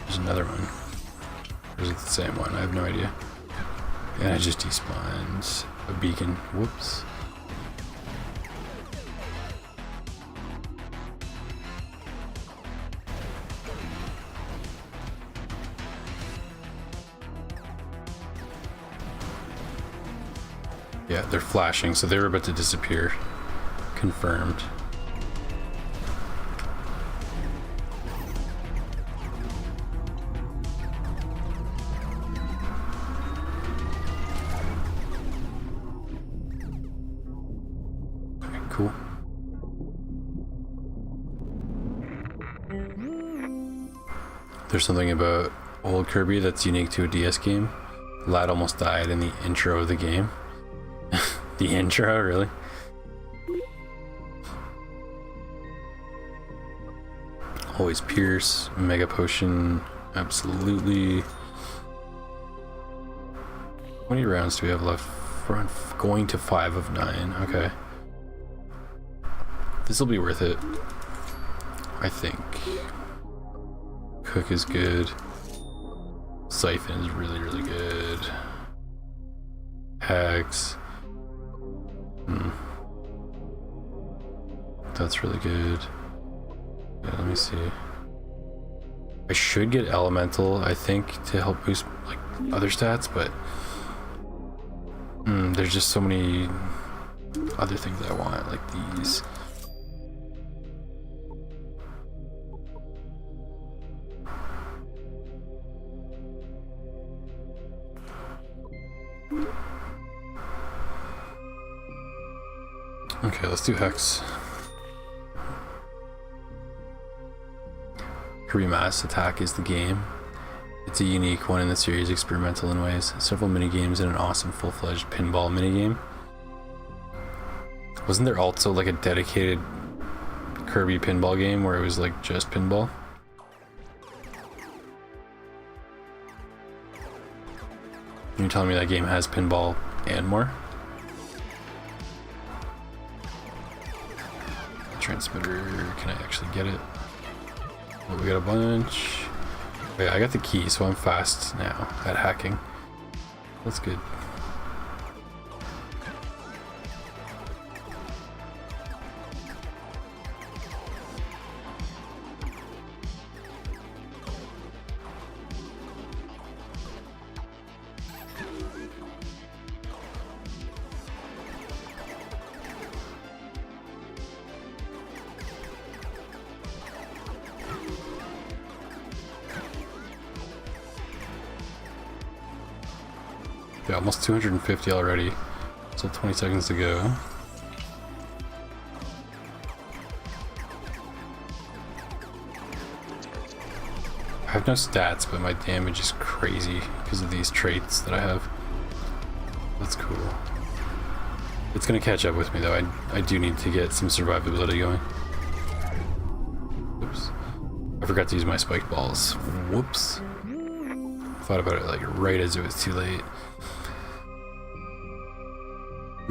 There's another one. Or is it the same one? I have no idea. And I just despawned a beacon. Whoops. Yeah, they're flashing, so they're about to disappear. Confirmed. Okay, cool. There's something about old Kirby that's unique to a DS game. Lad almost died in the intro of the game. The intro, really? Always Pierce, Mega Potion, absolutely. How many rounds do we have left? We're going to 5 of 9, okay. This will be worth it, I think. Cook is good. Siphon is really, really good. Hags. That's really good. Yeah, let me see. I should get Elemental, I think, to help boost like other stats, but there's just so many other things I want, like these. Okay, let's do Hex. Kirby Mass Attack is the game. It's a unique one in the series, experimental in ways. Several minigames and an awesome full-fledged pinball minigame. Wasn't there also like a dedicated Kirby pinball game where it was like just pinball? You're telling me that game has pinball and more? Transmitter, can I actually get it? Oh, we got a bunch. Wait, I got the key, so I'm fast now at hacking. That's good. Yeah, almost 250 already. So 20 seconds to go. I have no stats, but my damage is crazy because of these traits that I have. That's cool. It's gonna catch up with me though. I do need to get some survivability going. Oops. I forgot to use my spiked balls. Whoops. Thought about it like right as it was too late.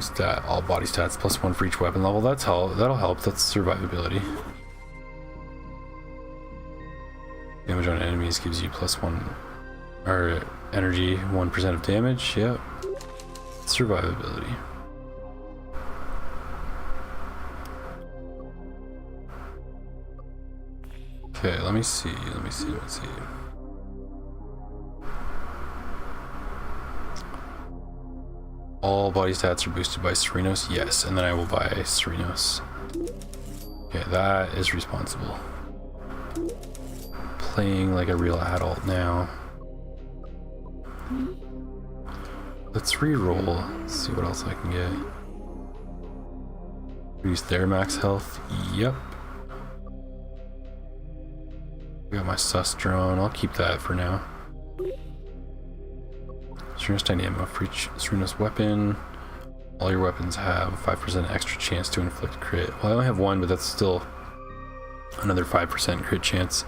Stat, all body stats +1 for each weapon level. That'll help. That's survivability. Damage on enemies gives you +1 or energy, 1% of damage. Yep. Survivability. Okay, let me see. All body stats are boosted by Serenos. Yes, and then I will buy Serenos. Okay, that is responsible. Playing like a real adult now. Let's re-roll. Let's see what else I can get. Reduce their max health. Yep. I got my sus drone. I'll keep that for now. Serenos tiny ammo for each Serenos weapon. All your weapons have 5% extra chance to inflict crit. Well, I only have one, but that's still another 5% crit chance,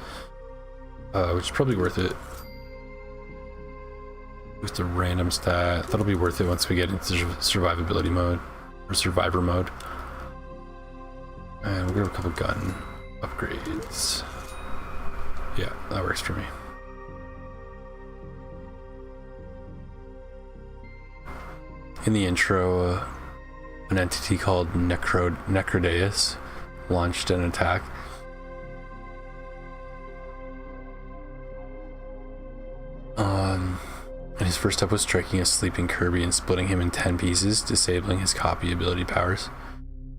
which is probably worth it. Boost a random stat. That'll be worth it once we get into survivability mode or survivor mode. And we'll get a couple gun upgrades. Yeah, that works for me. In the intro, an entity called Necrodeus launched an attack. And his first step was striking a sleeping Kirby and splitting him in 10 pieces, disabling his copy ability powers,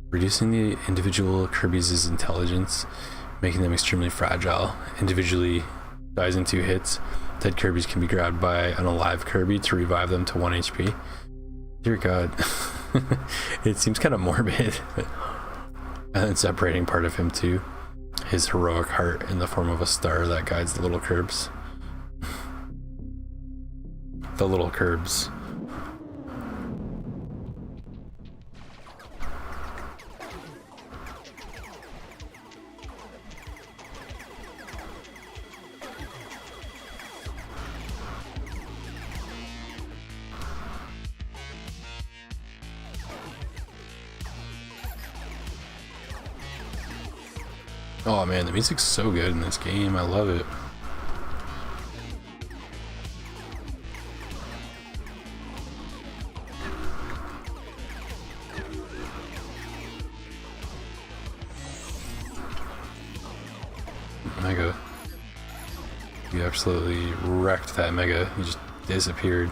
reducing the individual Kirby's intelligence, making them extremely fragile. Individually dies in 2 hits. Dead Kirby's can be grabbed by an alive Kirby to revive them to 1 HP. Dear God. It seems kind of morbid. And then separating part of him too. His heroic heart in the form of a star that guides the little Kirbs. The little Kirbs. Oh man, the music's so good in this game. I love it. Mega. You absolutely wrecked that Mega. He just disappeared.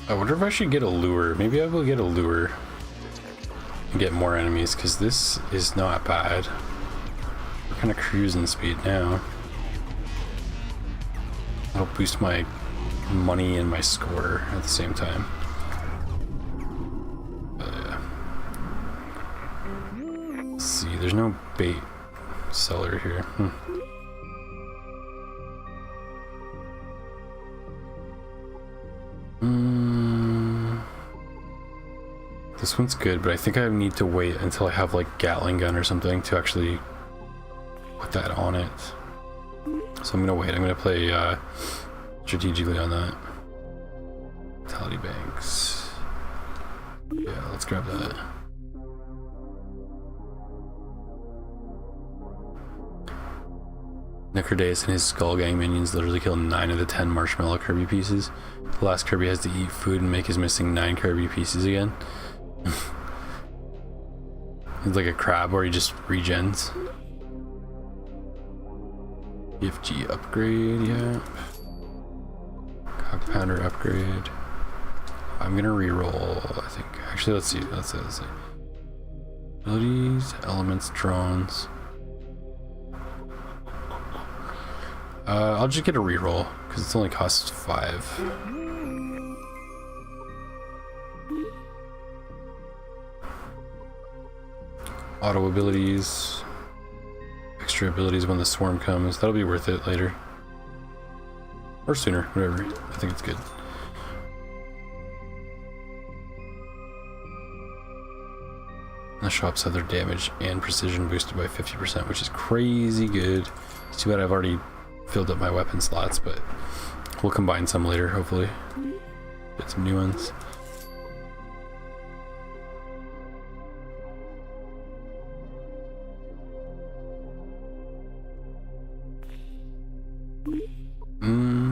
I wonder if I should get a lure. Maybe I will get a lure and get more enemies, because this is not bad. We're kind of cruising speed now. That'll boost my money and my score at the same time. But yeah. Let's see, there's no bait seller here. This one's good, but I think I need to wait until I have like Gatling gun or something to actually put that on it. So I'm gonna wait. I'm gonna play strategically on that. Vitality banks. Yeah, let's grab that. Necrodeus and his Skull Gang minions literally kill 9 of the 10 Marshmallow Kirby pieces. The last Kirby has to eat food and make his missing 9 Kirby pieces again. He's like a crab where he just regens. EFG upgrade, yeah. Cog Pounder upgrade. I'm gonna reroll, I think. Actually, let's see. Let's see. Abilities, elements, drones. I'll just get a reroll because it's only costs 5. Auto abilities, extra abilities when the swarm comes. That'll be worth it later. Or sooner, whatever. I think it's good. The shops have their damage and precision boosted by 50%, which is crazy good. It's too bad I've already filled up my weapon slots, but we'll combine some later, hopefully. Get some new ones. Mm.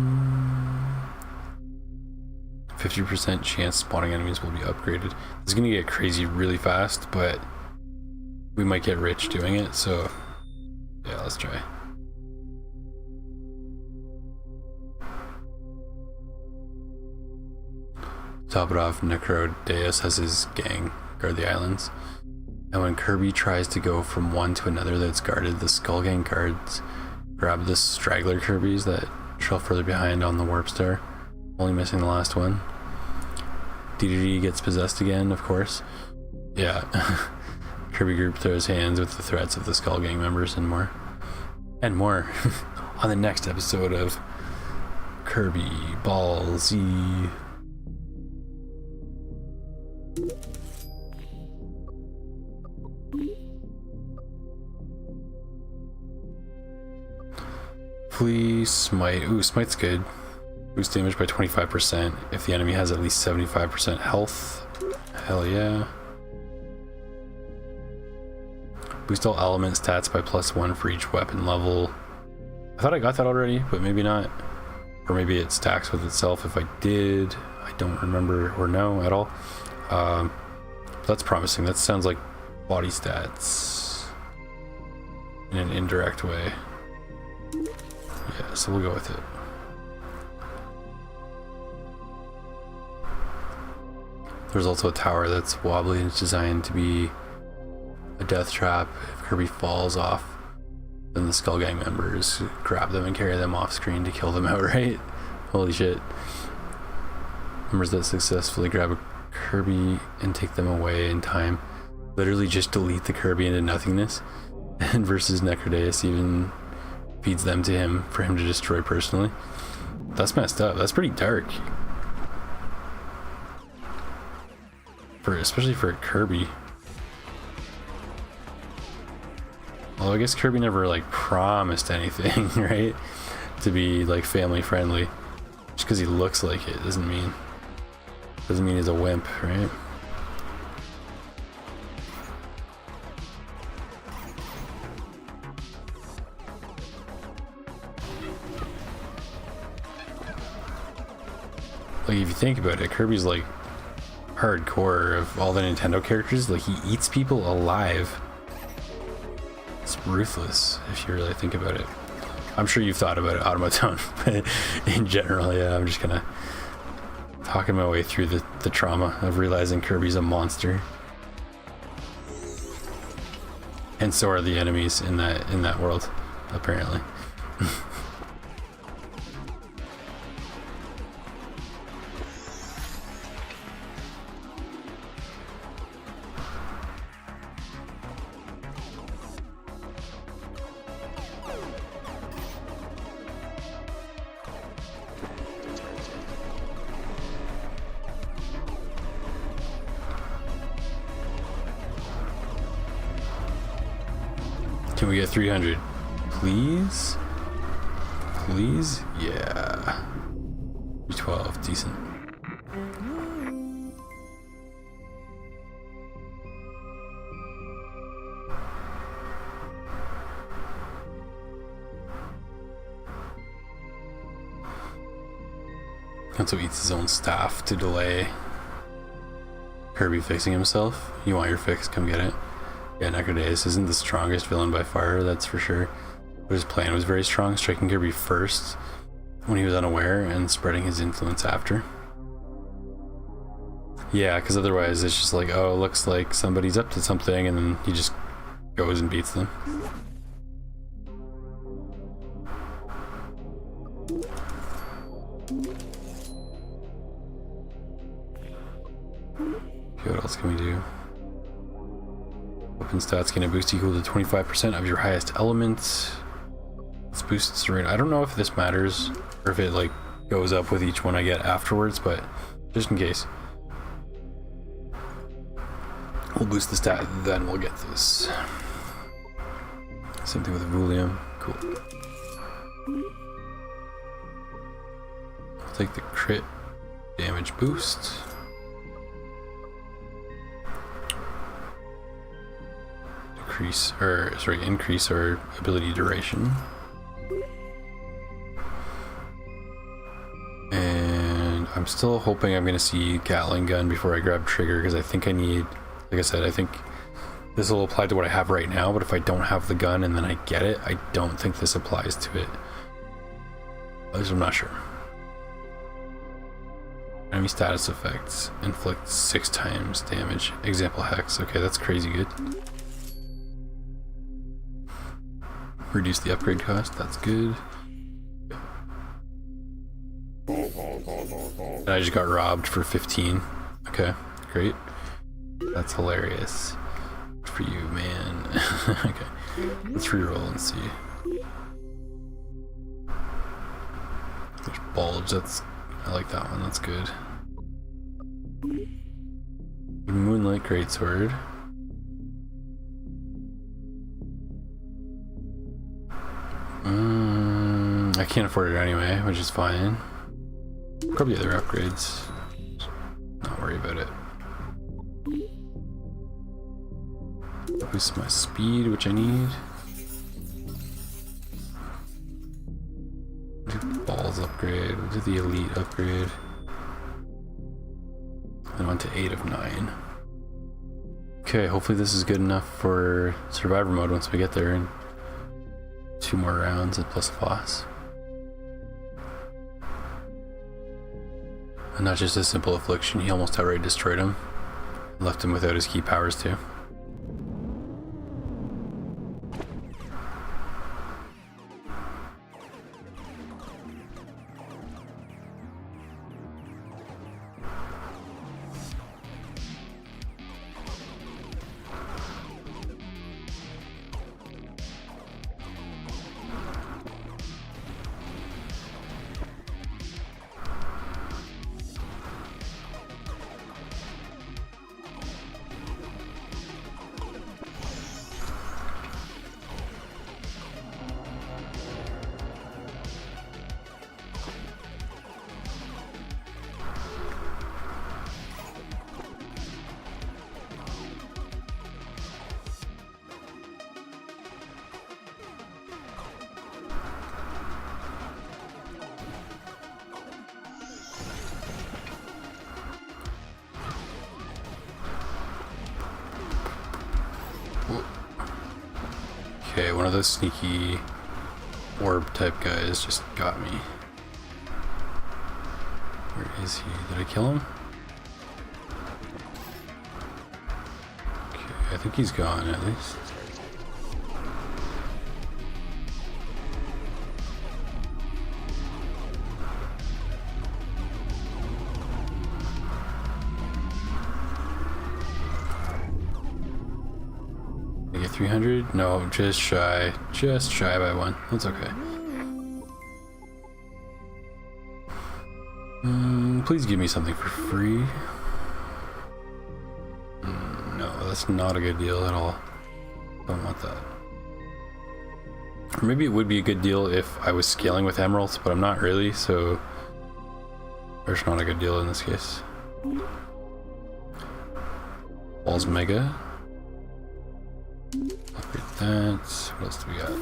50% chance spawning enemies will be upgraded. This is gonna get crazy really fast, but we might get rich doing it, so yeah, let's try. Top it off, Necrodeus has his gang guard the islands. And when Kirby tries to go from one to another that's guarded, the Skull Gang guards grab the straggler Kirbys that trail further behind on the Warp Star, only missing the last one. DDD gets possessed again, of course. Yeah. Kirby group throws hands with the threats of the Skull Gang members and more. And more on the next episode of Kirby Ball Z. Flee, Smite. Ooh, Smite's good. Boost damage by 25% if the enemy has at least 75% health. Hell yeah. Boost all element stats by +1 for each weapon level. I thought I got that already, but maybe not. Or maybe it stacks with itself. If I did, I don't remember or know at all. That's promising. That sounds like body stats in an indirect way. Yeah, so we'll go with it. There's also a tower that's wobbly and it's designed to be a death trap. If Kirby falls off, then the Skull Gang members grab them and carry them off screen to kill them outright. Holy shit. Members that successfully grab a Kirby and take them away in time literally just delete the Kirby into nothingness. And versus Necrodeus even feeds them to him for him to destroy personally. That's messed up. That's pretty dark. Especially for Kirby. Although I guess Kirby never like promised anything, right? To be like family friendly. Just because he looks like it doesn't mean he's a wimp, right? Like if you think about it, Kirby's like hardcore of all the Nintendo characters. Like he eats people alive. It's ruthless if you really think about it. I'm sure you've thought about it, Automaton, but in general, yeah, I'm just gonna talking my way through the trauma of realizing Kirby's a monster. And so are the enemies in that world, apparently. Can we get 300? Please? Please? Yeah. 12, decent. Also eats his own staff to delay Kirby fixing himself. You want your fix, come get it. Yeah, Necrodeus isn't the strongest villain by far, that's for sure. But his plan was very strong, striking Kirby first when he was unaware and spreading his influence after. Yeah, because otherwise it's just like, oh, looks like somebody's up to something, and then he just goes and beats them. Okay, what else can we do? Weapon stats gain a boost equal to 25% of your highest element. This boosts the rate. I don't know if this matters or if it like goes up with each one I get afterwards, but just in case. We'll boost the stat, then we'll get this. Same thing with Vulium. Cool. I'll take the crit damage boost. Increase our ability duration. And I'm still hoping I'm gonna see Gatling gun before I grab trigger, because I think I need, like I said, I think this will apply to what I have right now, but if I don't have the gun and then I get it, I don't think this applies to it. At least I'm not sure. Enemy status effects. Inflict 6 times damage. Example hex. Okay, that's crazy good. Reduce the upgrade cost. That's good. And I just got robbed for 15. Okay, great. That's hilarious. Good for you, man. Okay, let's reroll and see. There's bulge. I like that one. That's good. Moonlight greatsword. I can't afford it anyway, which is fine. Probably other upgrades. Not worry about it. Boost my speed, which I need. Do balls upgrade. We'll do the elite upgrade. And on to 8 of 9. Okay, hopefully this is good enough for survivor mode once we get there, and 2 more rounds and plus a boss. And not just a simple affliction, he almost outright destroyed him. Left him without his key powers too. Okay, one of those sneaky orb type guys just got me. Where is he? Did I kill him? Okay, I think he's gone at least. Did I get 300? No, just shy by 1. That's okay. Please give me something for free. No, that's not a good deal at all. Don't want that. Or maybe it would be a good deal if I was scaling with emeralds, but I'm not really, so there's not a good deal in this case. Balls Mega. Upgrade that. What else do we got?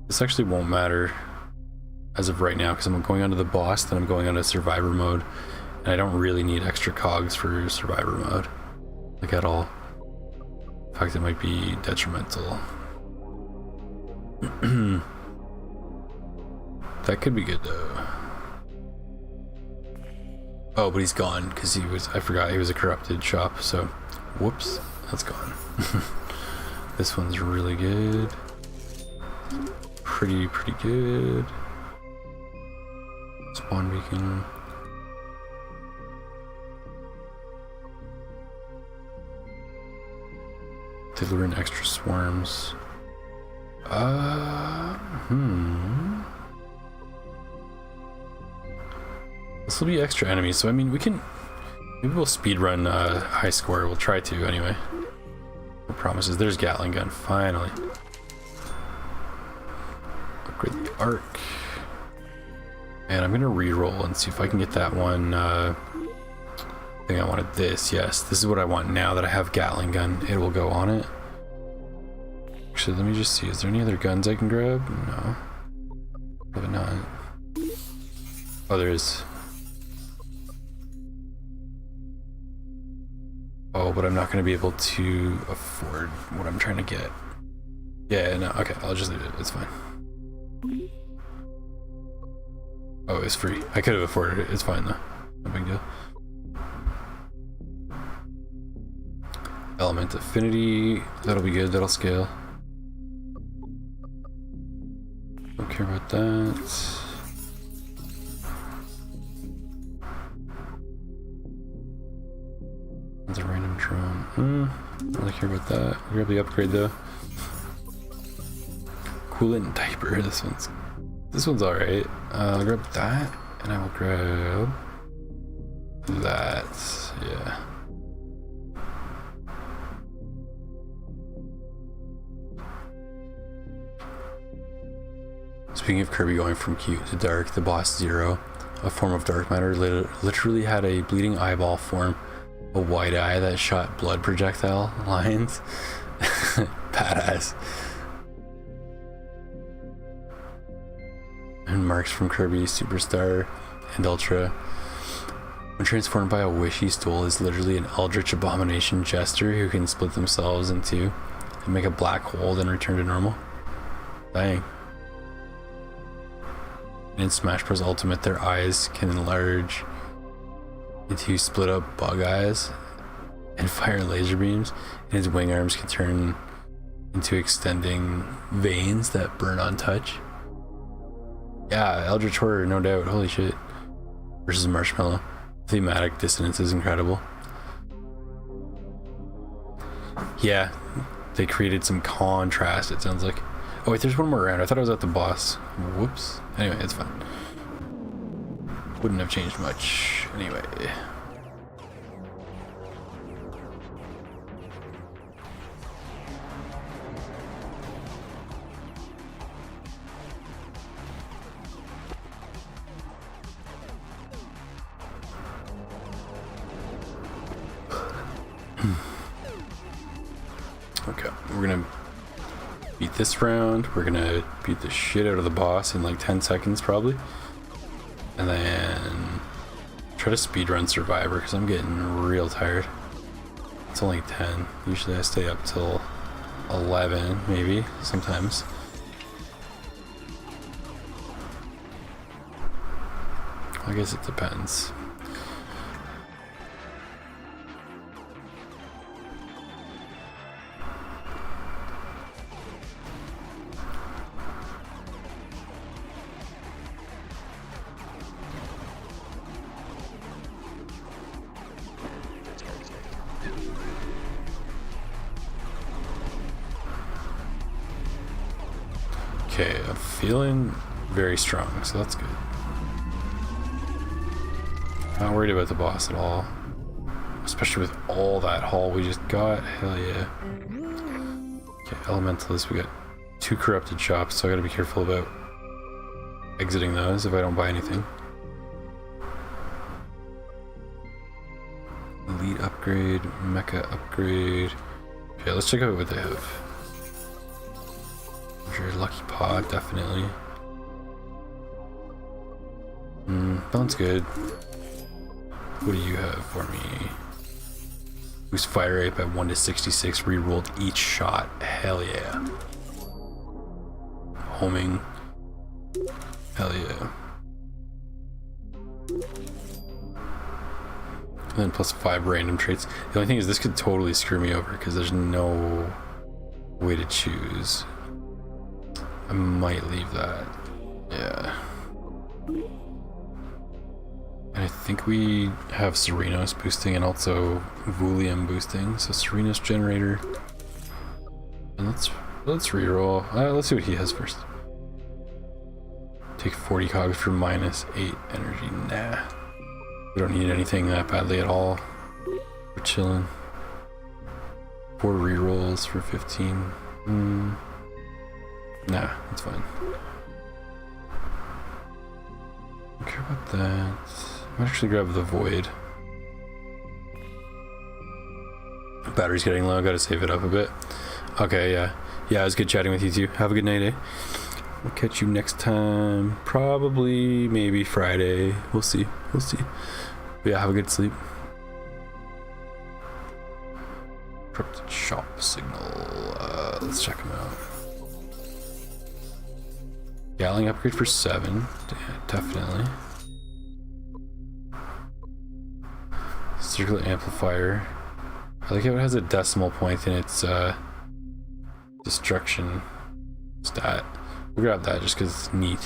This actually won't matter as of right now because I'm going onto the boss, then I'm going onto survivor mode, and I don't really need extra cogs for survivor mode, like at all. In fact, it might be detrimental. That could be good though. Oh, but he's gone because I forgot he was a corrupted shop, so whoops, that's gone. This one's really good. Pretty good. Spawn beacon. They lure in extra swarms. still be extra enemies, so I mean, we can... Maybe we'll speedrun high score. We'll try to, anyway. No promises. There's Gatling gun, finally. Upgrade the arc. And I'm gonna re-roll and see if I can get that one. I think I wanted this. Yes, this is what I want now that I have Gatling gun. It will go on it. Actually, let me just see. Is there any other guns I can grab? No. Probably not. Oh, there is. Oh, but I'm not going to be able to afford what I'm trying to get. Yeah, no, okay, I'll just leave it. It's fine. Oh, it's free. I could have afforded it. It's fine, though. No big deal. Element affinity. That'll be good. That'll scale. Don't care about that. That's a random drone. Don't really care about that. Grab the upgrade though. Coolant diaper. This one's alright. I'll grab that, and I will grab that. Yeah. Speaking of Kirby going from cute to dark, the boss Zero, a form of dark matter, literally had a bleeding eyeball form, a white eye that shot blood projectile lines. Badass. And marks from Kirby, Superstar, and Ultra. When transformed by a wish he stole, is literally an eldritch abomination jester who can split themselves in two and make a black hole, then return to normal. Dang. In Smash Bros. Ultimate, their eyes can enlarge into split up bug eyes and fire laser beams, and his wing arms can turn into extending veins that burn on touch. Yeah, Eldritch Horror, no doubt. Holy shit. Versus Marshmallow. Thematic dissonance is incredible. Yeah, they created some contrast, it sounds like. Oh wait, there's one more round. I thought I was at the boss. Whoops. Anyway, it's fine. Wouldn't have changed much. Anyway. Okay, we're gonna beat this round. We're gonna beat the shit out of the boss in like 10 seconds probably. And then try to speedrun Survivor because I'm getting real tired. It's only 10. Usually I stay up till 11 maybe, sometimes. I guess it depends. Okay, I'm feeling very strong, so that's good. Not worried about the boss at all. Especially with all that haul we just got. Hell yeah. Okay, Elementalist, we got 2 corrupted shops, so I gotta be careful about exiting those if I don't buy anything. Elite upgrade, Mecha upgrade. Okay, let's check out what they have. Your lucky pod, definitely. Sounds good. What do you have for me? Boost fire rate by 1 to 66, re-rolled each shot. Hell yeah. Homing. Hell yeah. And then plus 5 random traits. The only thing is this could totally screw me over because there's no way to choose. I might leave that. Yeah. And I think we have Serenos boosting and also Vulium boosting. So Serenos generator. And let's reroll. Let's see what he has first. Take 40 cogs for -8 energy. Nah. We don't need anything that badly at all. We're chilling. 4 rerolls for 15. Nah, that's fine. Don't care about that. I might actually grab the void. Battery's getting low, gotta save it up a bit. Okay, yeah. Yeah, it was good chatting with you too. Have a good night, eh? We'll catch you next time. Probably, maybe Friday. We'll see. We'll see. But yeah, have a good sleep. Corrupted shop signal. Let's check them out. Gatling upgrade for 7. Definitely. Circular amplifier. I like how it has a decimal point in its destruction stat. We'll grab that just because it's neat.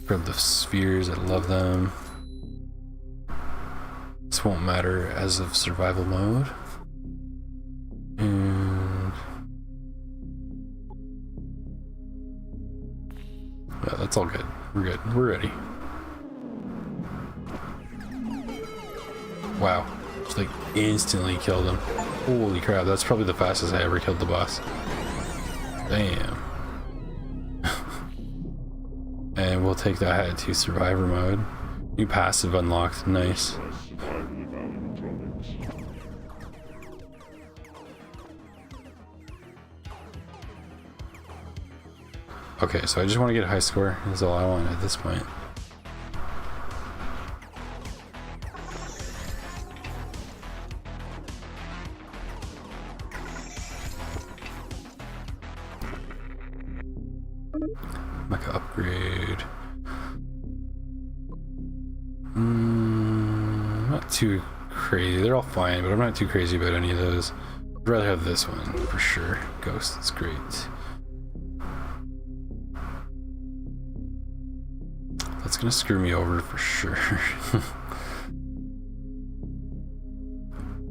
Grab the spheres, I love them. This won't matter as of survival mode. And yeah, that's all good. We're good. We're ready. Wow. Just like instantly killed him. Holy crap, that's probably the fastest I ever killed the boss. Damn. And we'll take that to survivor mode. New passive unlocked. Nice. Okay, so I just want to get a high score. That's all I want at this point. Mecha upgrade. Not too crazy. They're all fine, but I'm not too crazy about any of those. I'd rather have this one for sure. Ghost is great. That's gonna screw me over for sure.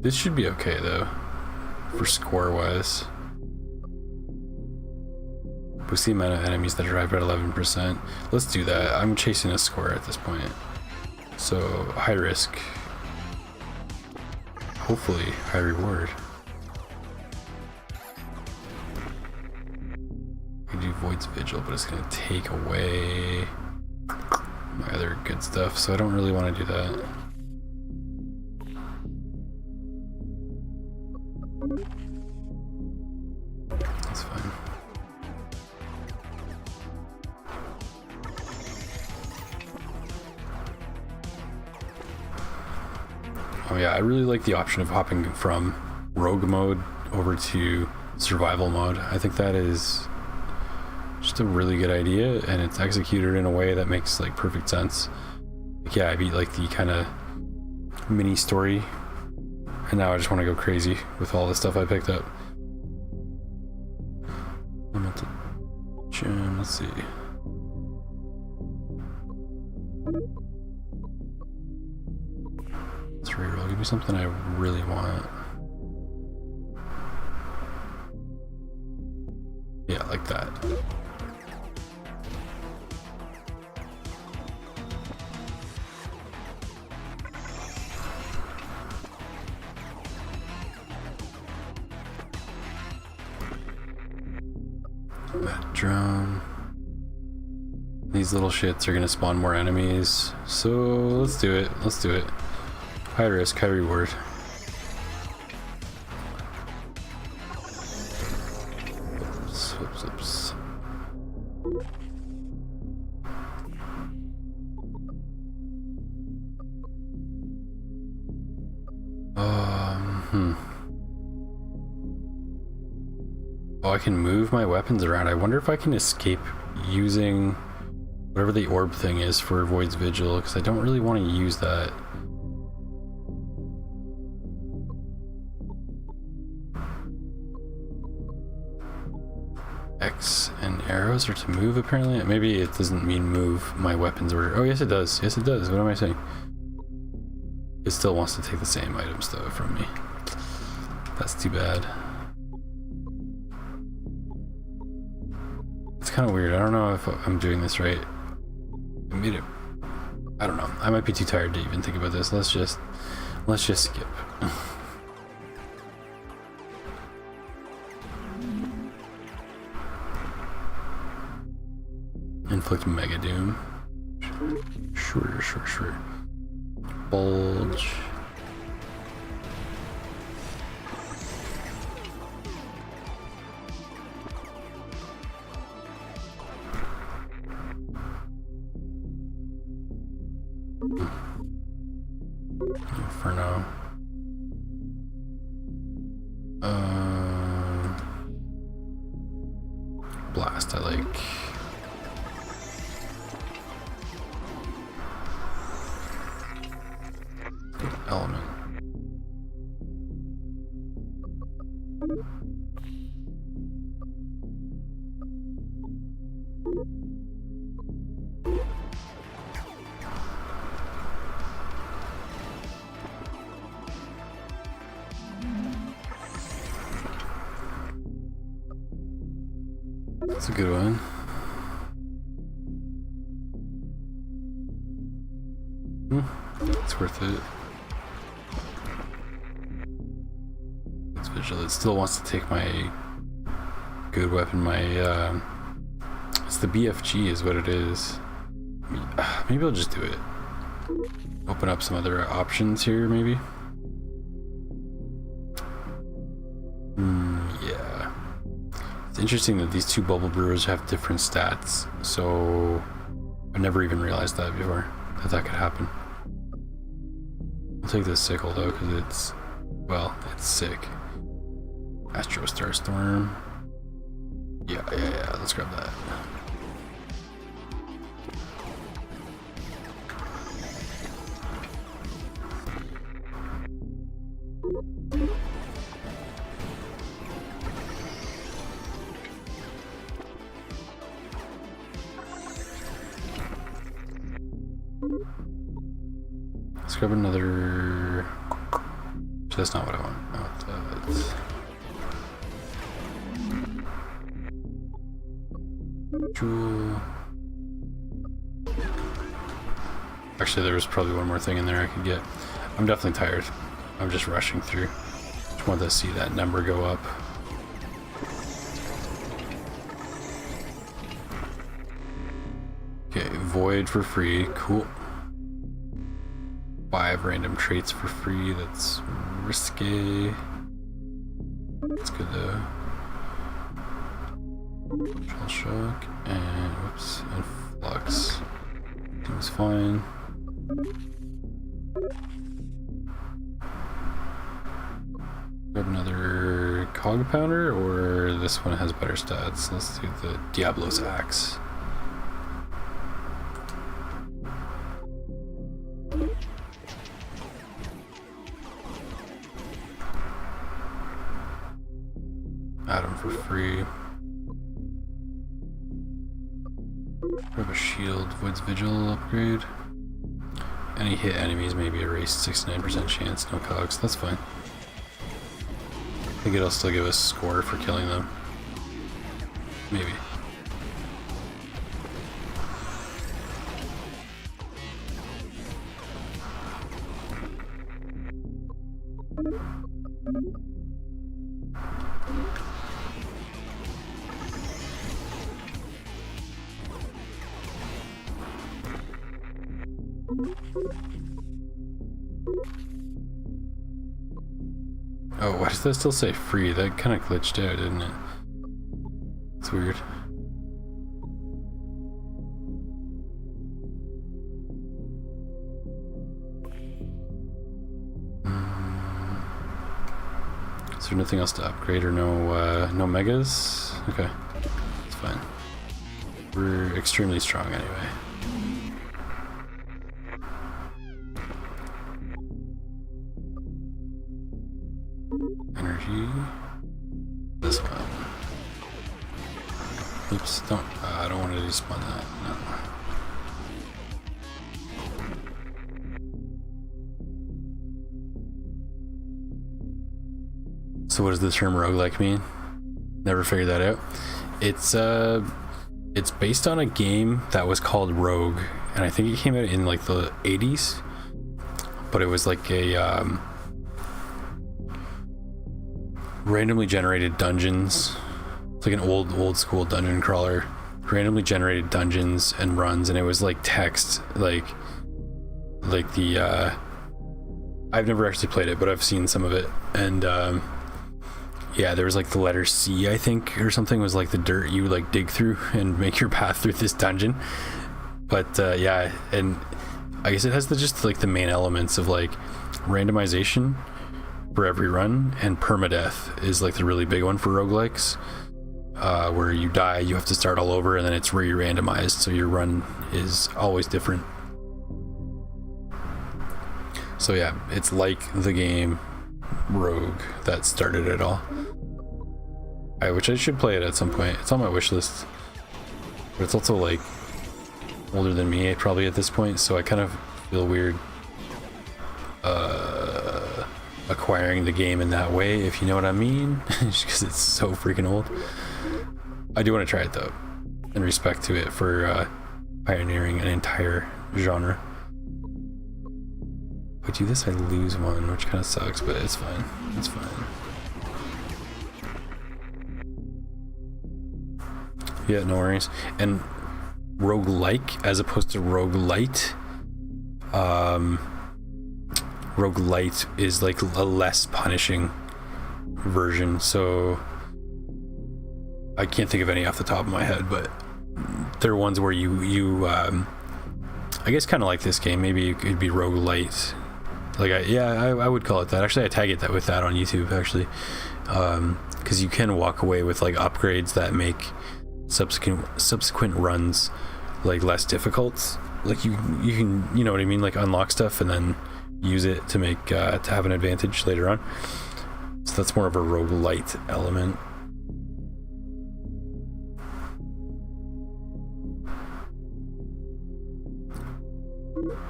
This should be okay though, for score wise. Boost the amount of enemies that arrive at 11%. Let's do that. I'm chasing a score at this point. So, high risk. Hopefully, high reward. We do Void's Vigil, but it's going to take away my other good stuff, so I don't really want to do that. That's fine. Oh yeah, I really like the option of hopping from rogue mode over to survival mode. I think that is just a really good idea, and it's executed in a way that makes like perfect sense. Like, yeah, I beat like the kind of mini story, and now I just want to go crazy with all the stuff I picked up. Elemental gem, let's see. Let's reroll. Give me something I really want. Yeah, like that. That drone. These little shits are gonna spawn more enemies, so let's do it. Let's do it. High risk, high reward. Oops, oops, oops. Oh, I can move my weapons around. I wonder if I can escape using whatever the orb thing is for Void's Vigil, because I don't really want to use that. X and arrows are to move, apparently. Maybe it doesn't mean move my weapons order. Oh, yes it does. Yes it does. What am I saying? It still wants to take the same items, though, from me. That's too bad. It's kind of weird. I don't know if I'm doing this right. made it. I don't know. I might be too tired to even think about this. Let's just skip. Inflict Mega Doom. Sure. Bulge. Inferno. Blast, I like. Element. That's a good one. It's worth it. It's Vigil. It still wants to take my good weapon. My it's the BFG is what it is. Maybe I'll just do it. Open up some other options here, maybe. Yeah. It's interesting that these two bubble brewers have different stats, so I never even realized that before, that could happen. I'll take this sickle though, because it's, well, it's sick. Astro Starstorm. Yeah, let's grab that. Let's grab another. That's not what I want. No, Jewel. Actually, there was probably one more thing in there I could get. I'm definitely tired. I'm just rushing through. Just want to see that number go up. Okay, Void for free. Cool. 5 random traits for free. That's risky. That's good though. Shell Shock and whoops, and Flux. Seems fine. Grab another Cog Pounder, or this one has better stats. Let's do the Diablo's Axe. Add them for free. Grab a shield, Void's Vigil upgrade. Any hit enemies may be erased, 69% chance, no cogs, that's fine. I think it'll still give us score for killing them. Maybe. Oh, why does that still say free? That kind of glitched out, didn't it? It's weird. Is there nothing else to upgrade or no megas? Okay, it's fine. We're extremely strong anyway. Energy. This one. Oops, don't. I don't want to despawn that. No. So what does the term roguelike mean? Never figured that out. It's based on a game that was called Rogue, and I think it came out in like the 80s, but it was like a randomly generated dungeons. It's like an old school dungeon crawler, randomly generated dungeons and runs, and it was like text, like the I've never actually played it, but I've seen some of it, and yeah, there was like the letter C, I think, or something, was like the dirt you like dig through and make your path through this dungeon. But yeah, and I guess it has just like the main elements of like randomization for every run, and permadeath is like the really big one for roguelikes, where you die, you have to start all over, and then it's re-randomized, so your run is always different. So yeah, it's like the game Rogue that started it all. Which I should play it at some point. It's on my wish list, but it's also like older than me probably at this point, so I kind of feel weird acquiring the game in that way, if you know what I mean, just because it's so freaking old. I do want to try it though, in respect to it for pioneering an entire genre. If I do this, I lose one, which kind of sucks, but it's fine. It's fine. Yeah, no worries. And roguelike as opposed to roguelite. Roguelite is like a less punishing version, so I can't think of any off the top of my head, but there are ones where you I guess kind of like this game, maybe it could be roguelite. Like I would call it that. Actually, I tag it with that on YouTube actually, because you can walk away with like upgrades that make subsequent runs like less difficult. Like you can, you know what I mean, like unlock stuff and then use it to make to have an advantage later on. So that's more of a roguelite element.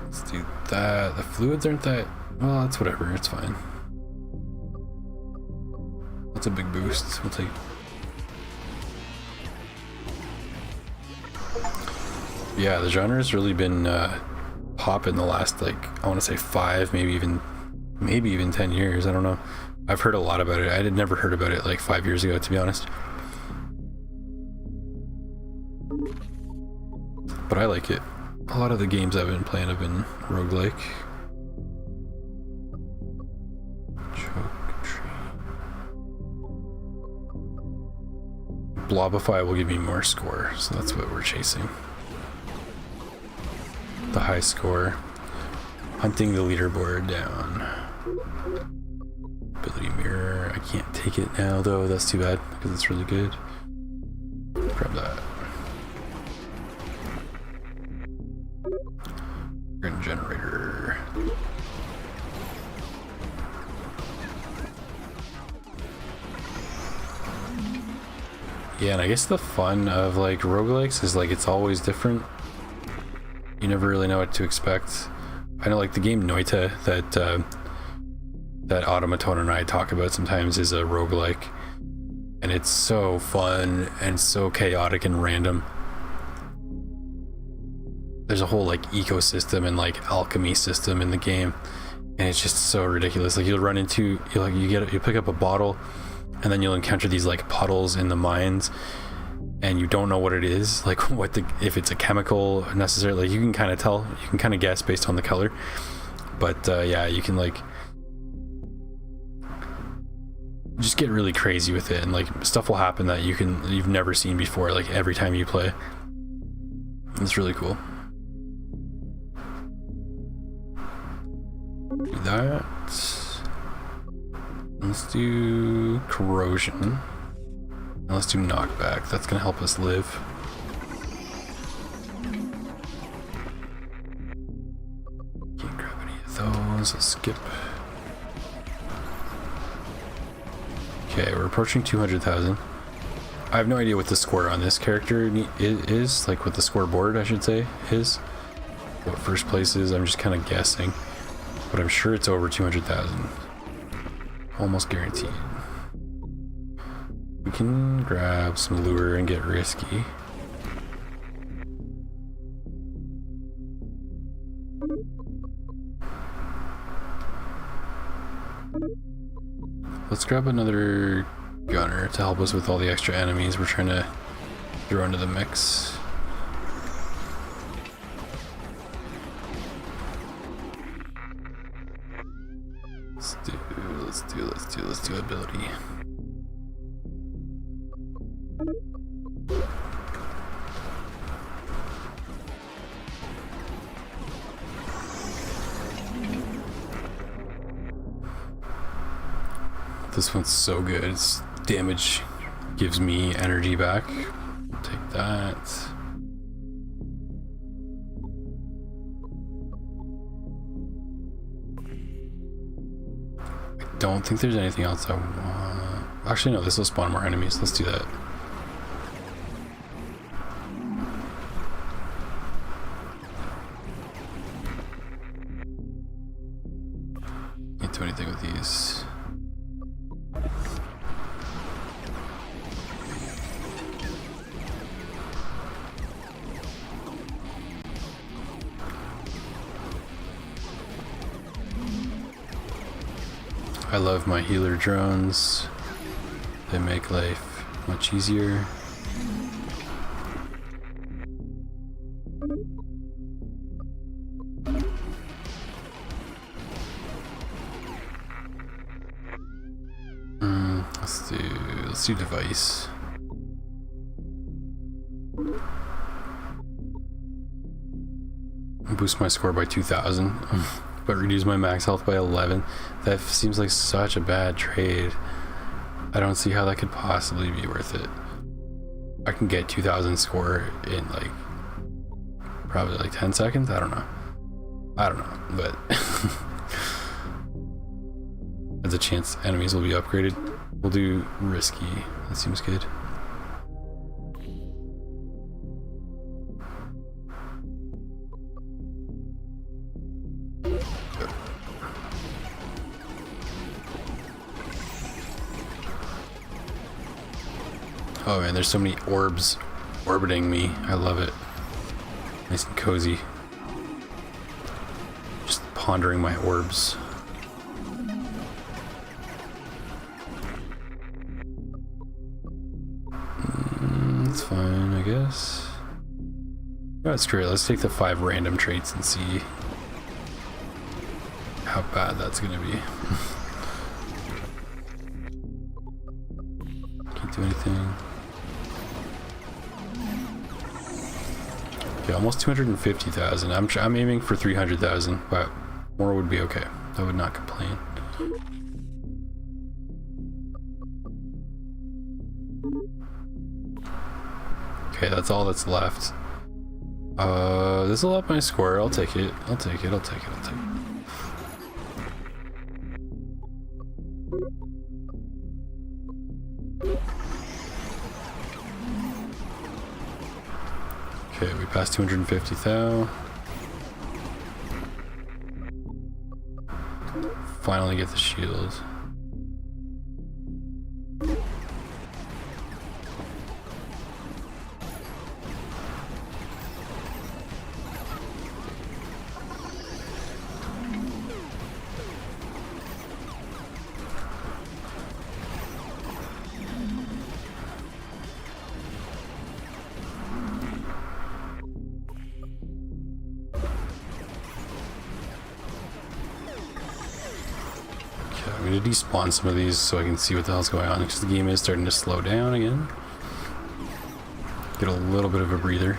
Let's do that. The fluids aren't that well, that's whatever, it's fine. That's a big boost. We'll take. Yeah, the genre's really been popping the last, like, I want to say 5, maybe even 10 years. I don't know. I've heard a lot about it. I had never heard about it like 5 years ago, to be honest. But I like it. A lot of the games I've been playing have been roguelike. Choke tree. Blobify will give me more score, so that's what we're chasing. The high score. Hunting the leaderboard down. Ability mirror. I can't take it now though, that's too bad because it's really good. Grab that. Grin generator. Yeah, and I guess the fun of like roguelikes is like it's always different. You never really know what to expect. I know like the game Noita that Automaton and I talk about sometimes is a roguelike, and it's so fun and so chaotic and random. There's a whole like ecosystem and like alchemy system in the game, and it's just so ridiculous. Like you'll run into you pick up a bottle, and then you'll encounter these like puddles in the mines, and you don't know what it is, like if it's a chemical necessarily. Like you can kind of tell, you can kind of guess based on the color, but yeah, you can like just get really crazy with it, and like stuff will happen that you've never seen before, like every time you play. It's really cool. Do that. Let's do corrosion. And let's do knockback. That's gonna help us live. Can't grab any of those. Let's skip. Okay, we're approaching 200,000. I have no idea what the score on this character is, like what the scoreboard, I should say, is. What first place is, I'm just kind of guessing. But I'm sure it's over 200,000. Almost guaranteed. We can grab some lure and get risky. grab another gunner to help us with all the extra enemies we're trying to throw into the mix. Let's do ability. This one's so good. Its damage gives me energy back. Take that. I don't think there's anything else I want. Actually, no, this will spawn more enemies. Let's do that. Can't do anything with these. I love my healer drones. They make life much easier. Let's do device. Boost my score by 2,000. But reduce my max health by 11. That seems like such a bad trade. I don't see how that could possibly be worth it. I can get 2,000 score in like probably like 10 seconds. I don't know, but there's a chance enemies will be upgraded. We'll do risky. That seems good. Oh man, there's so many orbs orbiting me. I love it. Nice and cozy. Just pondering my orbs. That's fine, I guess. Oh, that's great. Let's take the 5 random traits and see how bad that's gonna be. Can't do anything. Okay, almost 250,000. I'm aiming for 300,000, but more would be okay. I would not complain. Okay, that's all that's left. This will up my score. I'll take it. I'll take it. Okay, we passed 250,000. Finally get the shield. I'm gonna despawn some of these so I can see what the hell's going on, because the game is starting to slow down again. Get a little bit of a breather.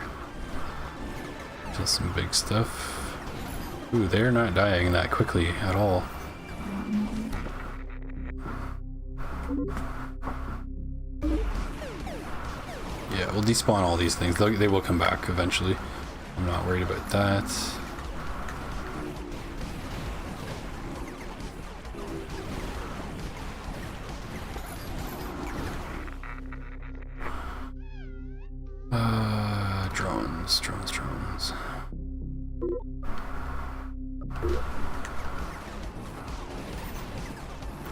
Kill some big stuff. Ooh, they're not dying that quickly at all. Yeah, we'll despawn all these things. They will come back eventually. I'm not worried about that. Drones.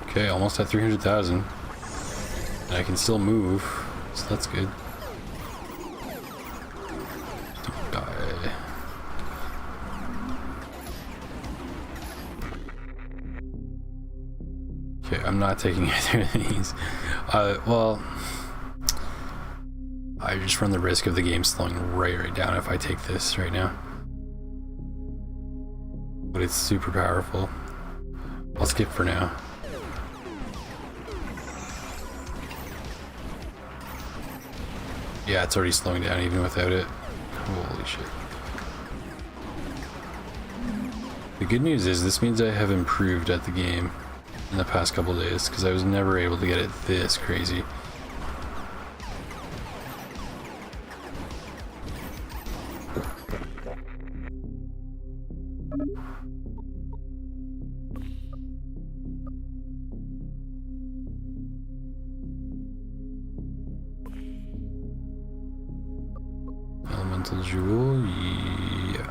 Okay, almost at 300,000. And I can still move, so that's good. Don't die. Okay, I'm not taking either of these. Well, I just run the risk of the game slowing right down if I take this right now. But it's super powerful. I'll skip for now. Yeah, it's already slowing down even without it. Holy shit. The good news is this means I have improved at the game in the past couple days, because I was never able to get it this crazy. Elemental Jewel, yeah.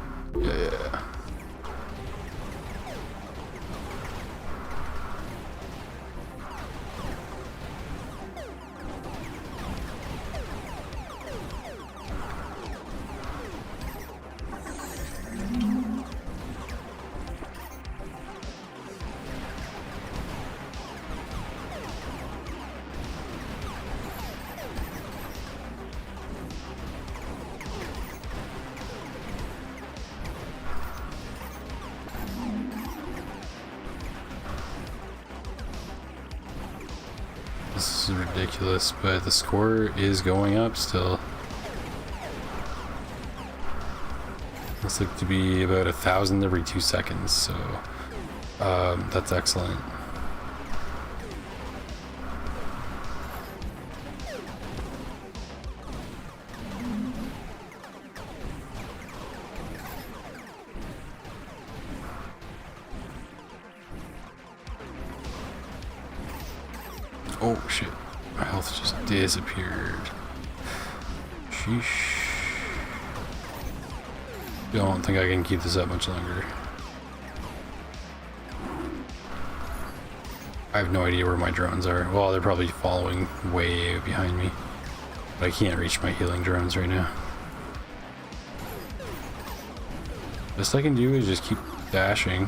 This is ridiculous, but the score is going up still. Looks like to be about 1,000 every 2 seconds, so that's excellent. Oh shit, my health just disappeared. Sheesh. Don't think I can keep this up much longer. I have no idea where my drones are. Well, they're probably following way behind me. But I can't reach my healing drones right now. Best I can do is just keep dashing.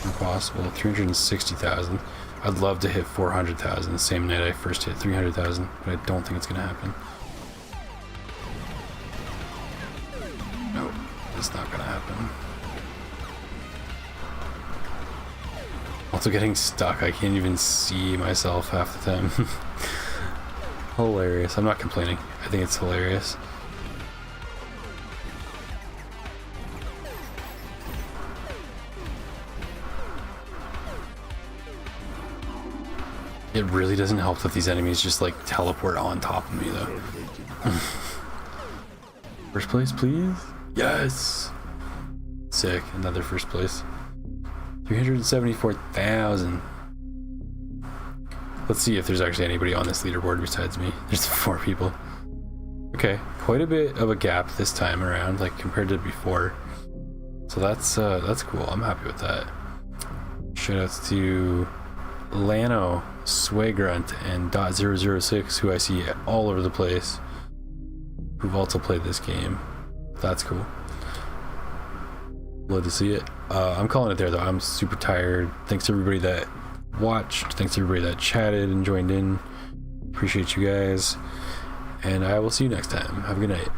Impossible. 360,000. I'd love to hit 400,000 the same night I first hit 300,000, but I don't think it's gonna happen. No, it's not gonna happen. Also getting stuck. I can't even see myself half the time. Hilarious. I'm not complaining. I think it's hilarious. It really doesn't help that these enemies just like teleport on top of me though. First place, please? Yes! Sick, another first place. 374,000. Let's see if there's actually anybody on this leaderboard besides me. There's 4 people. Okay, quite a bit of a gap this time around, like compared to before. So that's cool. I'm happy with that. Shoutouts to Lano, Swaygrunt, and .006, who I see all over the place, who've also played this game. That's cool. Love to see it. I'm calling it there though. I'm super tired. Thanks to everybody that watched. Thanks to everybody that chatted and joined in. Appreciate you guys. And I will see you next time. Have a good night.